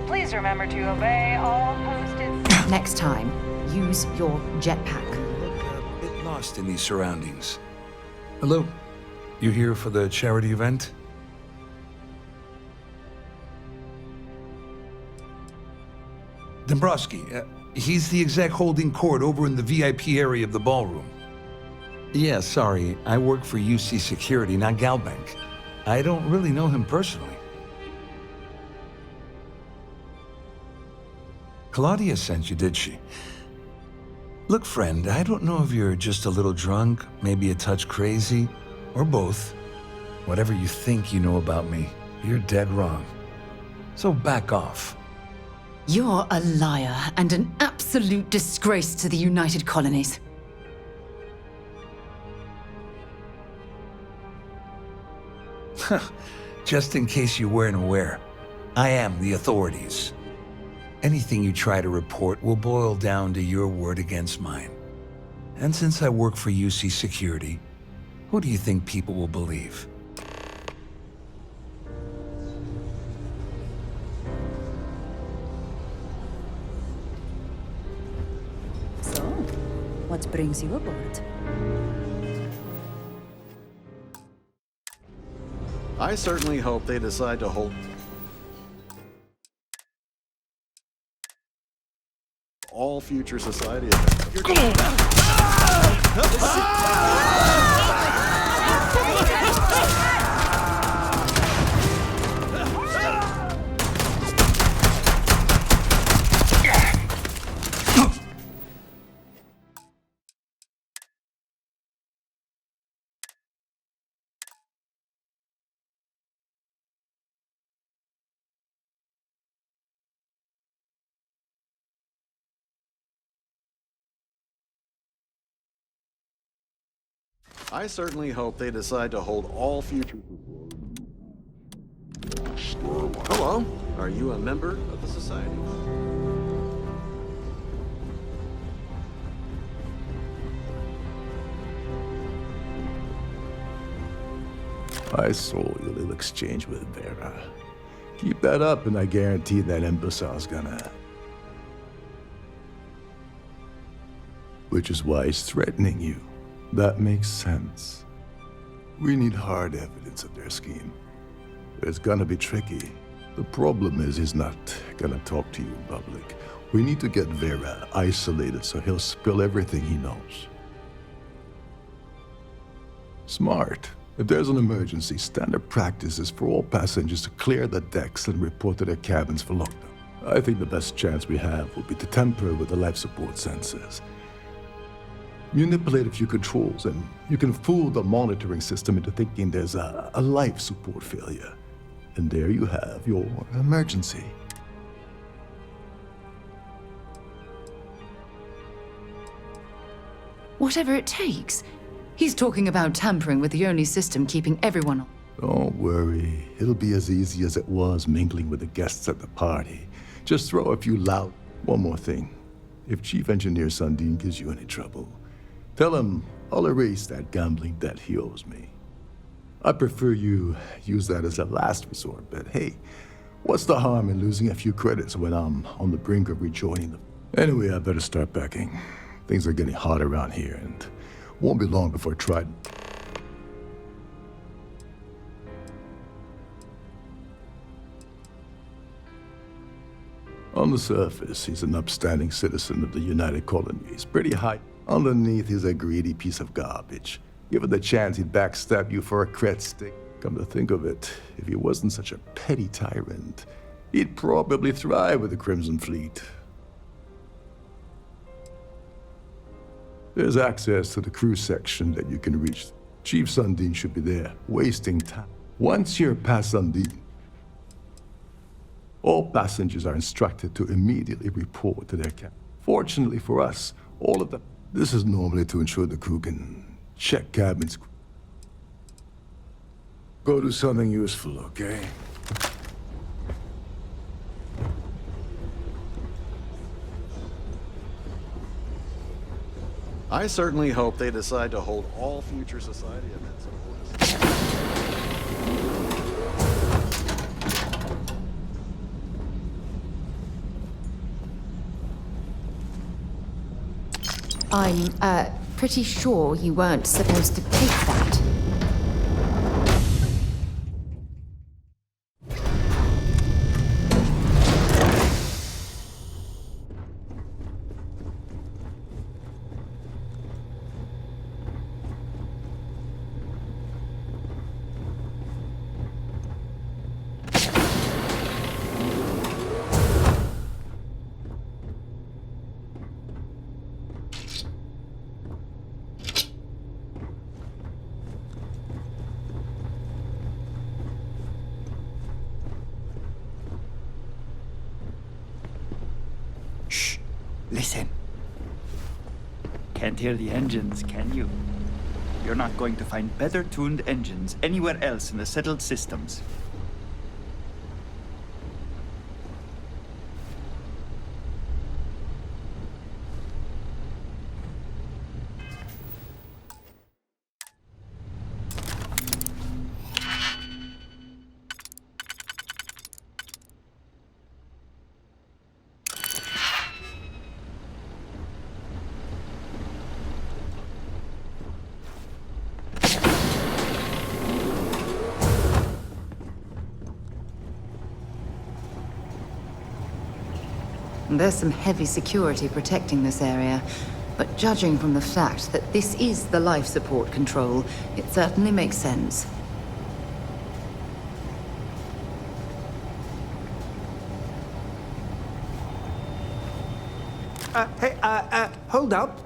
Please remember to obey all posted... Next time, use your jetpack. A bit lost in these surroundings. Hello? You here for the charity event? Dombrowski, he's the exec holding court over in the VIP area of the ballroom. Yeah, sorry, I work for UC Security, not Galbank. I don't really know him personally. Claudia sent you, did she? Look, friend, I don't know if you're just a little drunk, maybe a touch crazy, or both. Whatever you think you know about me, you're dead wrong. So back off. You're a liar and an absolute disgrace to the United Colonies. Just in case you weren't aware, I am the authorities. Anything you try to report will boil down to your word against mine. And since I work for UC Security, who do you think people will believe? So, what brings you aboard? I certainly hope they decide to hold all future society events. I certainly hope they decide to hold all future... Hello, are you a member of the society? I saw your little exchange with Vera. Keep that up and I guarantee that imbecile's gonna... Which is why he's threatening you. That makes sense. We need hard evidence of their scheme. It's gonna be tricky. The problem is he's not gonna talk to you in public. We need to get Vera isolated so he'll spill everything he knows. Smart. If there's an emergency, standard practice is for all passengers to clear the decks and report to their cabins for lockdown. I think the best chance we have will be to tamper with the life support sensors. Manipulate a few controls, and you can fool the monitoring system into thinking there's a life support failure. And there you have your emergency. Whatever it takes. He's talking about tampering with the only system keeping everyone on. Don't worry. It'll be as easy as it was mingling with the guests at the party. Just throw a few loud... One more thing. If Chief Engineer Sundin gives you any trouble, tell him I'll erase that gambling debt he owes me. I prefer you use that as a last resort, but hey, what's the harm in losing a few credits when I'm on the brink of rejoining them? Anyway, I better start packing. Things are getting hot around here, and won't be long before Trident... On the surface, he's an upstanding citizen of the United Colonies, pretty high. Underneath, he's a greedy piece of garbage. Given the chance, he'd backstab you for a cred stick. Come to think of it, if he wasn't such a petty tyrant, he'd probably thrive with the Crimson Fleet. There's access to the crew section that you can reach. Chief Sundin should be there, wasting time. Once you're past Sundin, all passengers are instructed to immediately report to their captain. Fortunately for us, all of them... This is normally to ensure the crew can check cabins. Go do something useful, okay? I certainly hope they decide to hold all future society events on I'm, pretty sure you weren't supposed to take that. Listen. Can't hear the engines, can you? You're not going to find better tuned engines anywhere else in the settled systems. There's some heavy security protecting this area, but judging from the fact that this is the life support control, it certainly makes sense. Hold up.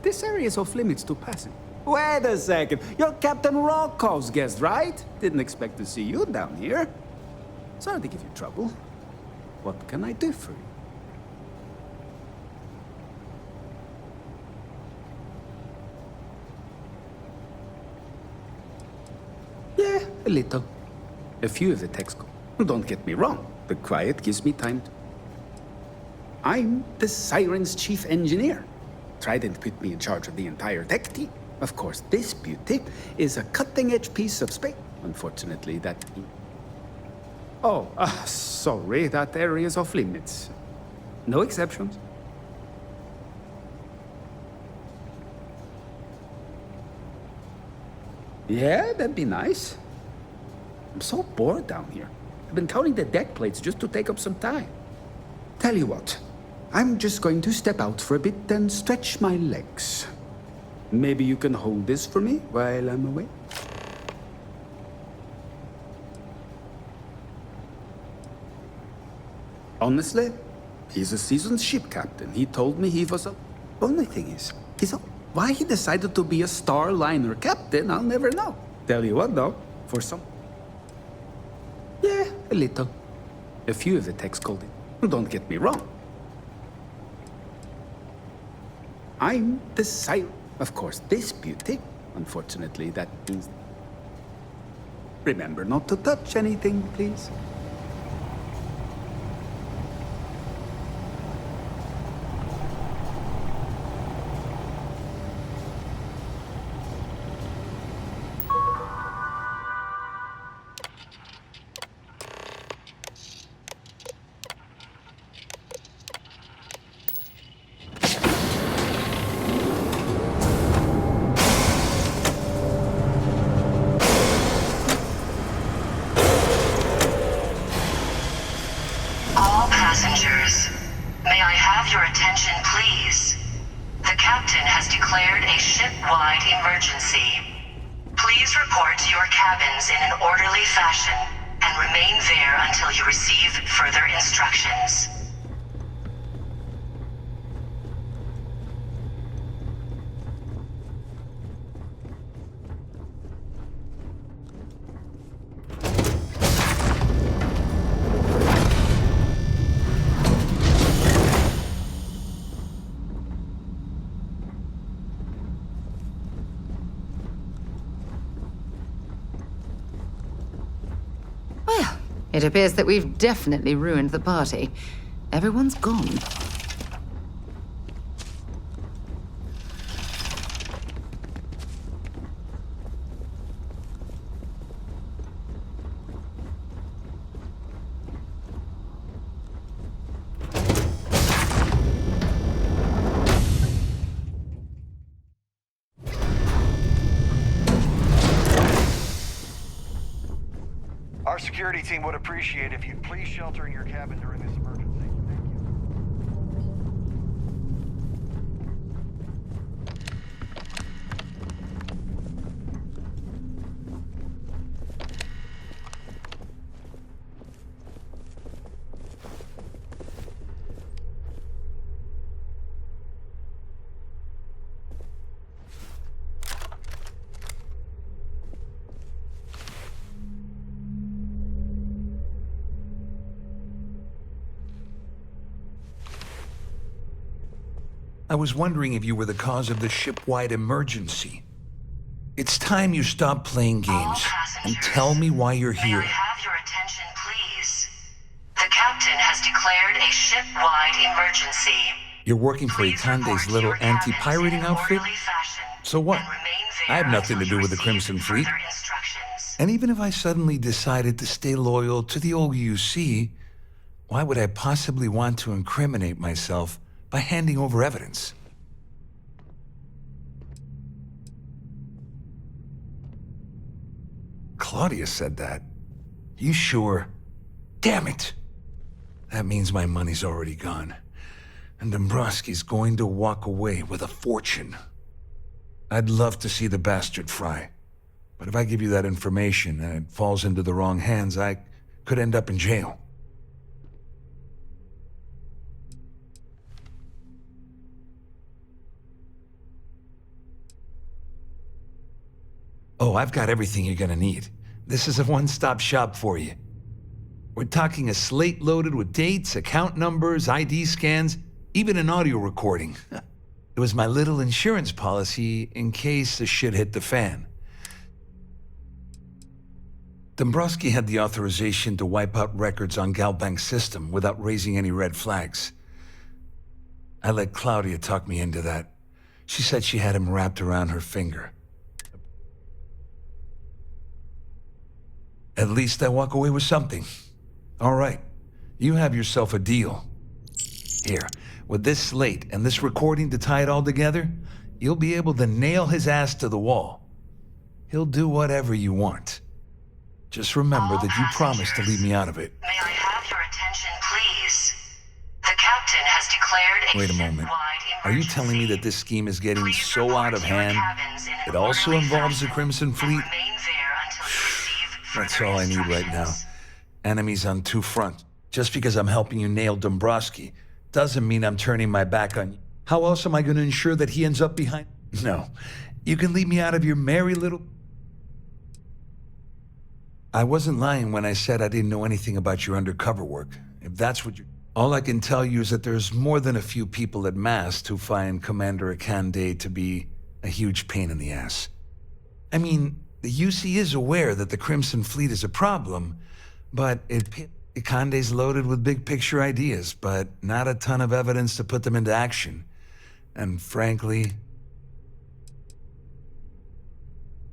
This area is off limits to passing. Wait a second. You're Captain Rocko's guest, right? Didn't expect to see you down here. Sorry to give you trouble. What can I do for you? Yeah, a little. A few of the techs go. Don't get me wrong. The quiet gives me time to... I'm the Siren's chief engineer. Trident put me in charge of the entire tech team. Of course, this beauty is a cutting-edge piece of space. Unfortunately, that... Oh, sorry, that area is off limits. No exceptions. Yeah, that'd be nice. I'm so bored down here. I've been counting the deck plates just to take up some time. Tell you what, I'm just going to step out for a bit and stretch my legs. Maybe you can hold this for me while I'm away? Honestly, he's a seasoned ship captain. He told me he was a... Only thing is, why he decided to be a Starliner captain, I'll never know. Tell you what, though, for some... Yeah, a little. A few of the techs called it. Don't get me wrong. I'm the Siren. Of course, this beauty. Unfortunately, that means... Remember not to touch anything, please. Passengers, may I have your attention, please? The captain has declared a ship-wide emergency. Please report to your cabins in an orderly fashion and remain there until you receive further instructions. It appears that we've definitely ruined the party. Everyone's gone. Our security team would appreciate if you'd please shelter in your cabin during this emergency. I was wondering if you were the cause of the ship-wide emergency. It's time you stop playing games and tell me why you're here. May I have your attention, please? The captain has declared a ship-wide emergency. You're working for Ikande's little anti-pirating outfit? So what? I have nothing to do with the Crimson Fleet. And even if I suddenly decided to stay loyal to the old UC, why would I possibly want to incriminate myself by handing over evidence? Claudia said that. You sure? Damn it! That means my money's already gone. And Dombrowski's going to walk away with a fortune. I'd love to see the bastard fry. But if I give you that information and it falls into the wrong hands, I could end up in jail. Oh, I've got everything you're gonna need. This is a one-stop shop for you. We're talking a slate loaded with dates, account numbers, ID scans, even an audio recording. It was my little insurance policy in case the shit hit the fan. Dombrowski had the authorization to wipe out records on Galbank's system without raising any red flags. I let Claudia talk me into that. She said she had him wrapped around her finger. At least I walk away with something. All right, you have yourself a deal. Here, with this slate and this recording to tie it all together, you'll be able to nail his ass to the wall. He'll do whatever you want. Just remember that you promised to leave me out of it. May I have your attention, please? The captain has declared a Wait a moment. Are you telling me that this scheme is getting so out of hand, it also involves the Crimson Fleet? That's all I need right now. Enemies on two fronts. Just because I'm helping you nail Dombrowski doesn't mean I'm turning my back on you. How else am I going to ensure that he ends up behind? No. You can leave me out of your merry little... I wasn't lying when I said I didn't know anything about your undercover work. If that's what you... All I can tell you is that there's more than a few people at Mast who find Commander Ikande to be a huge pain in the ass. I mean, the UC is aware that the Crimson Fleet is a problem, but Ikande's loaded with big-picture ideas, but not a ton of evidence to put them into action. And frankly...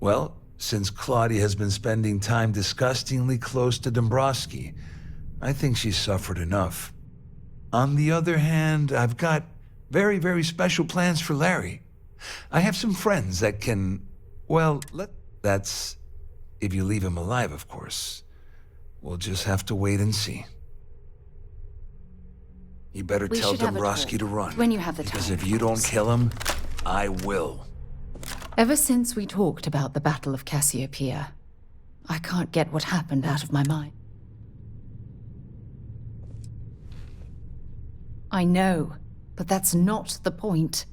Well, since Claudia has been spending time disgustingly close to Dombrowski, I think she's suffered enough. On the other hand, I've got very, very special plans for Larry. I have some friends that can... Well, that's if you leave him alive, of course. We'll just have to wait and see. You better tell Dombrowski to run. When you have the time. Because if you don't kill him, I will. Ever since we talked about the Battle of Cassiopeia, I can't get what happened out of my mind. I know, but that's not the point.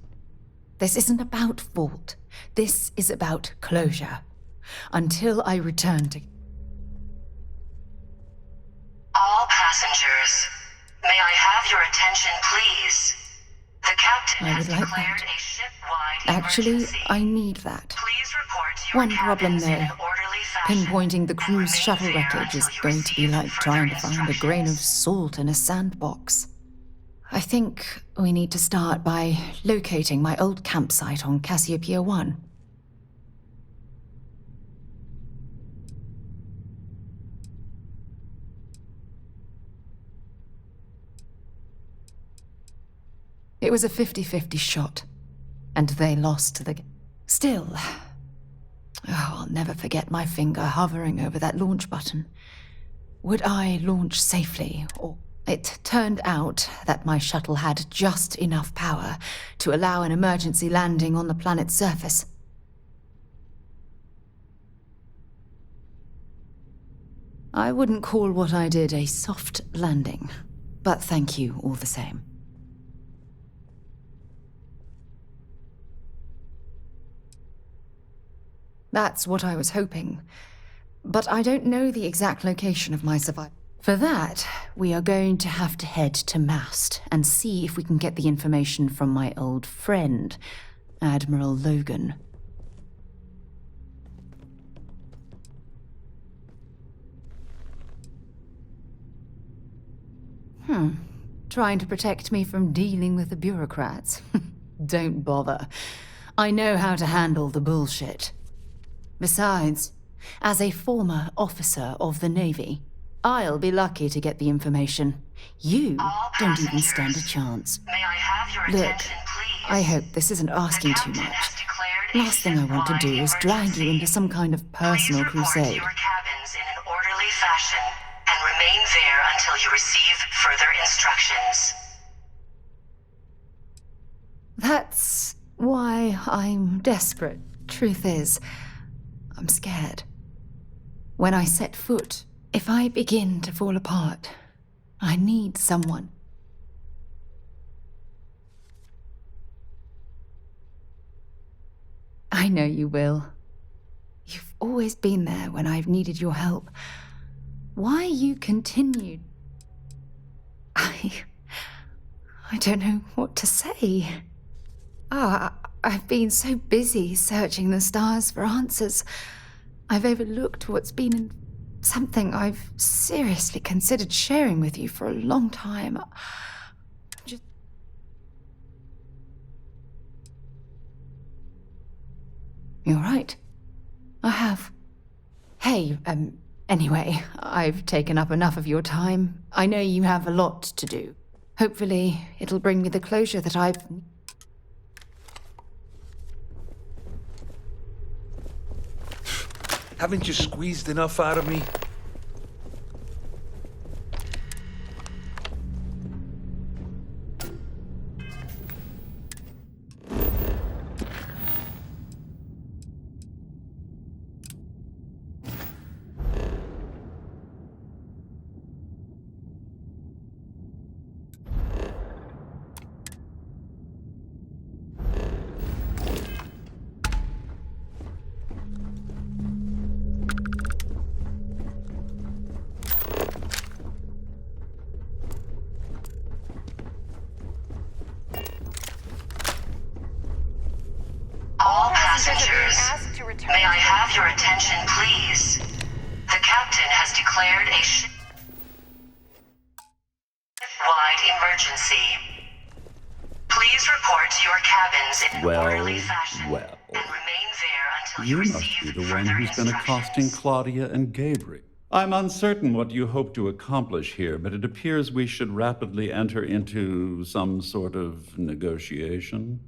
This isn't about fault. This is about closure. Until I return to... All passengers, may I have your attention, please? The captain I would like that. Actually, I need that. One problem though, pinpointing the crew's shuttle wreckage is going to be like trying to find a grain of salt in a sandbox. I think we need to start by locating my old campsite on Cassiopeia 1. It was a 50-50 shot, and they lost the... Still, I'll never forget my finger hovering over that launch button would I launch safely, or... It turned out that my shuttle had just enough power to allow an emergency landing on the planet's surface. I wouldn't call what I did a soft landing, but thank you all the same. That's what I was hoping, but I don't know the exact location of my survival. For that, we are going to have to head to Mast and see if we can get the information from my old friend, Admiral Logan. Trying to protect me from dealing with the bureaucrats? Don't bother. I know how to handle the bullshit. Besides, as a former officer of the Navy, I'll be lucky to get the information. You don't even stand a chance. May I have your Look, attention, please? I hope this isn't asking too much. Last thing I want to do is drag you into some kind of personal crusade. Report to your cabins in an orderly fashion and remain there until you receive further instructions. That's why I'm desperate. Truth is, I'm scared. When I set foot, if I begin to fall apart, I need someone. I know you will. You've always been there when I've needed your help. Why you continued? I don't know what to say. I've been so busy searching the stars for answers. I've overlooked what's been in something I've seriously considered sharing with you for a long time. You're right. I have. Hey, anyway, I've taken up enough of your time. I know you have a lot to do. Hopefully, it'll bring me the closure that I've... Haven't you squeezed enough out of me? May I have your attention, please? The captain has declared a ship-wide emergency. Please report to your cabins in an orderly fashion and remain there until you You must receive be the one further who's been instructions. accosting Claudia and Gabriel. I'm uncertain what you hope to accomplish here, but it appears we should rapidly enter into some sort of negotiation.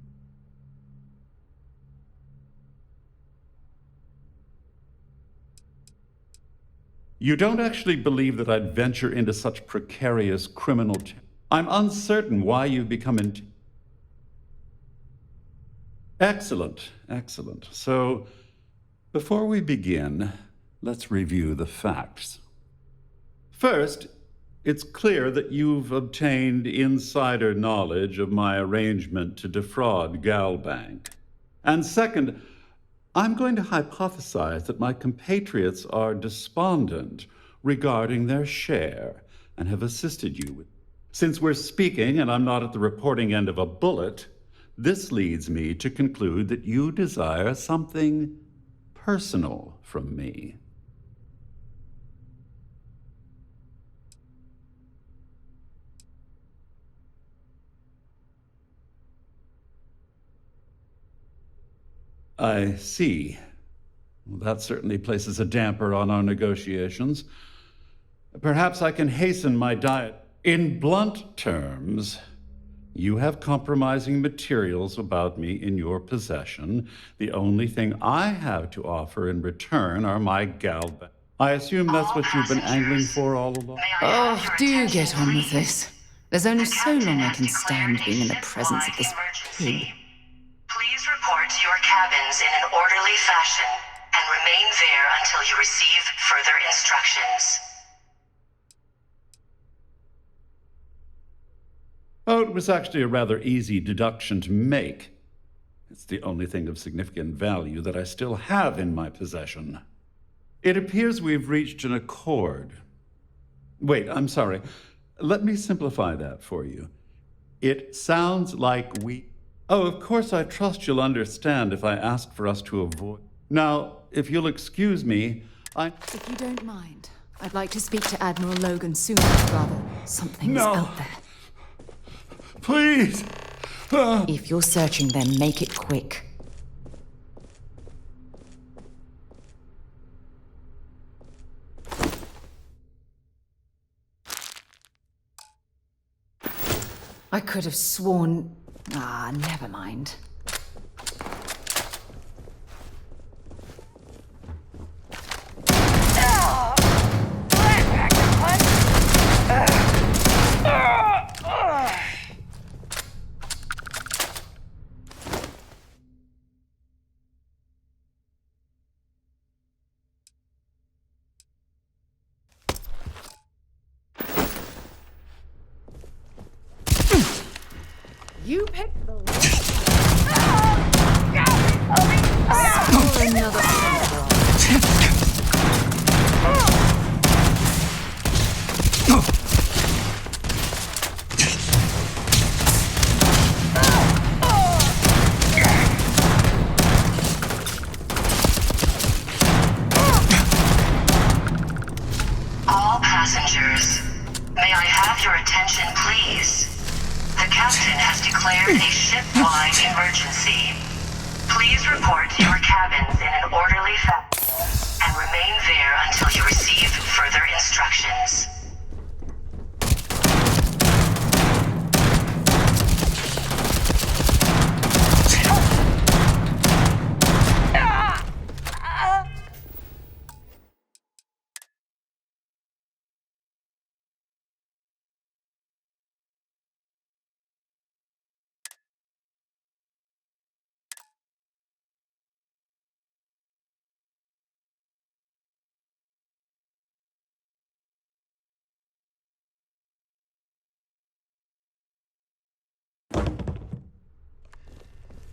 You don't actually believe that I'd venture into such precarious criminal... I'm uncertain why you've become Excellent, excellent. So, before we begin, let's review the facts. First, it's clear that you've obtained insider knowledge of my arrangement to defraud Galbank. And second, I'm going to hypothesize that my compatriots are despondent regarding their share and have assisted you with. Since we're speaking and I'm not at the reporting end of a bullet, this leads me to conclude that you desire something personal from me. I see. Well, that certainly places a damper on our negotiations. Perhaps I can hasten my diet. In blunt terms, you have compromising materials about me in your possession. The only thing I have to offer in return are my Galbank. I assume that's what you've been angling for all along? Oh, do get on with this. There's only so long I can stand being in the presence of this pig. Please report to your cabins in an orderly fashion and remain there until you receive further instructions. Oh, it was actually a rather easy deduction to make. It's the only thing of significant value that I still have in my possession. It appears we've reached an accord. Wait, I'm sorry. Let me simplify that for you. It sounds like we... Oh, of course, I trust you'll understand if I ask for us to avoid... Now, if you'll excuse me, If you don't mind, I'd like to speak to Admiral Logan sooner, rather. Something's out there. Please! If you're searching, then make it quick. I could have sworn... never mind. You picked the another All passengers, may I have your attention, please? The captain has declared a ship-wide emergency. Please report to your cabins in an orderly fashion and remain there until you receive further instructions.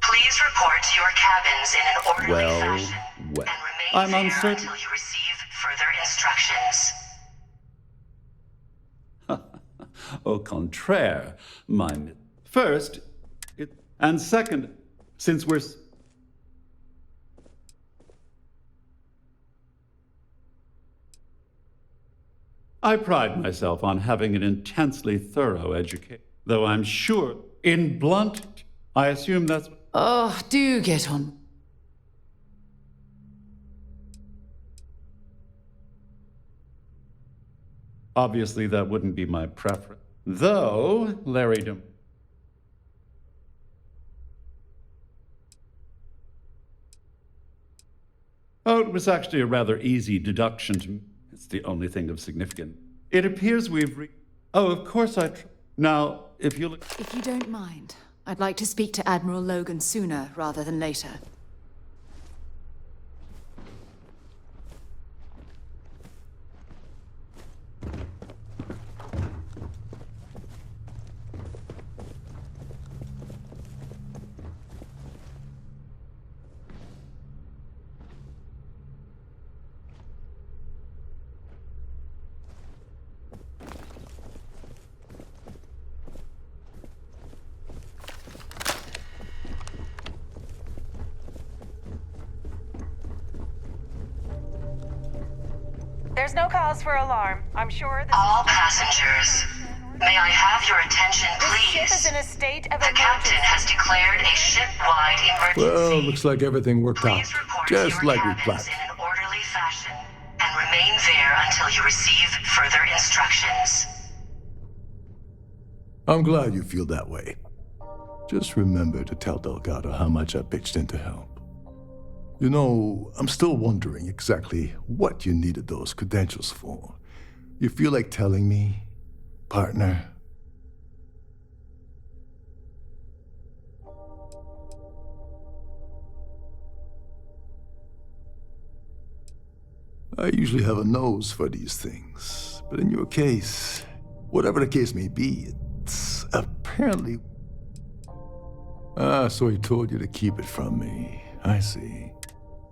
Please report to your cabins in an orderly fashion and remain I'm there uncertain. until you receive further instructions. Au contraire, my... First, and second, since we're... I pride myself on having an intensely thorough education, though I'm sure, in blunt, I assume that's... Oh, do get on. Obviously, that wouldn't be my preference. Though, Larry... Oh, it was actually a rather easy deduction to... It's the only thing of significance. It appears we've Oh, of course Now, if you look... If you don't mind, I'd like to speak to Admiral Logan sooner rather than later. There's no cause for alarm. I'm sure this All passengers, may I have your attention, please? ship is in a state of The captain has declared a ship-wide emergency. Well, looks like everything worked out. Just like we planned. In an orderly fashion and remain there until you receive further instructions. I'm glad you feel that way. Just remember to tell Delgado how much I pitched in to help. You know, I'm still wondering exactly what you needed those credentials for. You feel like telling me, partner? I usually have a nose for these things, but in your case, whatever the case may be, it's apparently... Ah, so he told you to keep it from me. I see.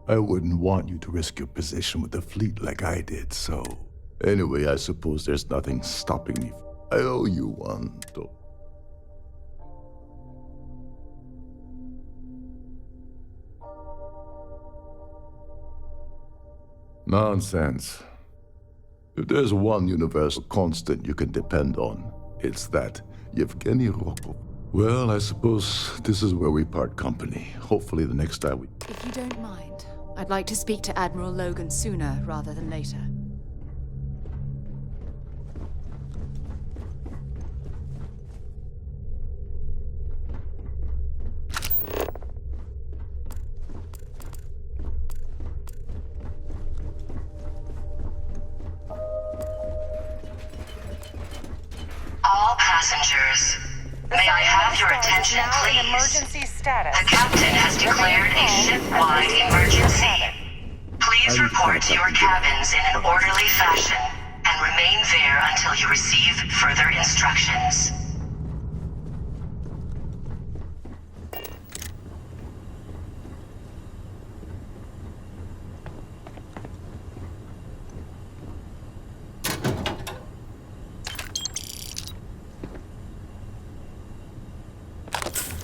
I wouldn't want you to risk your position with the fleet like I did, so... Anyway, I suppose there's nothing stopping me. I owe you one, though. Nonsense. If there's one universal constant you can depend on, it's that Yevgeny Rokov. Well, I suppose this is where we part company. Hopefully the next time we... If you don't mind, I'd like to speak to Admiral Logan sooner rather than later. All passengers, may I have your attention, please? Emergency status. The captain has declared a ship-wide emergency. Please report to your cabins in an orderly fashion and remain there until you receive further instructions.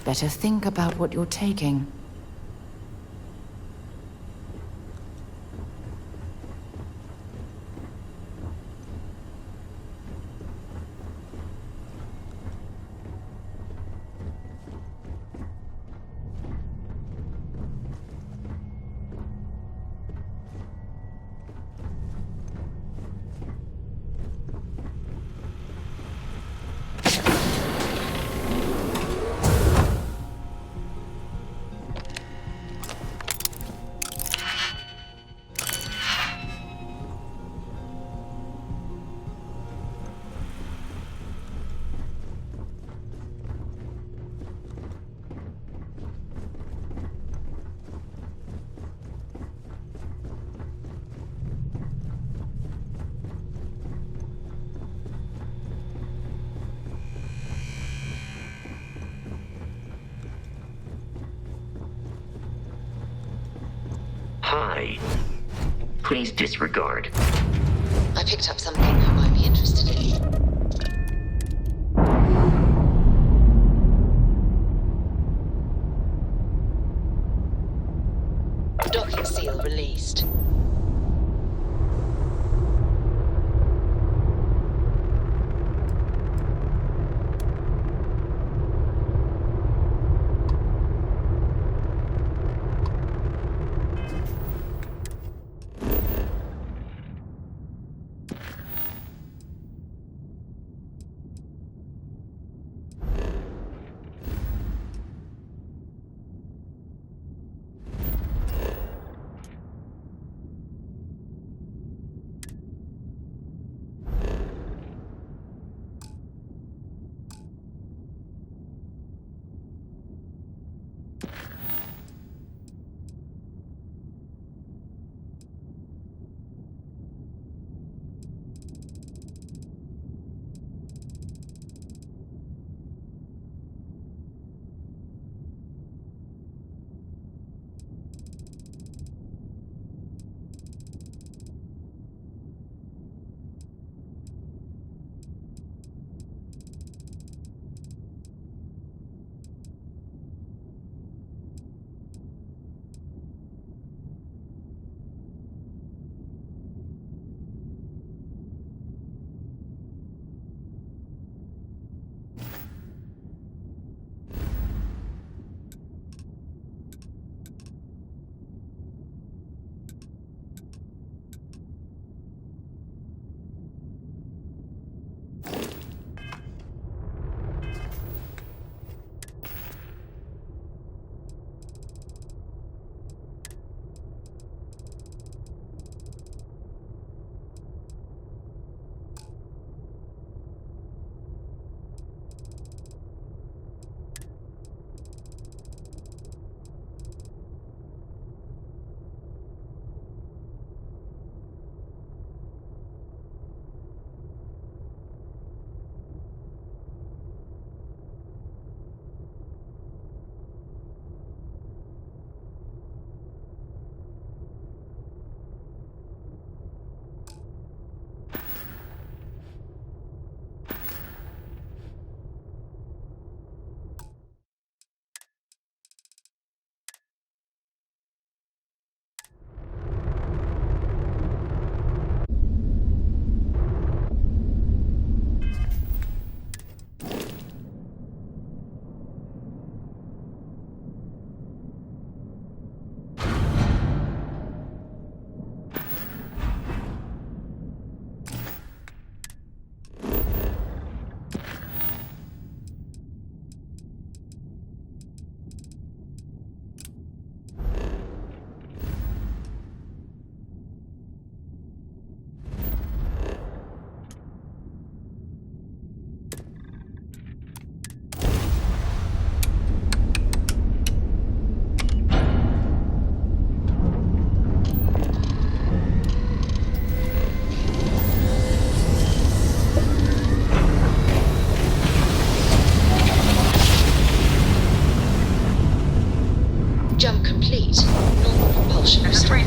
Better think about what you're taking. Hi. Please disregard. I picked up something I might be interested in. Docking seal released.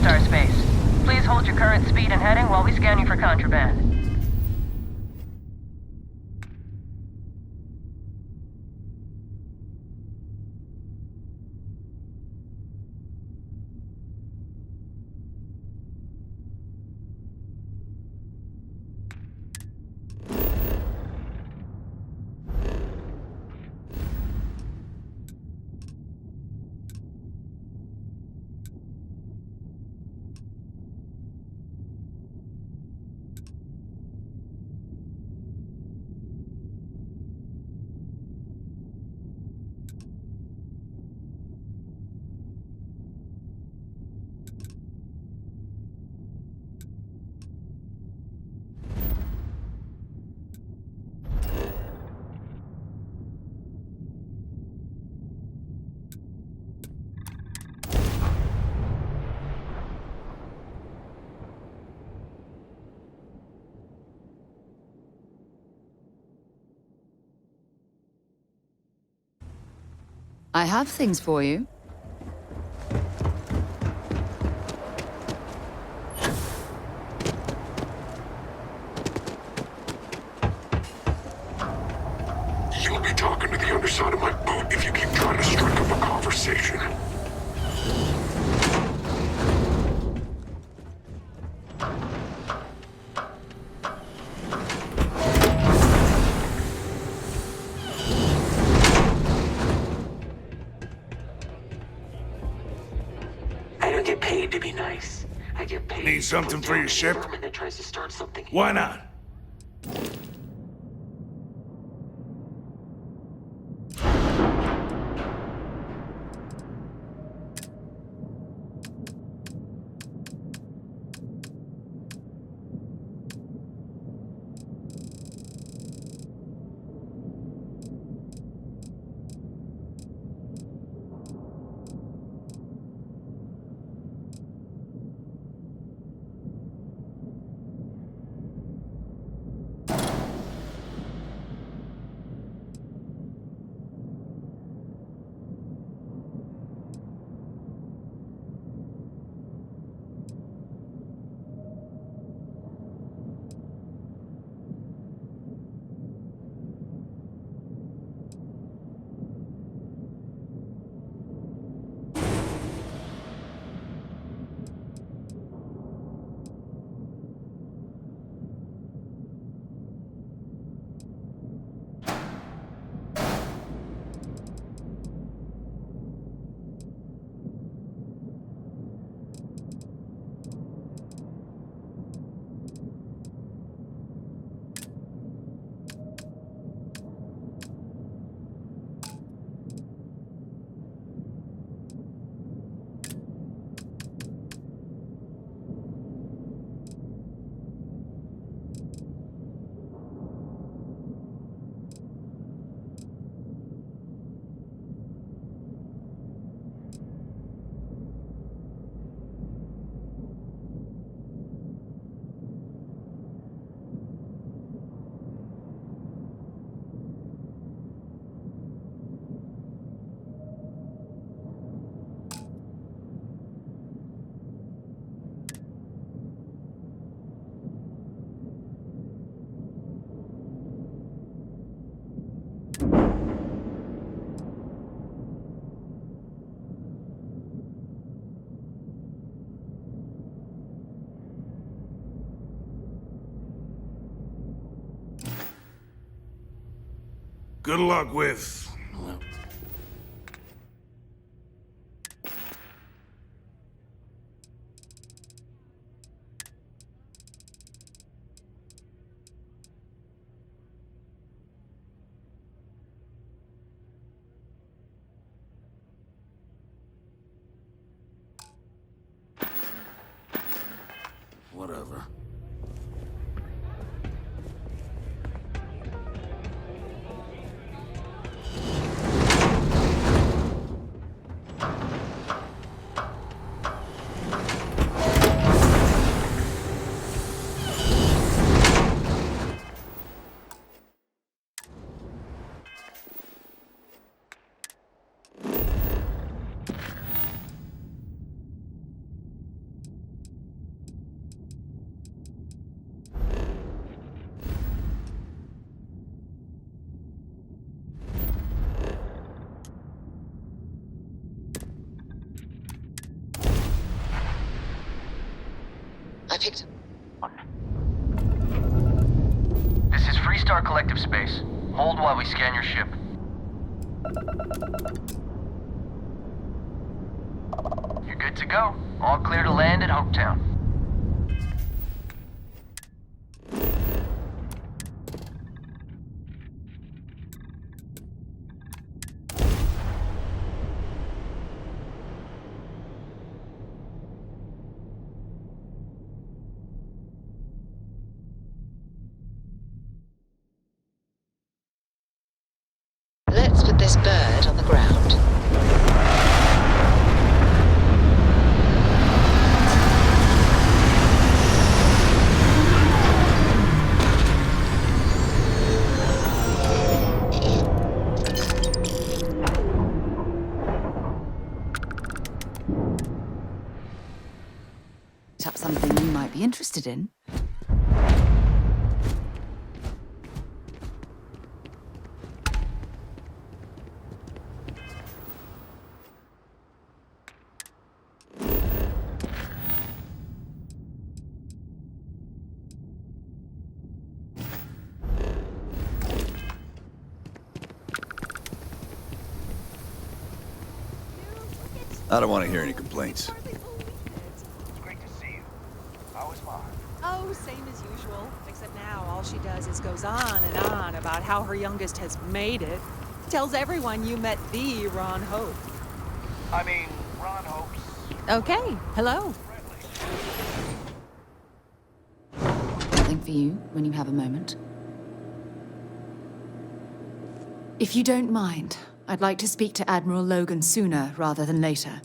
star space. Please hold your current speed and heading while we scan you for contraband. I have things for you. You'll be talking to the underside of my boat if you keep trying to strike up a conversation. Need something for your ship? Why not? Good luck with... whatever. I picked... This is Freestar Collective Space. Hold while we scan your ship. You're good to go. All clear to land at Hopetown. Let's put this bird on the ground. Is that something you might be interested in? I don't want to hear any complaints. Oh, same as usual. Except now all she does is goes on and on about how her youngest has made it. Tells everyone you met the Ron Hope. I mean, Ron Hope's... Okay, hello. Something for you when you have a moment. If you don't mind, I'd like to speak to Admiral Logan sooner rather than later.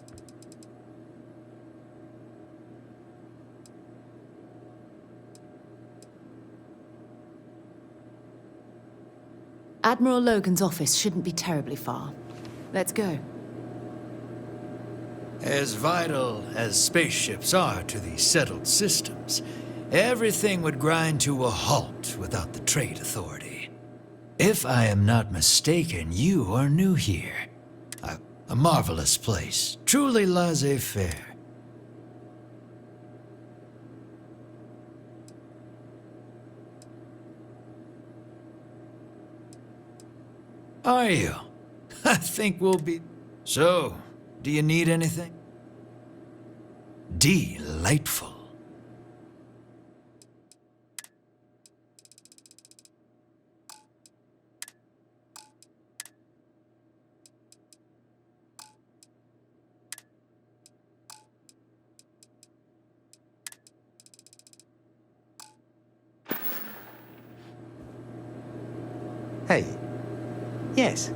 Admiral Logan's office shouldn't be terribly far. Let's go. As vital as spaceships are to the settled systems, everything would grind to a halt without the Trade Authority. If I am not mistaken, you are new here. A marvelous place, truly laissez-faire. Are you? I think we'll be... So, do you need anything? Delightful. Hey. Yes.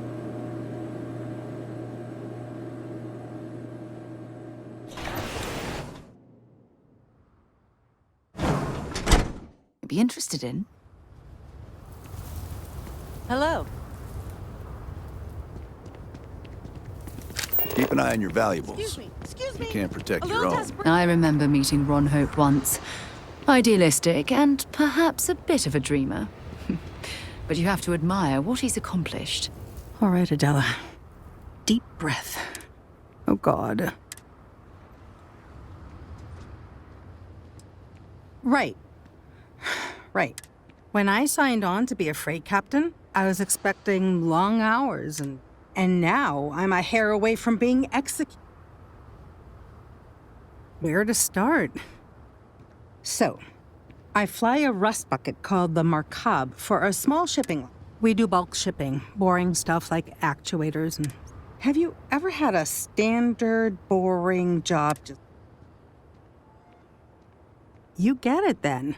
You'd be interested in? Hello. Keep an eye on your valuables. Excuse me. You can't protect your own. I remember meeting Ron Hope once. Idealistic and perhaps a bit of a dreamer. But you have to admire what he's accomplished. All right, Adela. Deep breath. Oh, God. Right. Right. When I signed on to be a freight captain, I was expecting long hours, and now I'm a hair away from being executed. Where to start? So, I fly a rust bucket called the Markab for a small shipping line. We do bulk shipping, boring stuff like actuators. And have you ever had a standard, boring job? You get it then.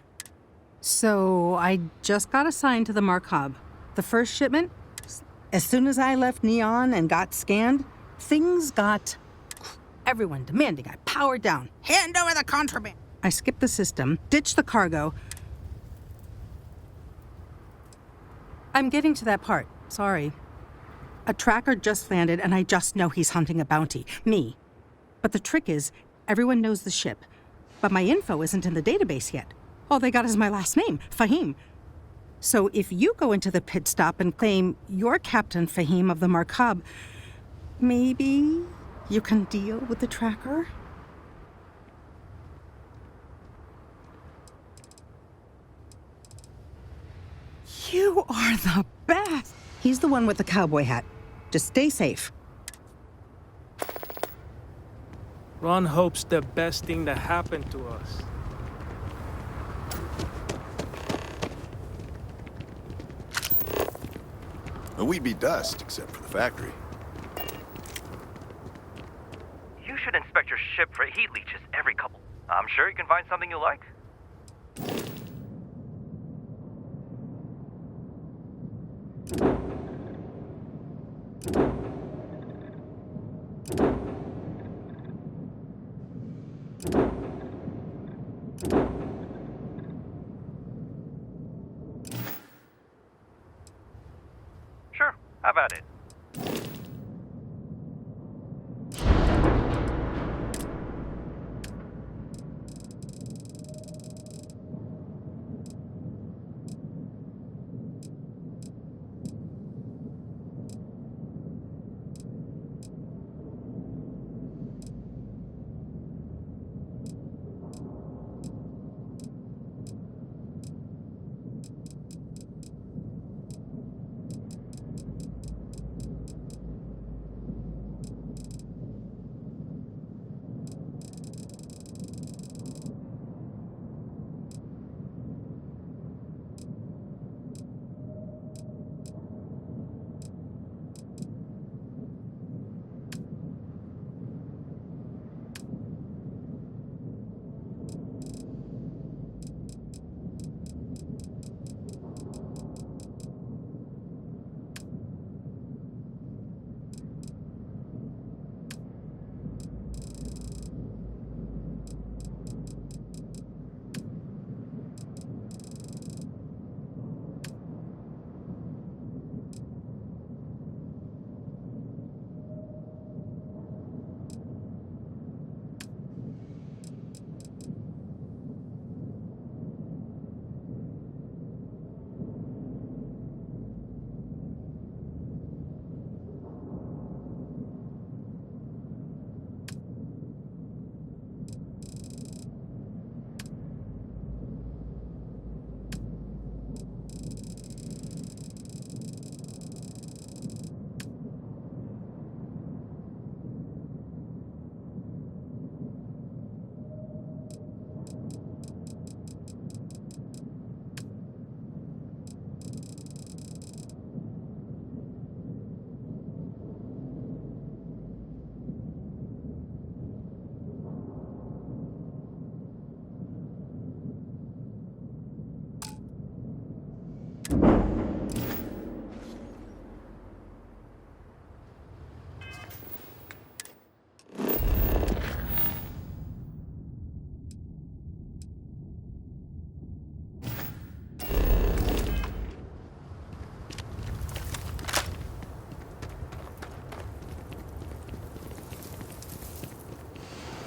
So I just got assigned to the Markab. The first shipment, as soon as I left Neon and got scanned, things got... Everyone demanding I power down. Hand over the contraband. I skipped the system, ditched the cargo. I'm getting to that part. Sorry. A tracker just landed, and I just know he's hunting a bounty. Me. But the trick is, everyone knows the ship. But my info isn't in the database yet. All they got is my last name, Fahim. So if you go into the pit stop and claim you're Captain Fahim of the Markab, maybe you can deal with the tracker? You are the best. He's the one with the cowboy hat. Just stay safe. Ron hopes the best thing that happened to us. And we'd be dust, except for the factory. You should inspect your ship for heat leeches every couple. I'm sure you can find something you like. Sure, have at it.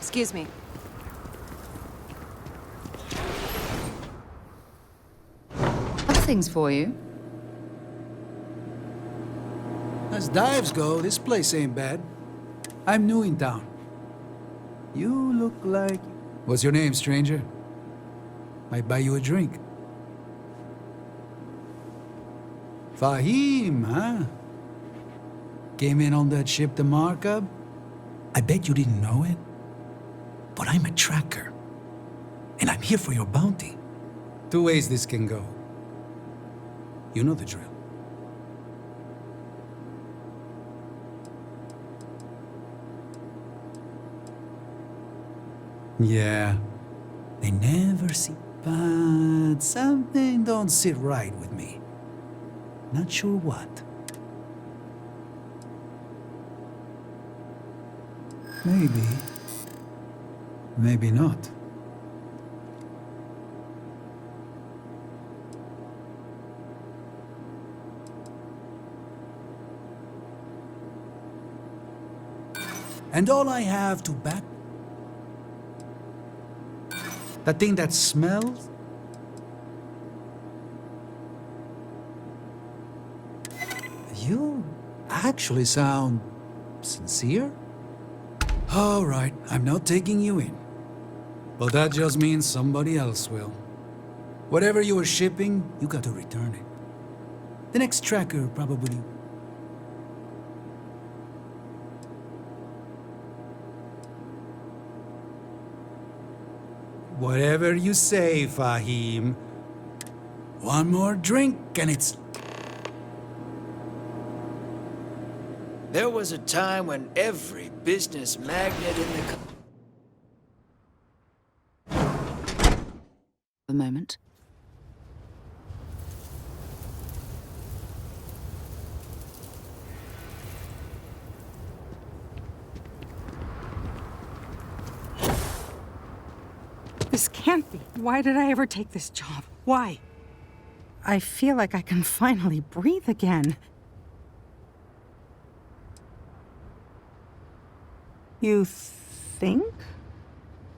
Excuse me. Other things for you? As dives go, this place ain't bad. I'm new in town. You look like... What's your name, stranger? Might buy you a drink. Fahim, huh? Came in on that ship to Markup? I bet you didn't know it. But I'm a tracker. And I'm here for your bounty. Two ways this can go. You know the drill. Yeah. They never see, but something don't sit right with me. Not sure what. Maybe. Maybe not. And all I have to back... That thing that smells? You actually sound sincere? All right, I'm not taking you in. But that just means somebody else will. Whatever you were shipping, you got to return it. The next tracker probably... Whatever you say, Fahim. One more drink and it's... There was a time when every business magnate in The moment. This can't be. Why did I ever take this job? Why? I feel like I can finally breathe again. You think?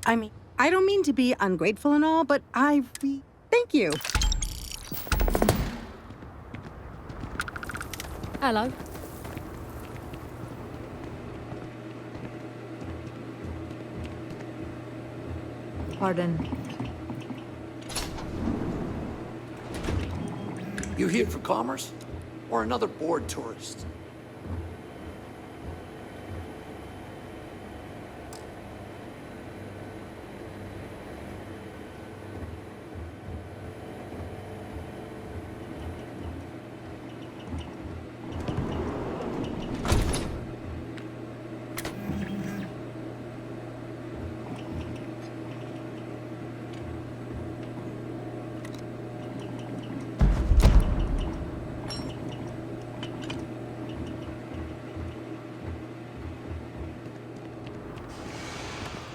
I mean, I don't mean to be ungrateful and all, but thank you. Hello. Pardon. You here for commerce? Or another bored tourist?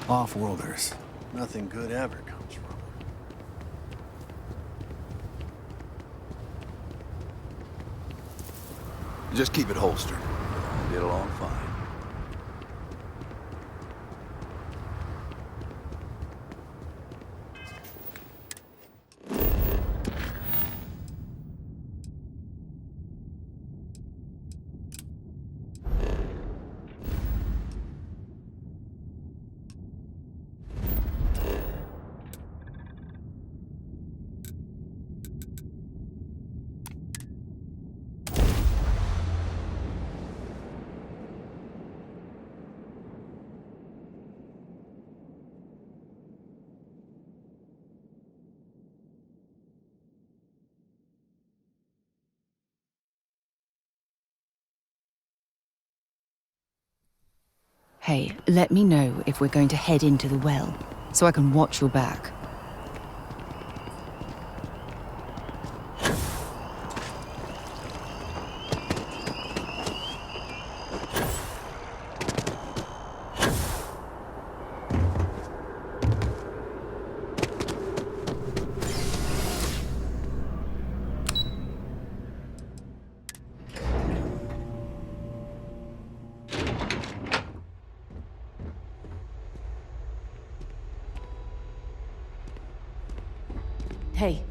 Off-worlders. Nothing good ever comes from them. Just keep it holstered. Get along fine. Hey, let me know if we're going to head into the well, so I can watch your back. Hey,